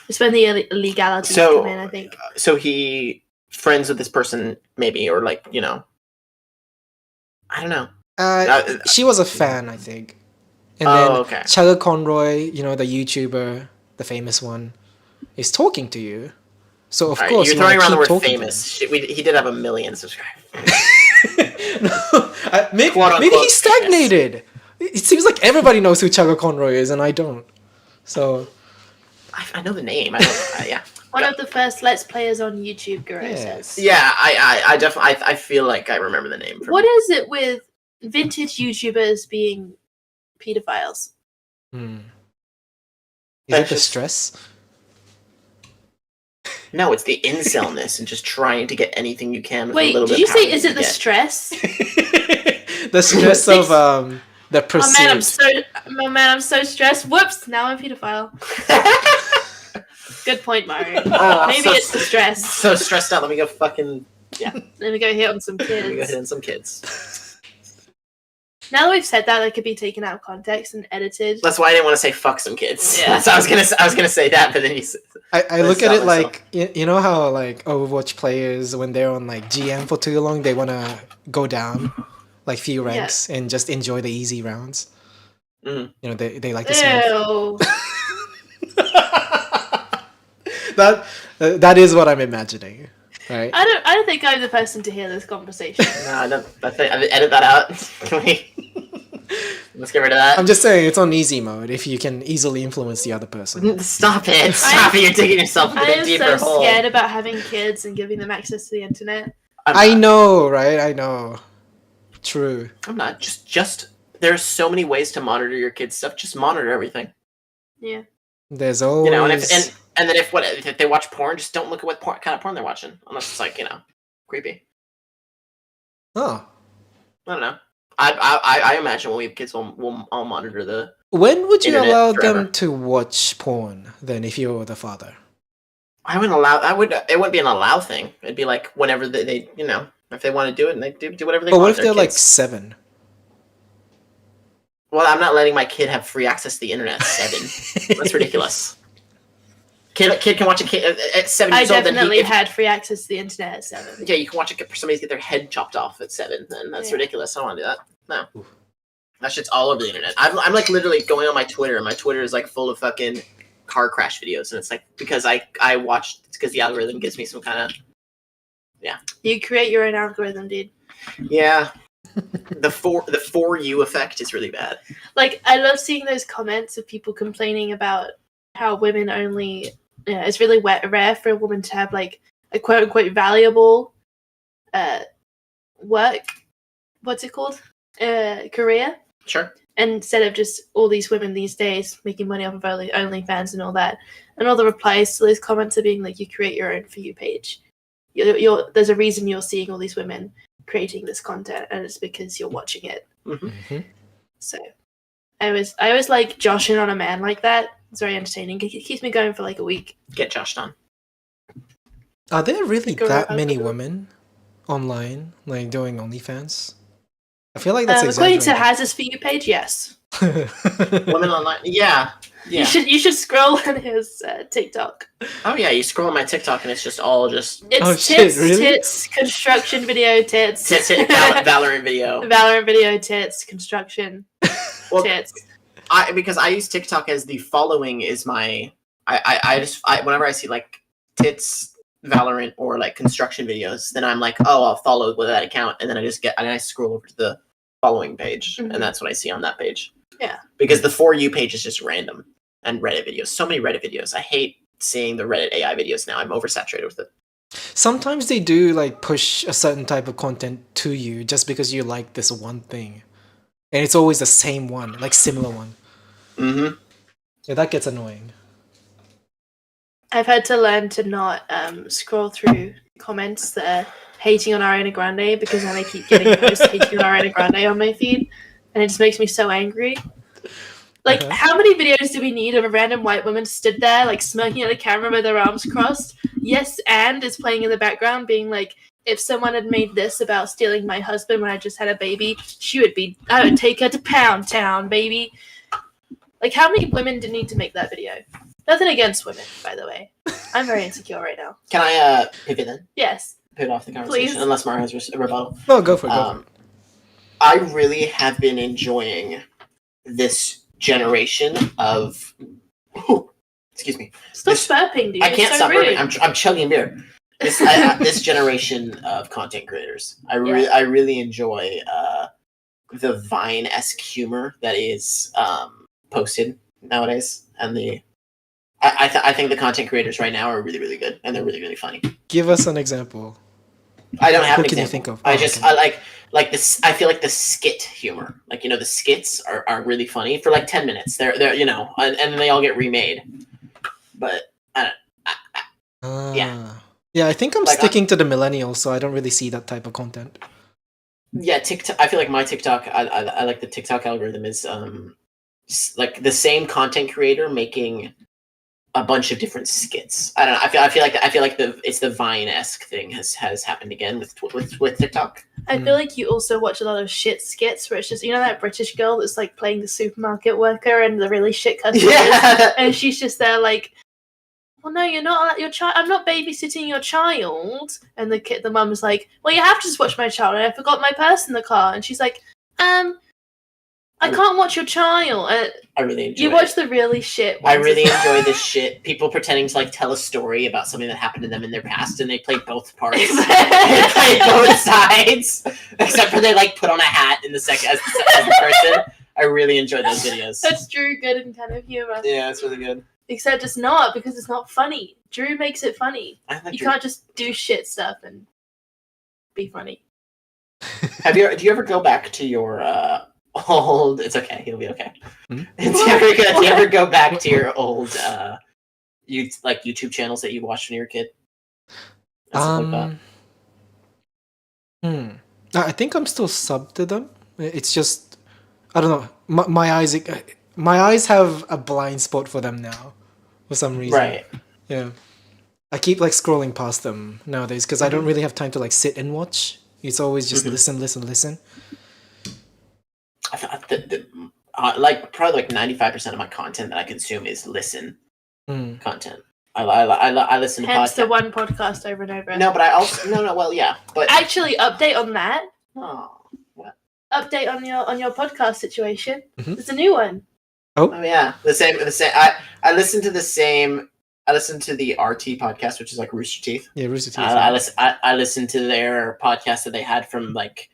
It's when the illegalities come in, I think. So he friends with this person, maybe, or like, you know, I don't know. She was a fan, I think. And Oh, then okay. Chugga Conroy, you know, the YouTuber, the famous one, is talking to you. So of All right, course you're you want throwing to around the keep word talking famous. He did have 1 million subscribers. to them. No, maybe Quote, he unquote, stagnated. It seems like everybody knows who Chugga Conroy is, and I don't. So I know the name. I don't. Yeah. One of the first Let's Players on YouTube, Guru Yes. says. Yeah, I definitely, I feel like I remember the name. What is it with vintage YouTubers being pedophiles? Is That's it the just- stress? No, it's the incelness and just trying to get anything you can. With a Wait, little did bit you of power say is you it the get. stress? The stress of the pursuit. Oh man, I'm so stressed. Whoops, now I'm a pedophile. Good point, Mario. Oh, Maybe so- it's the stress. So stressed out. Let me go fucking. Let me go hit on some Let me go hit kids. on some kids. Now that we've said that, it could be taken out of context and edited. That's why I didn't want to say fuck some kids. Yeah. So I was gonna say that, but then you said. I look at stop it like you know how like Overwatch players when they're on like GM for too long they wanna go down like few ranks and just enjoy the easy rounds. Mhm. You know they like to smoke. Ew. Mm-hmm. That is what I'm imagining, right? I don't think I'm the person to hear this conversation. No, I don't. I think edit that out. Can we? Let's get rid of that. I'm just saying it's on easy mode if you can easily influence the other person. Stop it! Stop it! You're digging yourself into I a am deeper so hole. scared about having kids and giving them access to the internet. I know, right? I know. True. I'm not. Just. There's so many ways to monitor your kids' stuff. Just monitor everything. Yeah. There's always You know, and then if they watch porn, just don't look at what kind of porn they're watching, unless it's like, you know, creepy. Oh. I don't know. I imagine when we have kids, we'll all monitor the. When would you Internet allow forever. them to watch porn then if you were the father? I wouldn't allow. I would. It wouldn't be an allow thing. It'd be like whenever they you know, if they want to do it, and they do whatever they But want. what if they're like kids. 7? Well, I'm not letting my kid have free access to the internet at 7. That's ridiculous. Kid can watch a kid at 7 I years old. definitely had free access to the internet at 7. Yeah, you can watch somebody get their head chopped off at 7. Then that's Yeah. ridiculous. I don't want to do that. No, Oof. that shit's all over the internet. I'm like literally going on my Twitter, and my Twitter is like full of fucking car crash videos, and it's like because I watched it's because the algorithm gives me some kind of You create your own algorithm, dude. yeah. The for you effect is really bad. Like, I love seeing those comments of people complaining about how women only. Yeah, it's really rare for a woman to have like a quote unquote valuable work. What's it called? Career. Sure. And instead of just all these women these days making money off of OnlyFans and all that, and all the replies to those comments are being like, "You create your own For You page. There's a reason you're seeing all these women creating this content, and it's because you're watching it." Mm-hmm. So, I always like joshing on a man like that. It's very entertaining. It keeps me going for like a week. Get Josh done. Are there really Go that ahead, many go. women online like doing OnlyFans? I feel like that's According to exaggerated. Haz's For You page, yes. Women online. Yeah. Yeah. You should scroll on his TikTok. Oh yeah, you scroll on my TikTok and it's just all just It's Oh, tits, shit, really? tits, construction video, tits, Valorant video. Valorant video, tits, construction, Well, tits. because I use TikTok as the following is my I whenever I see like tits Valorant or like construction videos, then I'm like, oh, I'll follow with that account, and then I scroll over to the following page, Mhm. and that's what I see on that page. Yeah. Because the For You page is just random, and Reddit videos. So many Reddit videos. I hate seeing the Reddit AI videos now. I'm oversaturated with it. Sometimes they do like push a certain type of content to you just because you like this one thing. And it's always the same one, like similar one. Mm-hmm. Yeah, that gets annoying. I've had to learn to not scroll through comments that are hating on Ariana Grande because then I keep getting posts hating on Ariana Grande on my feed, and it just makes me so angry. Like, Uh-huh. how many videos do we need of a random white woman stood there, like, smirking at the camera with her arms crossed? Yes, and is playing in the background, being like, if someone had made this about stealing my husband when I just had a baby, I would take her to Pound Town, baby. Like, how many women did need to make that video? Nothing against women, by the way. I'm very insecure right now. Can I pivot then? Yes. pivot off the conversation, Please. unless Mara has a rebuttal. No, go for it. Go for it. I really have been enjoying this generation of. Excuse me. Stop burping, dude. I can't it's so stop rude. burping. I'm chugging beer. This generation of content creators, I really enjoy the Vine-esque humor that is posted nowadays, and I think the content creators right now are really, really good, and they're really, really funny. Give us an example. I don't have Who an can you example. think of? I like this. I feel like the skit humor, like the skits are really funny for like 10 minutes. They're and then they all get remade. But yeah. Yeah, I think I'm Like, sticking to the millennials, so I don't really see that type of content. Yeah, TikTok. I feel like my TikTok. I like the TikTok algorithm is like the same content creator making a bunch of different skits. I don't know. I feel like it's the Vine-esque thing has happened again with TikTok. I feel like you also watch a lot of shit skits where it's just that British girl that's like playing the supermarket worker and the really shit customers, and she's just there like, well, no, you're not your child. I'm not babysitting your child. And the mum was like, well, you have to just watch my child. And I forgot my purse in the car. And she's like, I can't watch your child. I really enjoy. You watch the really shit I ones. really enjoy this shit. People pretending to like tell a story about something that happened to them in their past, and they play both parts. They play both sides, except for they like put on a hat in the second as the person. I really enjoy those videos. That's Drew Gooden kind of humor. Yeah, it's really good. Except it's not, because it's not funny. Drew makes it funny. You can't just do shit stuff and be funny. Do you ever go back to your old? It's okay. He'll be okay. Hmm? Do you ever go back to your old YouTube channels that you watched when you were a kid? And stuff like that? I think I'm still sub to them. It's just I don't know. My eyes have a blind spot for them now, for some reason. Right. Yeah. I keep like scrolling past them nowadays because I don't really have time to like sit and watch. It's always just listen. I thought like probably like 95% of my content that I consume is listen content. I listen to Hence podcasts. the one podcast over and over. No, but I also no. Well, yeah, but Actually, update on that. oh, what? Update on your podcast situation. Mhm. There's a new one. Oh yeah, the same. I listen to the same. I listen to the RT podcast, which is like Rooster Teeth. Yeah, Rooster Teeth. I listen to their podcast that they had from like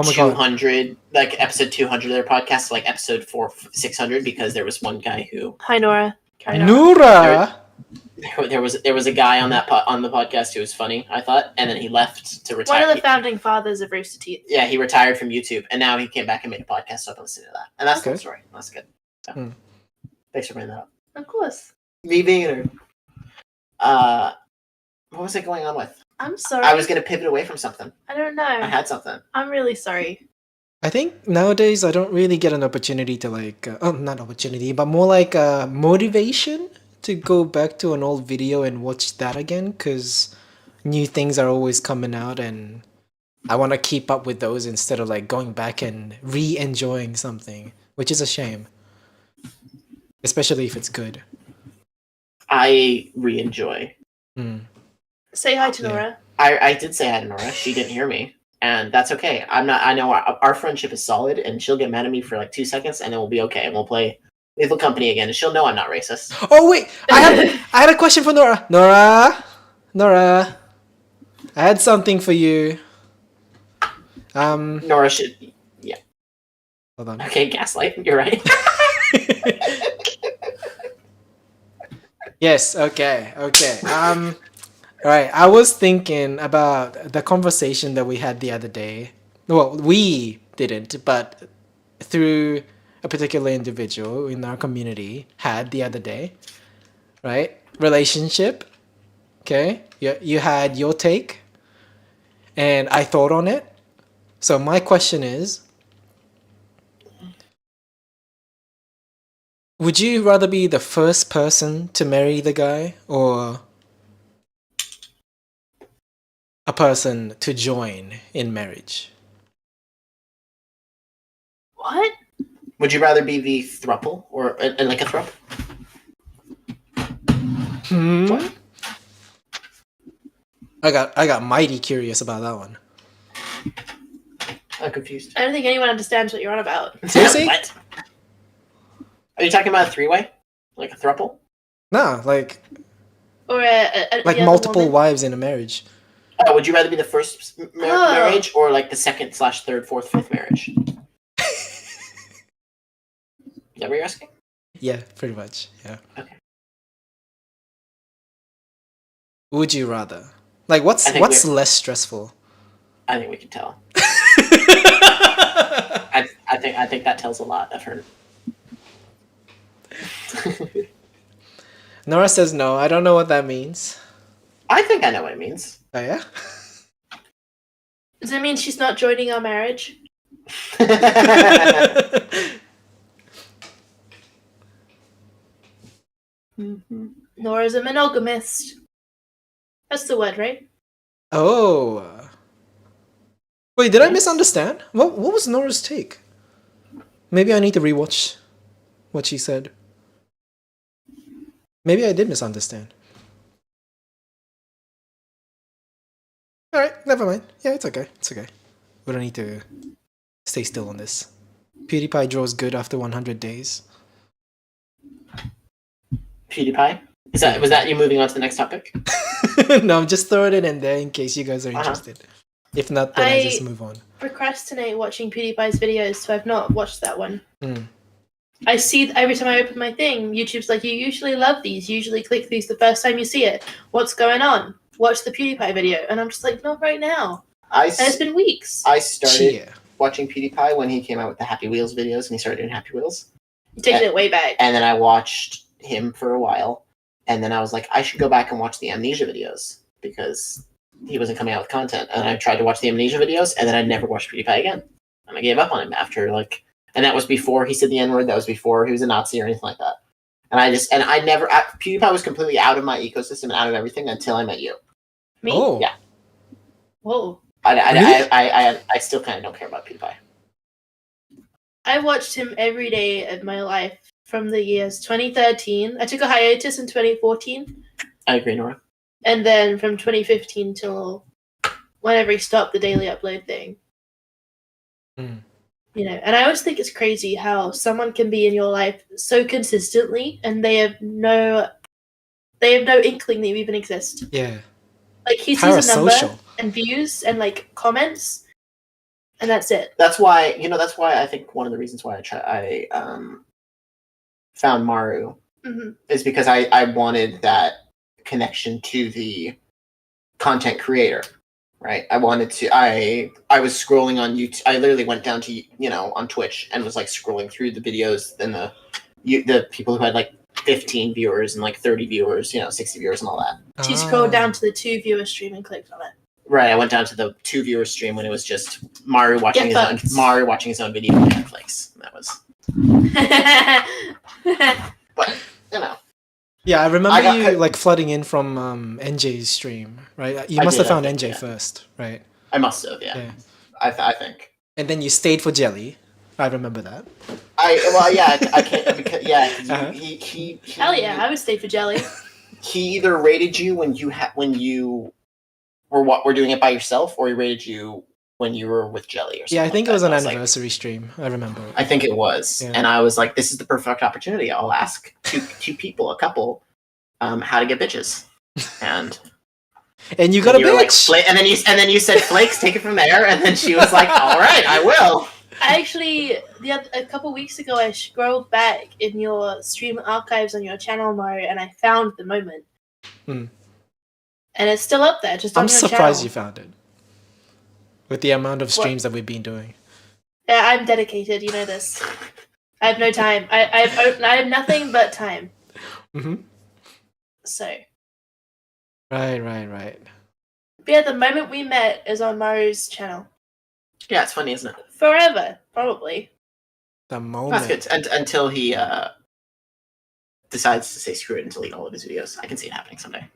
200, like episode 200 of their podcast, like episode 600, because there was one guy who. Hi, Nora. Nura. There was a guy on on the podcast who was funny, I thought, and then he left to retire. One of the founding fathers of Rooster Teeth. Yeah, he retired from YouTube, and now he came back and made a podcast, so I've been listening to that. And that's the story. That's good. So, thanks for bringing that up. Of course. Me being a nerd. What was I going on with? I'm sorry. I was going to pivot away from something. I don't know. I had something. I'm really sorry. I think nowadays I don't really get an opportunity to like, not opportunity, but more like motivation to go back to an old video and watch that again, because new things are always coming out and I want to keep up with those instead of like going back and re-enjoying something, which is a shame, especially if it's good. I re-enjoy. Say hi to Nora. I did say hi to Nora. She didn't hear me. And that's okay. I know our friendship is solid, and she'll get mad at me for like 2 seconds, and then we'll be okay, and we'll play Lethal Company again, and she'll know I'm not racist. Oh wait, I had a question for Nora. Nora, I had something for you. Nora should, yeah. Hold on. Okay, gaslight. You're right. Yes. Okay. All right. I was thinking about the conversation that we had the other day. Well, we didn't, but through a particular individual in our community had the other day, right? Relationship. Okay. You had your take, and I thought on it. So my question is, would you rather be the first person to marry the guy or a person to join in marriage? What? Would you rather be the throuple or like a throuple? What? I got mighty curious about that one. I'm confused. I don't think anyone understands what you're on about. Seriously? What? Are you talking about a three-way? Like a throuple? Nah, like Or like the other multiple woman. wives in a marriage. Oh, would you rather be the first Oh. marriage or like the second / third, fourth, fifth marriage? Is that what you're asking? Yeah, pretty much. Yeah. Okay. Would you rather? Like, what's I think less stressful? I think we can tell. I think that tells a lot of her. Nora says no. I don't know what that means. I think I know what it means. Oh yeah. Does it mean she's not joining our marriage? Nora's a monogamist. That's the word, right? Oh. Wait, did I Yes. misunderstand? What was Nora's take? Maybe I need to rewatch what she said. Maybe I did misunderstand. Alright, never mind. Yeah, it's okay. It's okay. We don't need to stay still on this. PewDiePie draws good after 100 days. PewDiePie? Was that you moving on to the next topic? No, I'm just throwing it in there in case you guys are interested. If not, then I just move on. Procrastinate watching PewDiePie's videos, so I've not watched that one. Mm. I see every time I open my thing, YouTube's like, you usually love these, you usually click these the first time you see it. What's going on? Watch the PewDiePie video. And I'm just like, not right now. And it's been weeks. I started Yeah. watching PewDiePie when he came out with the Happy Wheels videos and he started doing Happy Wheels. You're taking it way back. And then I watched him for a while. And then I was like, I should go back and watch the Amnesia videos because he wasn't coming out with content. And I tried to watch the Amnesia videos and then I never watched PewDiePie again. And I gave up on him after and that was before he said the N-word. That was before he was a Nazi or anything like that. And PewDiePie was completely out of my ecosystem and out of everything until I met you. Me? Oh. Yeah. Whoa. I still kind of don't care about PewDiePie. I watched him every day of my life from the years 2013. I took a hiatus in 2014. I agree, Nora. And then from 2015 till whenever he stopped the daily upload thing. Mm. You know, and I always think it's crazy how someone can be in your life so consistently and they have no inkling that you even exist. Yeah. Like he sees a number Parasocial. and views and like comments, and that's it. That's why I think one of the reasons why I found Maru is because I wanted that connection to the content creator, right? I wanted to. I was scrolling on YouTube. I literally went down to on Twitch and was like scrolling through the videos and the people who had like 15 viewers and like 30 viewers, 60 viewers and all that. She scrolled down to the 2 viewer stream and clicked on it. Right, I went down to the 2 viewer stream when it was just Maru watching his own video on Netflix. And that was. But Yeah, I remember you like flooding in from NJ's stream, right? You must have found NJ first, right? I must have, yeah. I think. And then you stayed for Jelly. I remember that. I can't because he Hell yeah, I would stay for Jelly. He either rated you when you were doing it by yourself, or he rated you when you were with Jelly or something. Yeah, I think like it was an that. anniversary stream. I remember. I think it was. Yeah. And I was like, this is the perfect opportunity. I'll ask two people, a couple, how to get bitches. And you got a bitch. Like, and then you said, Flakes, take it from there. And then she was like, all right, I will. I actually, a couple weeks ago, I scrolled back in your stream archives on your channel, Mario, and I found the moment. And it's still up there, just on your channel. I'm surprised you found it. With the amount of streams that we've been doing. Yeah, I'm dedicated, you know this. I have no time. I have nothing but time. So. Right. But yeah, the moment we met is on Mario's channel. Yeah, it's funny, isn't it? Forever, probably. The moment. That's good. Until he decides to say screw it and delete all of his videos. I can see it happening someday.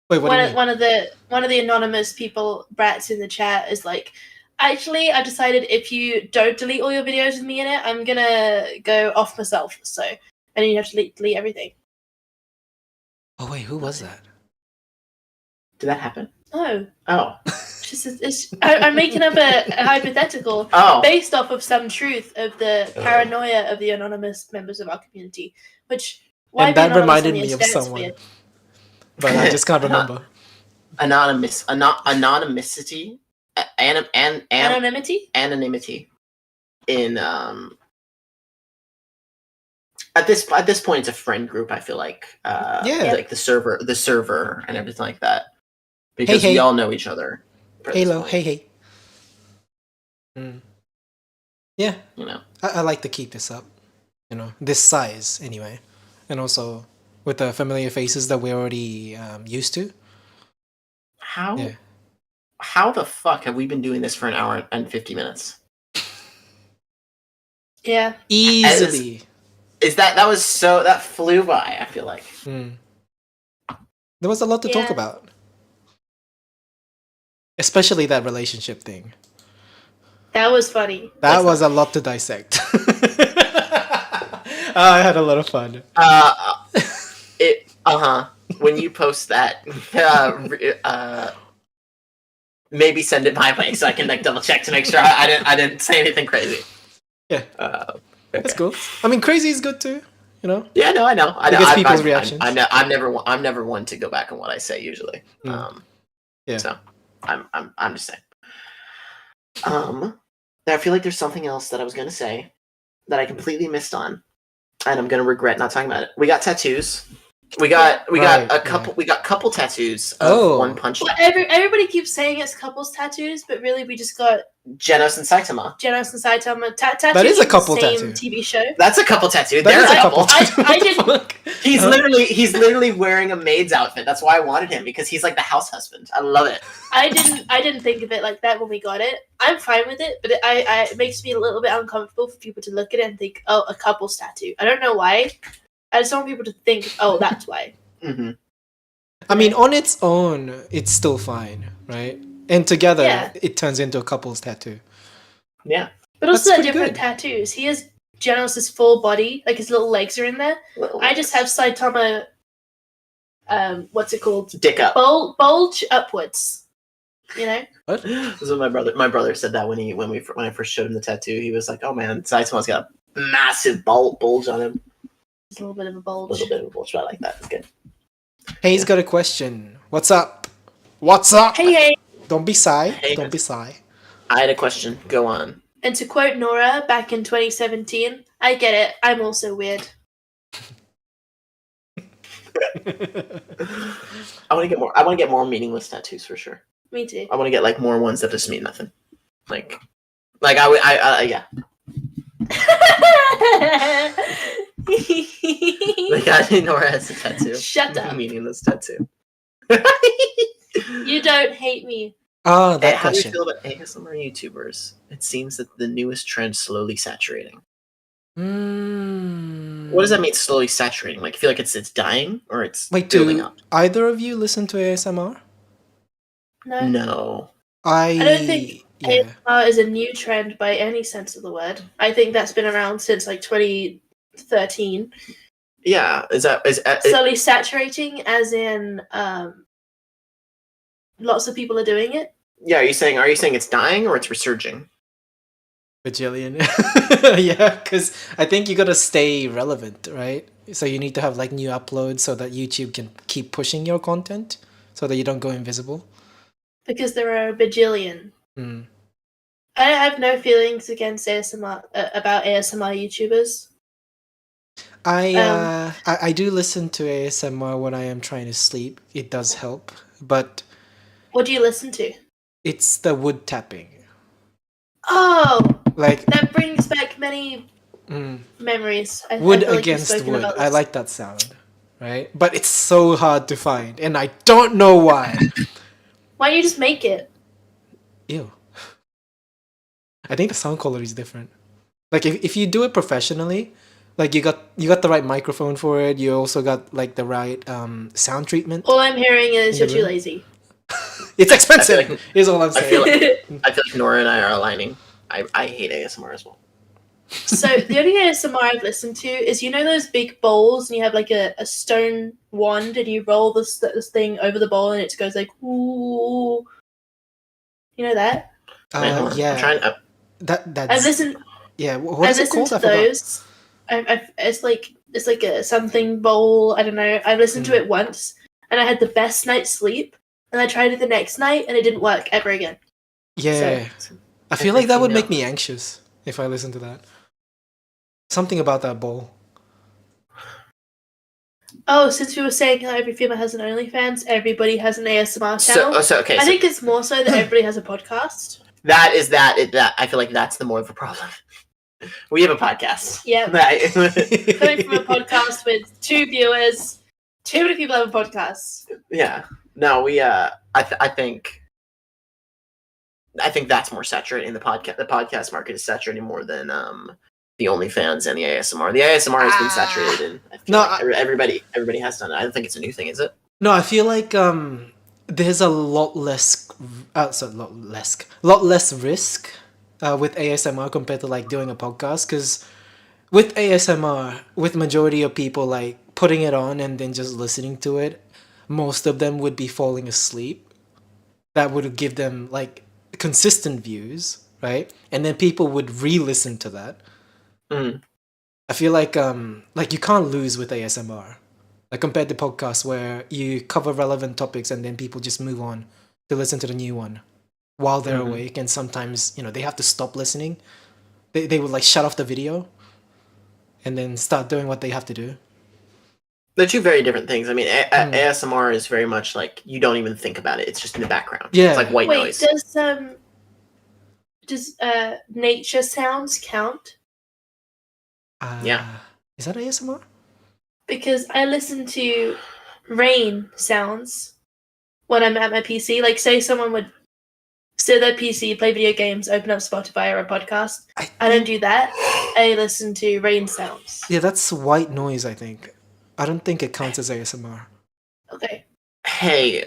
Wait, what do you mean? One of the anonymous people, brats in the chat, is like, actually, I've decided if you don't delete all your videos with me in it, I'm gonna go off myself. So, and then you have to delete everything. Oh wait, who was that? Did that happen? No. Oh. I'm making up a hypothetical based off of some truth of the paranoia of the anonymous members of our community. Which why And that be anonymous reminded on the me of Instagram's someone. weird. But I just can't remember. Anonymity, Anonymity. anonymity in at this point it's a friend group. I feel like like the server and everything like that, because we all know each other. Halo, hey. Yeah, you know, I like to keep this up. You know, this size anyway, and also with the familiar faces that we're already used to. How the fuck have we been doing this for an hour and 50 minutes? Yeah, easily. That flew by. I feel like there was a lot to talk about, especially that relationship thing. That was funny. That was a lot to dissect. I had a lot of fun. When you post that, maybe send it my way so I can like double check to make sure I didn't say anything crazy. Yeah, that's cool. I mean, crazy is good too. You know. Yeah, no, I know. I know. People's reactions. I'm never one to go back on what I say usually. Yeah. So I'm just saying. I feel like there's something else that I was gonna say that I completely missed on, and I'm gonna regret not talking about it. We got tattoos. We got a couple. We got couple tattoos of One Punch Man. Well, everybody keeps saying it's couples tattoos, but really we just got Genos and Saitama. Tattoos. That is a couple tattoo. TV show. That's a couple tattoo. That is a couple tattoo. I didn't. He's literally wearing a maid's outfit. That's why I wanted him, because he's like the house husband. I love it. I didn't think of it like that when we got it. I'm fine with it, but it makes me a little bit uncomfortable for people to look at it and think, oh, a couple's tattoo. I don't know why. I just want people to think, oh, that's why. Mm-hmm. I mean, on its own, it's still fine, right? And together, it turns into a couple's tattoo. Yeah. But also they're different tattoos. He has Genos' full body, like his little legs are in there. I just have Saitama, what's it called? Dick up. Bulge upwards. You know? What? This is what my brother said that when I first showed him the tattoo. He was like, oh man, Saitama's got a massive bulge on him. Just a little bit of a bulge. But I like that. It's good. Hey, he's got a question. What's up? What's up? Hey. Don't be shy. Don't be shy. I had a question. Go on. And to quote Nora back in 2017, I get it. I'm also weird. I want to get more meaningless tattoos for sure. Me too. I want to get like more ones that just mean nothing. Like yeah. Like I think Nora has a tattoo. Shut up. Meaningless tattoo. You don't hate me. Oh, that how question. do you feel about ASMR YouTubers? It seems that the newest trend is slowly saturating. What does that mean, slowly saturating? Like, you feel like it's dying, or it's building up? Either of you listen to ASMR? No. I don't think ASMR is a new trend by any sense of the word. I think that's been around since like 2013. Yeah, is slowly saturating, as in lots of people are doing it? Yeah, are you saying it's dying or it's resurging? Bajillion. Yeah, because I think you gotta stay relevant, right? So you need to have like new uploads so that YouTube can keep pushing your content so that you don't go invisible. Because there are a bajillion. I have no feelings against ASMR about ASMR YouTubers. I do listen to ASMR when I am trying to sleep. It does help, but what do you listen to? It's the wood tapping. Oh, like that brings back many memories. Wood against wood. I like that sound, right? But it's so hard to find, and I don't know why. Why don't you just make it? Ew. I think the sound quality is different. Like if you do it professionally, like you got the right microphone for it. You also got like the right sound treatment. All I'm hearing is you're too lazy. It's expensive. Is all I'm saying. I feel like Nora and I are aligning. I hate ASMR as well. So the only ASMR I've listened to is, you know, those big bowls, and you have like a stone wand, and you roll this thing over the bowl, and it goes like ooh. You know that? Wait, hold on. I'm Yeah. trying. That's. I've listened. Yeah. What I've is it listened called? to I forgot. those. It's like a something bowl. I don't know. I've listened to it once, and I had the best night's sleep. And I tried it the next night, and it didn't work ever again. Yeah. So, I feel like that would make me anxious if I listen to that. Something about that bowl. oh, since we were saying how every female has an OnlyFans, everybody has an ASMR channel. Okay. I think it's more so that everybody has a podcast. that I feel like that's the more of a problem. We have a podcast. Yeah. Coming from a podcast with 2 viewers, too many people have a podcast. Yeah. No, we. I think that's more saturating. The podcast market is saturating more than the OnlyFans and the ASMR. The ASMR has been saturated. And everybody has done it. I don't think it's a new thing, is it? No, I feel like there's a lot less lot less risk with ASMR compared to like doing a podcast, because with ASMR, with majority of people like putting it on and then just listening to it, most of them would be falling asleep. That would give them like consistent views, right? And then people would re-listen to that. Mm. I feel like you can't lose with ASMR. Like compared to podcasts where you cover relevant topics and then people just move on to listen to the new one while they're awake, and sometimes, you know, they have to stop listening. They would like shut off the video and then start doing what they have to do. They're two very different things. I mean, ASMR is very much like you don't even think about it. It's just in the background. Yeah. It's like white noise. Does nature sounds count? Yeah. Is that ASMR? Because I listen to rain sounds when I'm at my PC. Like, say someone would sit at their PC, play video games, open up Spotify or a podcast. I don't do that. I listen to rain sounds. Yeah, that's white noise, I think. I don't think it counts as ASMR. Okay. Hey,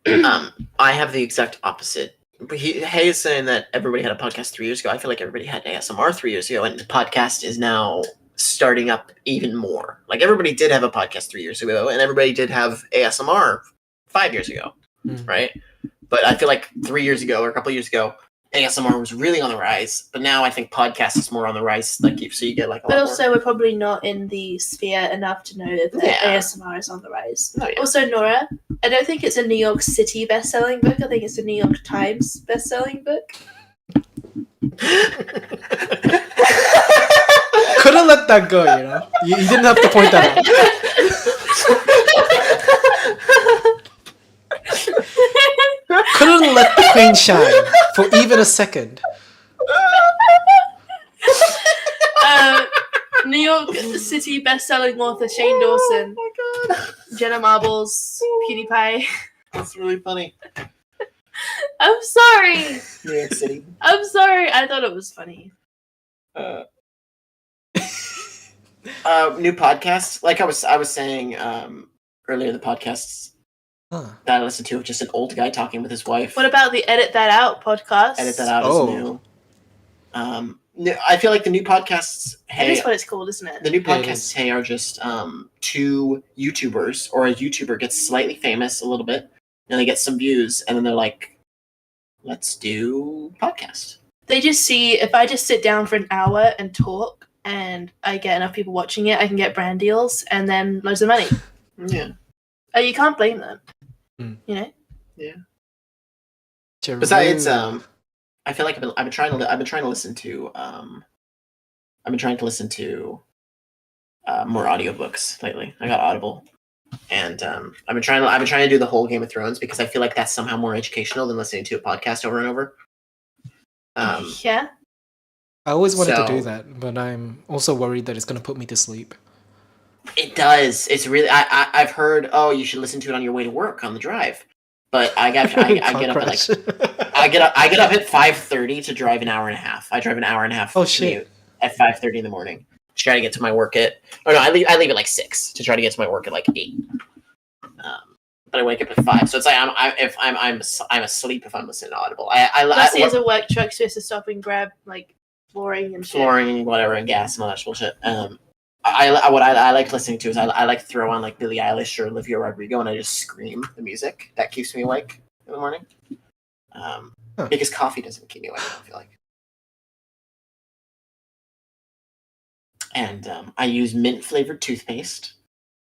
I have the exact opposite. Hay is saying that everybody had a podcast 3 years ago. I feel like everybody had ASMR 3 years ago, and the podcast is now starting up even more. Like, everybody did have a podcast 3 years ago, and everybody did have ASMR 5 years ago, right? But I feel like 3 years ago or a couple of years ago, ASMR was really on the rise. But now I think podcast is more on the rise. Like, so you get like. But also, we're probably not in the sphere enough to know if ASMR is on the rise. Oh, yeah. Also, Nora, I don't think it's a New York City best-selling book. I think it's a New York Times best-selling book. Could have let that go, you know? You didn't have to point that out. Couldn't let the queen shine for even a second. New York City best-selling author Shane Dawson. Oh my god. Jenna Marbles, PewDiePie. That's really funny. I'm sorry. New York City. I'm sorry. I thought it was funny. New podcasts. Like I was saying earlier, the podcasts that I listened to, just an old guy talking with his wife. What about the Edit That Out podcast? Edit That Out is new. I feel like the new podcasts. That is what it's called, isn't it? The new podcasts, are just two YouTubers, or a YouTuber gets slightly famous a little bit, and they get some views, and then they're like, "Let's do podcast." They just see, if I just sit down for an hour and talk, and I get enough people watching it, I can get brand deals and then loads of money. Yeah. You can't blame them. You know. Yeah. Besides, I feel like I've been trying to listen to more audiobooks lately. I got Audible, and I've been trying to do the whole Game of Thrones because I feel like that's somehow more educational than listening to a podcast over and over. Yeah. I always wanted to do that, but I'm also worried that it's going to put me to sleep. It does. It's really. I've heard. Oh, you should listen to it on your way to work on the drive. But I get up at like I get up at 5:30 to drive an hour and a half. I drive an hour and a half commute at 5:30 in the morning to try to get to my work at. Oh no, I leave at like 6 to try to get to my work at like 8. But I wake up at 5, so it's like I'm asleep if I'm listening to Audible. Plus, he has a work truck, so he has to stop and grab like flooring and shit. flooring, whatever, and gas and all that bullshit. What I like listening to is I like throw on like Billie Eilish or Olivia Rodrigo, and I just scream the music. That keeps me awake in the morning. Because coffee doesn't keep me awake, I feel like. And I use mint flavored toothpaste.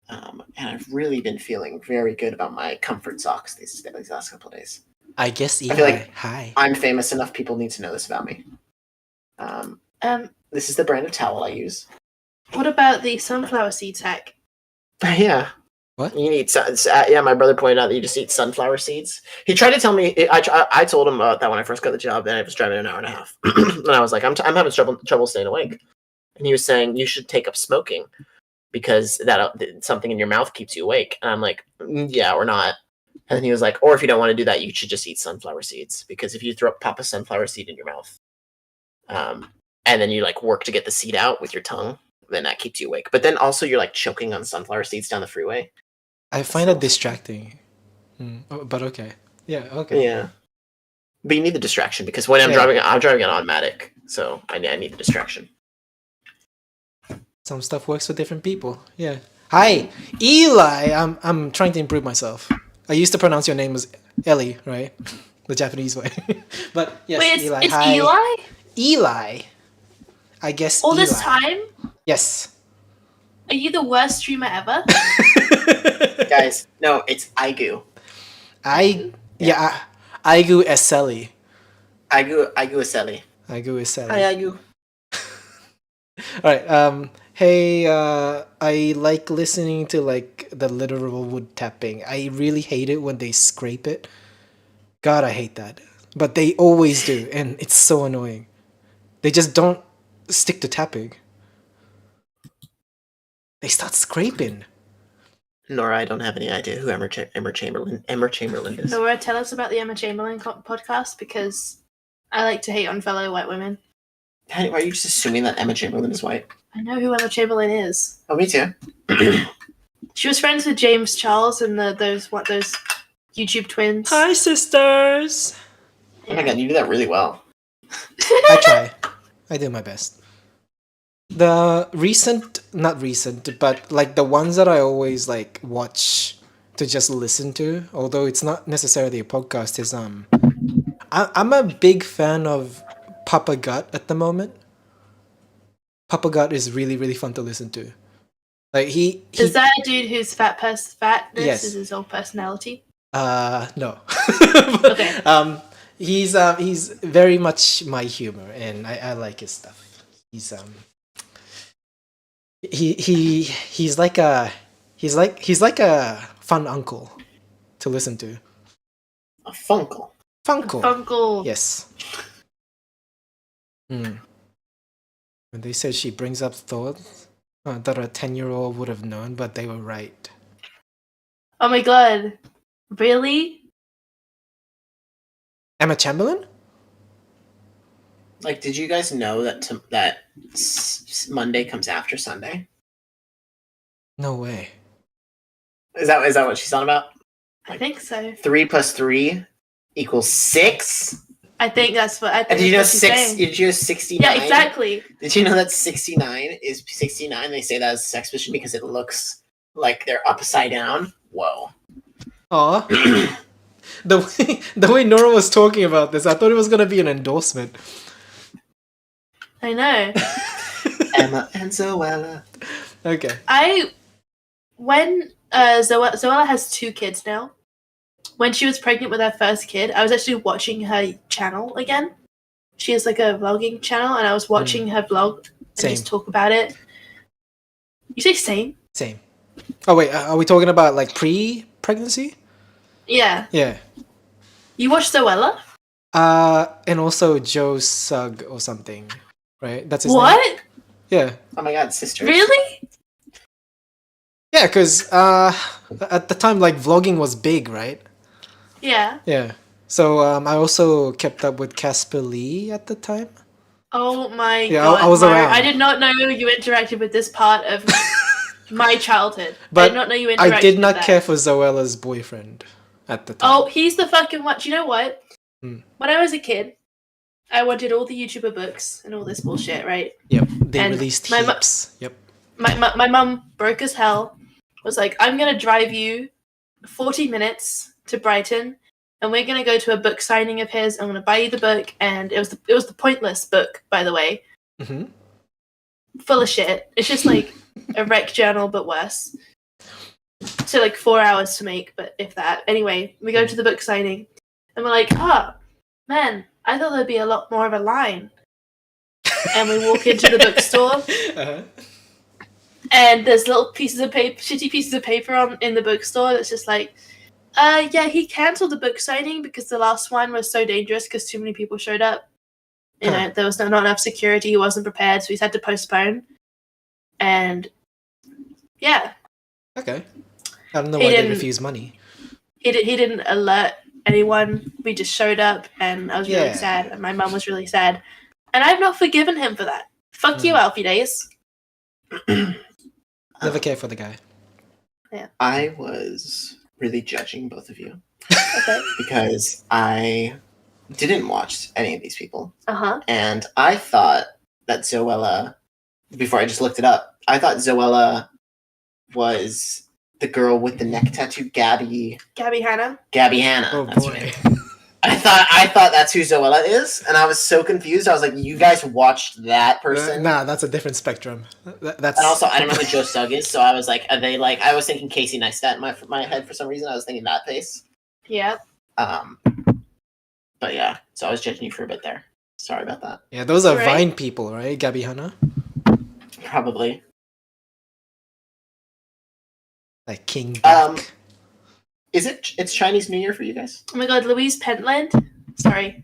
And I've really been feeling very good about my comfort socks these last couple of days. I guess Eli. I feel like Hi. I'm famous enough. People need to know this about me. This is the brand of towel I use. What about the sunflower seeds hack? Yeah. What? You eat yeah, my brother pointed out that you just eat sunflower seeds. He tried to tell me. I told him about that when I first got the job, and I was driving an hour and a half, and I was like, I'm having trouble staying awake. And he was saying you should take up smoking because that something in your mouth keeps you awake. And I'm like, yeah, or not. And he was like, or if you don't want to do that, you should just eat sunflower seeds because if you pop a sunflower seed in your mouth, and then you like work to get the seed out with your tongue, then that keeps you awake. But then also you're like choking on sunflower seeds down the freeway. I find it distracting. But okay. Yeah, okay. Yeah. But you need the distraction because when I'm driving an automatic, so I need the distraction. Some stuff works for different people. Yeah. Hi, Eli. I'm trying to improve myself. I used to pronounce your name as Ellie, right? The Japanese way. But yes, Wait, Eli. it's Hi. Eli? Eli. I guess All Eli. this time? Yes. Are you the worst streamer ever? Guys, no, it's Aigu. Aigu Eseli. Aigu Aseli. Aigu Eseli. Hi, Aigu. Alright, hey, I like listening to like the literal wood tapping. I really hate it when they scrape it. God, I hate that. But they always do, and it's so annoying. They just don't stick to tapping. They start scraping. Nora, I don't have any idea who Emma Chamberlain is. Nora, tell us about the Emma Chamberlain podcast because I like to hate on fellow white women. Why are you just assuming that Emma Chamberlain is white? I know who Emma Chamberlain is. Oh, me too. She was friends with James Charles and those YouTube twins. Hi, sisters! Oh my god, you do that really well. I try. I do my best. The not recent, but like the ones that I always like watch to just listen to, although it's not necessarily a podcast, is I'm a big fan of Papa Gut at the moment. Papa Gut is really, really fun to listen to. Like he is that a dude whose fatness Yes. is his whole personality? No. Okay. He's very much my humor, and I like his stuff. He's like a fun uncle to listen to. A funkle. Funkle. Yes. When they said she brings up thoughts that a 10-year-old would have known, but they were right. Oh my god. Really? Emma Chamberlain? Like, did you guys know that Monday comes after Sunday? No way. Is that what she's on about? I think so. 3 plus 3 equals 6? I think that's what I think. And did you know that's what she's 6? saying. Did you know 69? Yeah, exactly. Did you know that 69 is 69? They say that as a sex position because it looks like they're upside down. Whoa. Aw. The way Nora was talking about this, I thought it was gonna be an endorsement. I know. Emma and Zoella. Okay. When Zoella has 2 kids now. When she was pregnant with her first kid, I was actually watching her channel again. She has like a vlogging channel, and I was watching her vlog and Same. just talk about it. You say same? Same. Oh wait, are we talking about like pre-pregnancy? Yeah. Yeah. You watch Zoella? And also Joe Sugg or something, right? That's his name. What? Yeah. Oh my god, sister. Really? Yeah, because at the time, like vlogging was big, right? Yeah. Yeah. So I also kept up with Casper Lee at the time. Oh my Yeah, god. I was Mario, around. I did not know you interacted with this part of my childhood. But I did not know you interacted I did not with that. care for Zoella's boyfriend at the time. Oh, he's the fucking what? You know what? Hmm. When I was a kid, I wanted all the YouTuber books and all this bullshit, right? Yep. They And released my mu- heaps. Yep. My mum broke as hell. Was like, I'm gonna drive you 40 minutes to Brighton, and we're gonna go to a book signing of his. I'm gonna buy you the book, and it was the Pointless book, by the way, full of shit. It's just like a rec journal, but worse. So like 4 hours to make, but if that. Anyway, we go to the book signing, and we're like, oh man, I thought there'd be a lot more of a line. And we walk into the bookstore. And there's little pieces of paper, shitty pieces of paper in the bookstore that's just like, yeah, he cancelled the book signing because the last one was so dangerous because too many people showed up. You know, there was not enough security. He wasn't prepared, so he's had to postpone. And yeah. Okay. I don't know why they refuse money. He didn't alert anyone. We just showed up, and I was really sad, and my mum was really sad. And I've not forgiven him for that. Fuck you, Alfie Days. Never cared for the guy. Yeah. I was really judging both of you. Okay. Because I didn't watch any of these people. And I thought that Zoella, before I just looked it up, I thought Zoella was the girl with the neck tattoo, Gabby Hanna. Oh That's boy. right. I thought that's who Zoella is, and I was so confused. I was like, "You guys watched that person?" Nah, that's a different spectrum. That's. And also, I don't know who Joe Sugg is, so I was like, "Are they like?" I was thinking Casey Neistat in my head for some reason. I was thinking that face. Yeah. But yeah, so I was judging you for a bit there. Sorry about that. Yeah, those are Right. Vine people, right? Gabby Hanna? Probably. Like King Black. It's Chinese New Year for you guys? Oh my god, Louise Pentland. Sorry.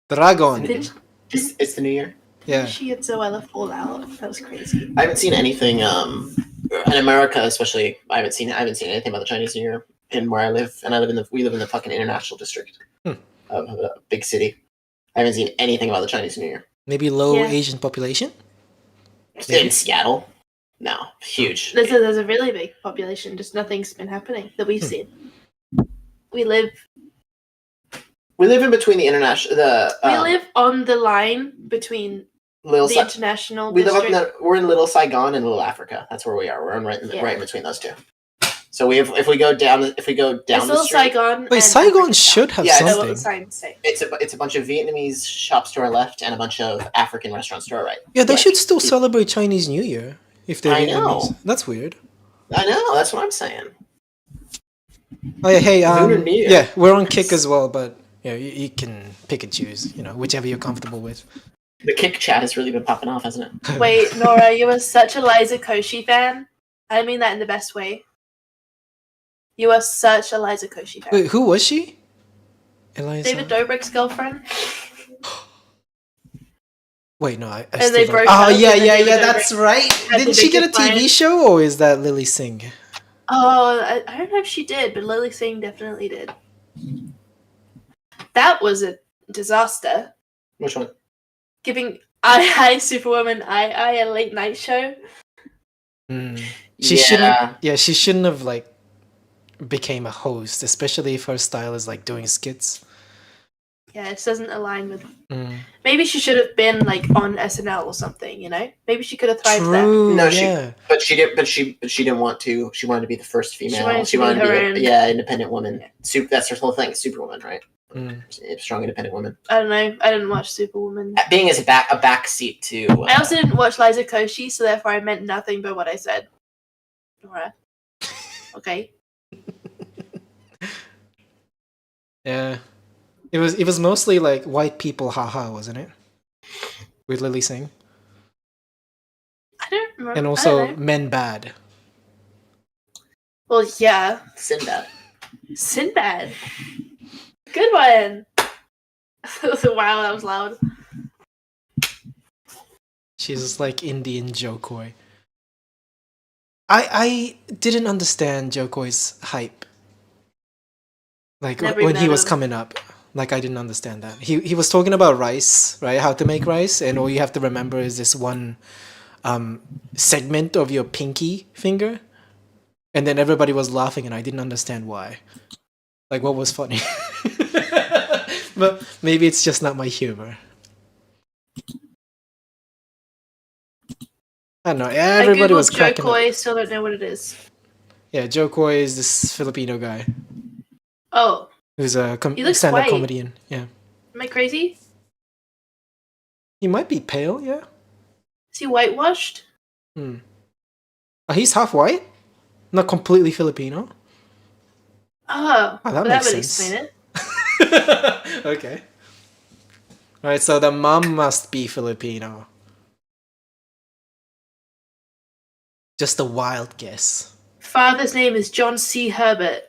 Dragon. It's the New Year? Yeah. She and Zoella fall out. That was crazy. I haven't seen anything in America, especially. I haven't seen anything about the Chinese New Year in where I live, and we live in the fucking international district of a big city. I haven't seen anything about the Chinese New Year. Maybe low Yeah. Asian population? In Seattle? No, huge. There's a really big population. Just nothing's been happening that we've seen. We live in between the international. we live on the line between Little the international we live district. up we're in Little Saigon and Little Africa. That's where we are. We're right in between those two. So if we go down it's the Little street, Saigon. Wait, and Saigon Africa should Town. have Yeah, That's what the something. signs say. it's a bunch of Vietnamese shops to our left and a bunch of African restaurants to our right. Yeah, they Right. should still celebrate Chinese New Year if they're I know. Vietnamese. That's weird. I know. That's what I'm saying. Oh yeah, hey, Lunar New Year. yeah, we're on Kick as well, but yeah, you can pick and choose, whichever you're comfortable with. The Kick chat has really been popping off, hasn't it? Wait, Nora, you are such a Liza Koshy fan. I mean that in the best way. You are such a Liza Koshy fan. Wait, who was she? Eliza? David Dobrik's girlfriend. Wait, no, I And still they don't- broke Oh up, yeah, and then yeah, David yeah, Dobrik that's right. had Didn't the she get a big TV defiance. show, or is that Lily Singh? Oh, I don't know if she did, but Lily Singh definitely did. That was a disaster. Which one? Giving I Superwoman I a late night show. She Yeah. shouldn't. Yeah, she shouldn't have became a host, especially if her style is doing skits. Yeah, it doesn't align with. Maybe she should have been on SNL or something. Maybe she could have thrived there. True. No, yeah. But she didn't want to. She wanted to be the first female. She wanted to be her own. Independent woman. Yeah. That's her whole thing. Superwoman, right? Mm. Strong, independent woman. I don't know. I didn't watch Superwoman. Being as a backseat to. I also didn't watch Liza Koshy, so therefore I meant nothing but what I said. Alright. Okay. Yeah. It was mostly white people, haha, wasn't it? With Lily Singh, I don't remember. and I also don't know. men bad. Well, yeah. Sinbad. Sinbad. Good one. Wow, that was loud. She's just Indian Joe Coy. I didn't understand Joe Coy's hype. Never when he met was him. coming up. I didn't understand that. He was talking about rice, right? How to make rice, and all you have to remember is this one segment of your pinky finger. And then everybody was laughing and I didn't understand why. What was funny? But maybe it's just not my humor. I don't know. I Everybody was googled Joe cracking up. Coy, still don't know what it is. Yeah, Joe Coy is this Filipino guy Oh, who's a He looks stand-up white. comedian. Yeah, am I crazy? he might be pale. Yeah. Is he whitewashed? Oh, he's half white, not completely Filipino. Oh, Oh, that well, makes that would sense. explain it. Okay. All right, so the mom must be Filipino. Just a wild guess. Father's name is John C. Herbert.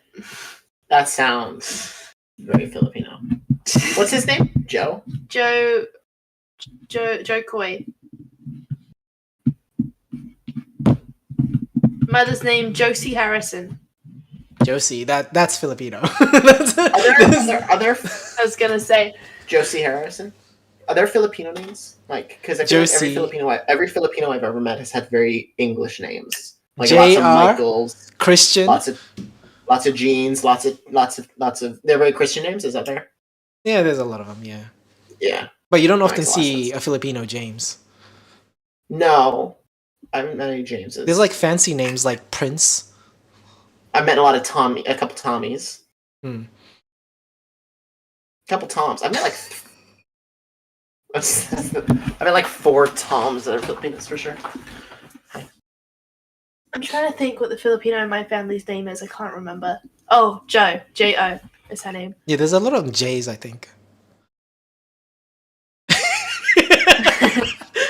That sounds very Filipino. What's his name? Joe? Joe Coy. Mother's name Josie Harrison. Josie, that's Filipino. That's- Are there I was gonna say Josie Harrison? Are there Filipino names? Like, because I feel like Josie. every Filipino I've ever met has had very English names. Like JR? lots of Michaels, Christian. lots of Jeans, lots of. They're very Christian names. Is that there? Yeah, there's a lot of them. Yeah, Yeah. but you don't That often makes a lot of see sense. a Filipino James. No, I haven't met any Jameses. There's like fancy names like Prince. I've met a couple Tommies, Hmm. a couple Toms. I've met like. I've met like 4 Toms that are Filipinos for sure. I'm trying to think what the Filipino in my family's name is. I can't remember. Oh, Joe. J-O is her name. Yeah, there's a lot of J's, I think.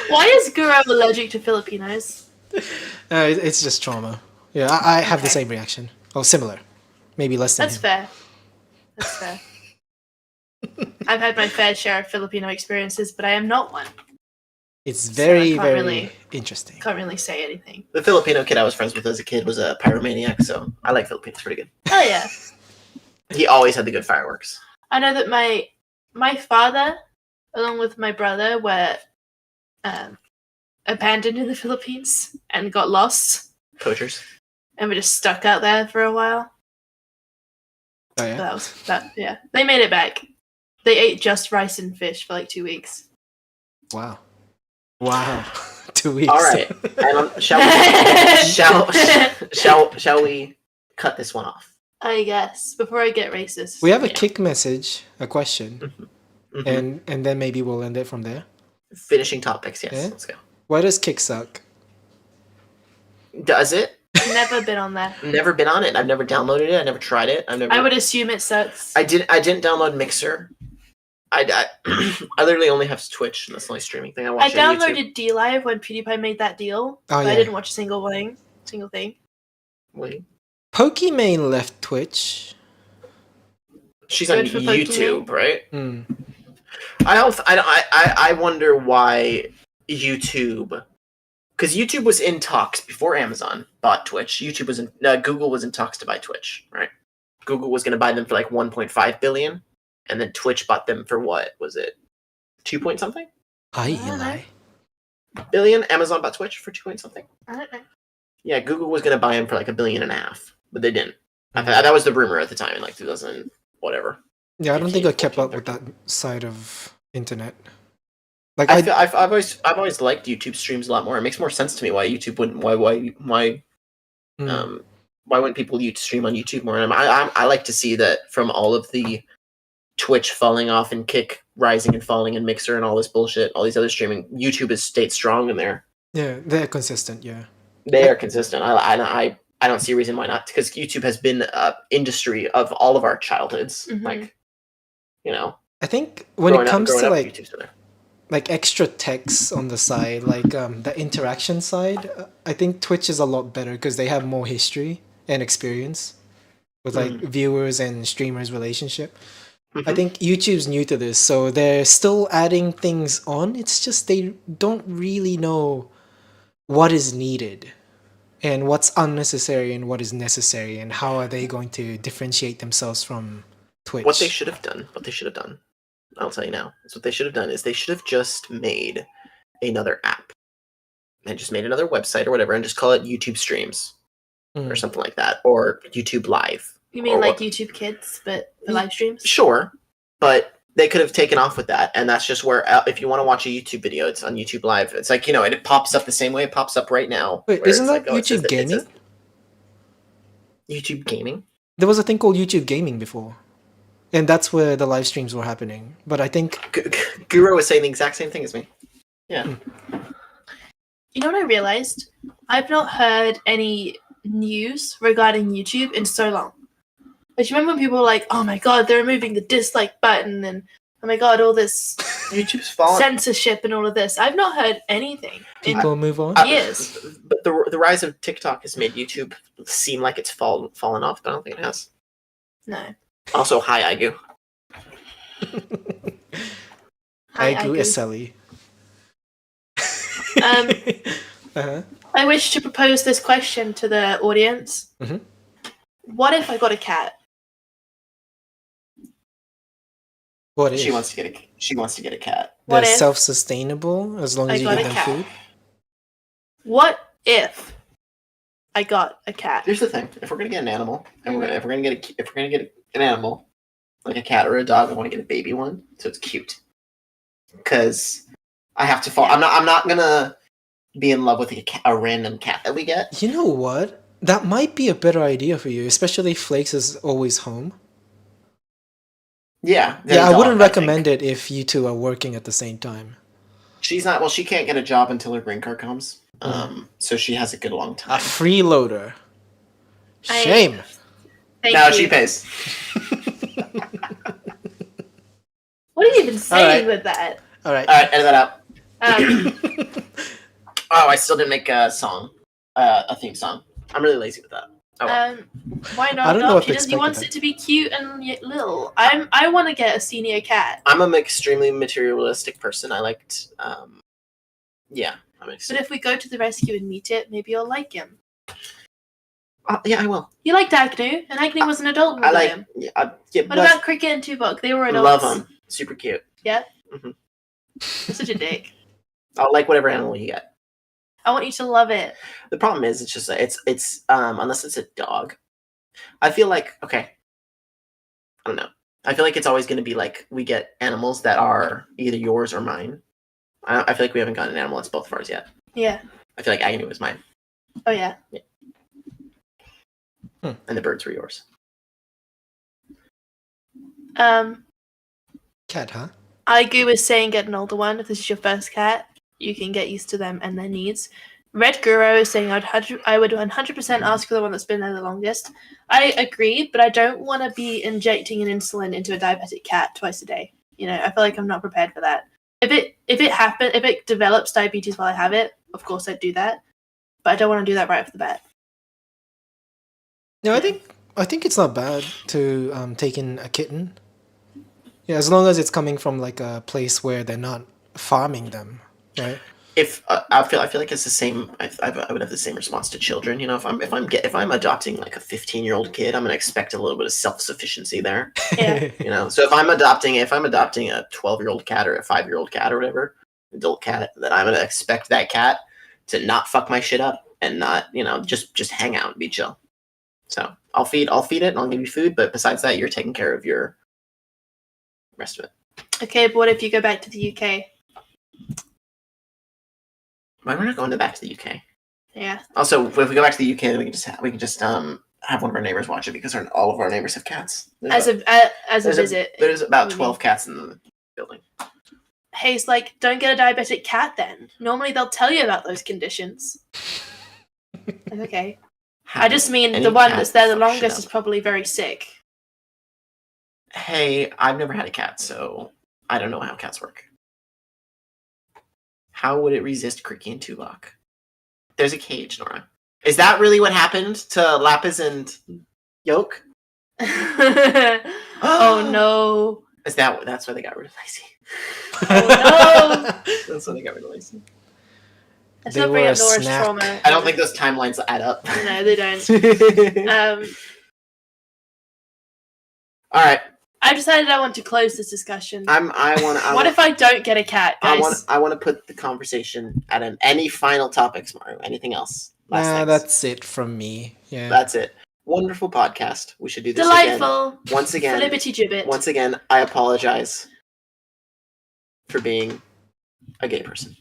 Why is Guru allergic to Filipinos? It's just trauma. Yeah, I have the Okay. same reaction. Oh, similar. Maybe less than That's him. fair. That's fair. I've had my fair share of Filipino experiences, but I am not one. It's I very, can't very really- interesting. Can't really say anything. The Filipino kid I was friends with as a kid was a pyromaniac, so I like Filipinos pretty good. Oh yeah. He always had the good fireworks. I know that my father, along with my brother, were abandoned in the Philippines and got lost, Poachers. and were just stuck out there for a while. Oh yeah. That was that. Yeah, they made it back. They ate just rice and fish for like 2 weeks. Wow. Wow. 2 weeks. All right. And shall we cut this one off? I guess before I get racist. We have a Yeah. kick message, a question, Mhm. and then maybe we'll end it from there. Finishing topics, yes. Yeah. Let's go. Why does kick suck? Does it? Never been on there. Never been on it. I've never downloaded it. I never tried it. I would assume it sucks. I didn't download Mixer. I literally only have Twitch, and that's the only streaming thing I I watch. on YouTube. downloaded D Live when PewDiePie made that deal. Oh, but yeah. I didn't watch a single thing. Wait. Pokimane left Twitch. She's on Good for YouTube, right? Hmm. I wonder why YouTube, because YouTube was in talks before Amazon bought Twitch. Google was in talks to buy Twitch, right? Google was going to buy them for like 1.5 billion, and then Twitch bought them for what was it, 2 point something Hi, I don't Eli. billion? Amazon bought Twitch for 2 point something. I don't know. Yeah, Google was going to buy them for like $1.5 billion, but they didn't. That was the rumor at the time in like 2000 whatever. Yeah, I don't think I 15, kept 14, up with that side of internet. Like I've always liked YouTube streams a lot more. It makes more sense to me why YouTube wouldn't hmm. why wouldn't people stream on YouTube more? And I like to see that from all of the Twitch falling off and Kick rising and falling and Mixer and all this bullshit, all these other streaming, YouTube has stayed strong in there. Yeah, they're consistent. Yeah. They are consistent. I don't see a reason why not, because YouTube has been an industry of all of our childhoods. Mhm. Like, you know, I think when it comes to growing up, like YouTube's been there. like extra text on the side, like the interaction side, I think Twitch is a lot better because they have more history and experience with like viewers and streamers relationship. I think YouTube's new to this, so they're still adding things on. It's just they don't really know what is needed and what's unnecessary and what is necessary, and how are they going to differentiate themselves from Twitch. What they should have done, I'll tell you now. Is what they should have done is they should have just made another app and just made another website or whatever and just call it YouTube Streams or something like that, or YouTube Live. You mean Or like what- YouTube Kids, but for live streams? Sure, but they could have taken off with that, and that's just where if you want to watch a YouTube video, it's on YouTube Live. It's like, and it pops up the same way it pops up right now. Wait, isn't that YouTube Gaming? YouTube Gaming? There was a thing called YouTube Gaming before, and that's where the live streams were happening. But I think Guru was saying the exact same thing as me. Yeah. You know what I realized? I've not heard any news regarding YouTube in so long. Like, you remember when people were like, "Oh my god, they're removing the dislike button," and "Oh my god, all this YouTube's fallen. censorship and all of this." I've not heard anything. People move on. Years. But the rise of TikTok has made YouTube seem like it's fallen off, but I don't think it has. No. Also, hi, Aigu. Hi, Aigu Eseli. I wish to propose this question to the audience. Mm-hmm. What if I got a cat? What if? She wants to get a cat. They're What if self-sustainable as long as you got give a them cat? food? What if I got a cat? Here's the thing: if we're gonna get an animal, and if we're gonna get an animal like a cat or a dog, I want to get a baby one so it's cute. Because I have to fall. I'm not gonna be in love with a random cat that we get. You know what? That might be a better idea for you, especially if Flakes is always home. Yeah. Yeah, I wouldn't recommend it if you two are working at the same time. She's not. Well, she can't get a job until her green card comes. So she has a good long time. A freeloader. Shame. Now she pays. What are you even saying right. with that? All right. Edit that out. Um, I still didn't make a song, a theme song. I'm really lazy with that. Oh, well. Why not? I don't know what to He expect wants with it to be cute and yet little. I want to get a senior cat. I'm an extremely materialistic person. I liked, yeah. But if we go to the rescue and meet it, maybe you'll like him. Yeah, I will. You liked Agnew, and Agnew was an adult with him. Yeah, What about Cricket and Tuvok? They were adults. Love them. Super cute. Yeah? Mm-hmm. You're such a dick. I'll like whatever animal you get. I want you to love it. The problem is, it's just it's unless it's a dog. I feel like I don't know. I feel like it's always going to be like we get animals that are either yours or mine. I feel like we haven't gotten an animal that's both of ours yet. Yeah. I feel like Agnew was mine. Oh yeah. And the birds were yours. Cat, huh? Aigu is saying get an older one. If this is your first cat, you can get used to them and their needs. Red Guru is saying I would 100% ask for the one that's been there the longest. I agree, but I don't want to be injecting an insulin into a diabetic cat twice a day. You know, I feel like I'm not prepared for that. If it develops diabetes while I have it, of course I'd do that. But I don't want to do that right off the bat. No, I think it's not bad to take in a kitten. Yeah, as long as it's coming from like a place where they're not farming them, right? If I feel like it's the same. I would have the same response to children. You know, if I'm adopting like a 15-year-old kid, I'm gonna expect a little bit of self-sufficiency there. Yeah. You know, so if I'm adopting a 12-year-old cat or a 5-year-old cat or whatever, adult cat, then I'm gonna expect that cat to not fuck my shit up and not, just hang out and be chill. So I'll feed it and I'll give you food, but besides that, you're taking care of your rest of it. Okay, but what if you go back to the UK? Why we're not going back to the UK? Yeah. Also, if we go back to the UK, we can just have one of our neighbors watch it because all of our neighbors have cats. As a visit. There's about 12 cats in the building. Hey, it's like, don't get a diabetic cat then. Normally they'll tell you about those conditions. Okay. I just mean the one that's there the longest is probably very sick. Hey, I've never had a cat, so I don't know how cats work. How would it resist Cricky and Tuvok? There's a cage, Nora. Is that really what happened to Lapis and Yoke? Oh no. That's why they got rid of Lacey. Oh no. That's why they got rid of Lacey. Let's not bring up Nora's trauma. I don't think those timelines add up. No, they don't. All right. I've decided I want to close this discussion. What if I don't get a cat, guys? I want to put the conversation at any final topics, Mario. Anything else? That's it from me. Yeah. That's it. Wonderful podcast. We should do this Delightful. again. Once again. Liberty Gibbet. Once again, I apologize. for being a gay person.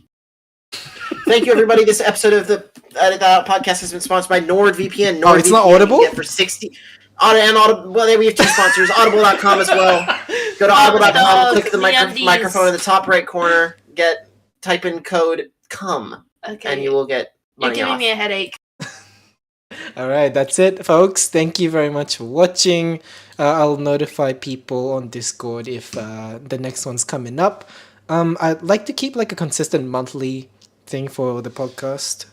Thank you, everybody. This episode of the Edit That Out podcast has been sponsored by NordVPN. NordVPN, Oh, it's not you Audible? can get for 60. Audible. Well, we have two sponsors. Audible.com as well. Go to audible.com, click the microphone in the top right corner, type in code COME, Okay. and you will get You're money giving off. me a headache. All right, that's it, folks. Thank you very much for watching. I'll notify people on Discord if the next one's coming up. I'd like to keep like a consistent monthly thing for the podcast.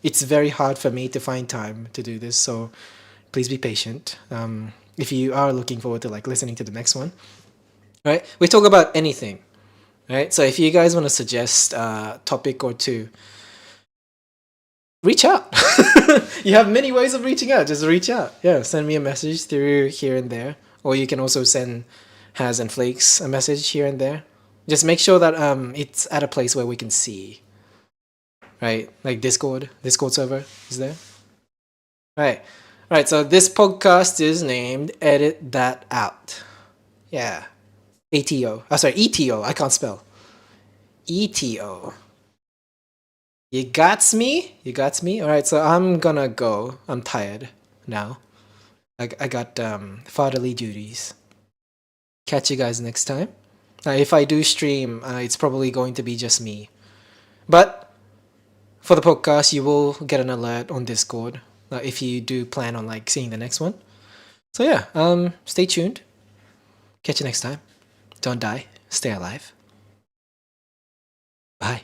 It's very hard for me to find time to do this, so please be patient. If you are looking forward to like listening to the next one, right? We talk about anything, right? So if you guys want to suggest a topic or two, reach out. You have many ways of reaching out. Just reach out. Yeah, send me a message through here and there, or you can also send Has and Flakes a message here and there. Just make sure that it's at a place where we can see. Right, like Discord server is there. Right. So this podcast is named Edit That Out. Yeah, ATO. Oh, sorry, ETO. I can't spell. ETO. You got me? Alright, so I'm gonna go. I'm tired now. I got fatherly duties. Catch you guys next time. If I do stream, it's probably going to be just me. But for the podcast, you will get an alert on Discord if you do plan on like seeing the next one. So yeah, stay tuned. Catch you next time. Don't die. Stay alive. Bye.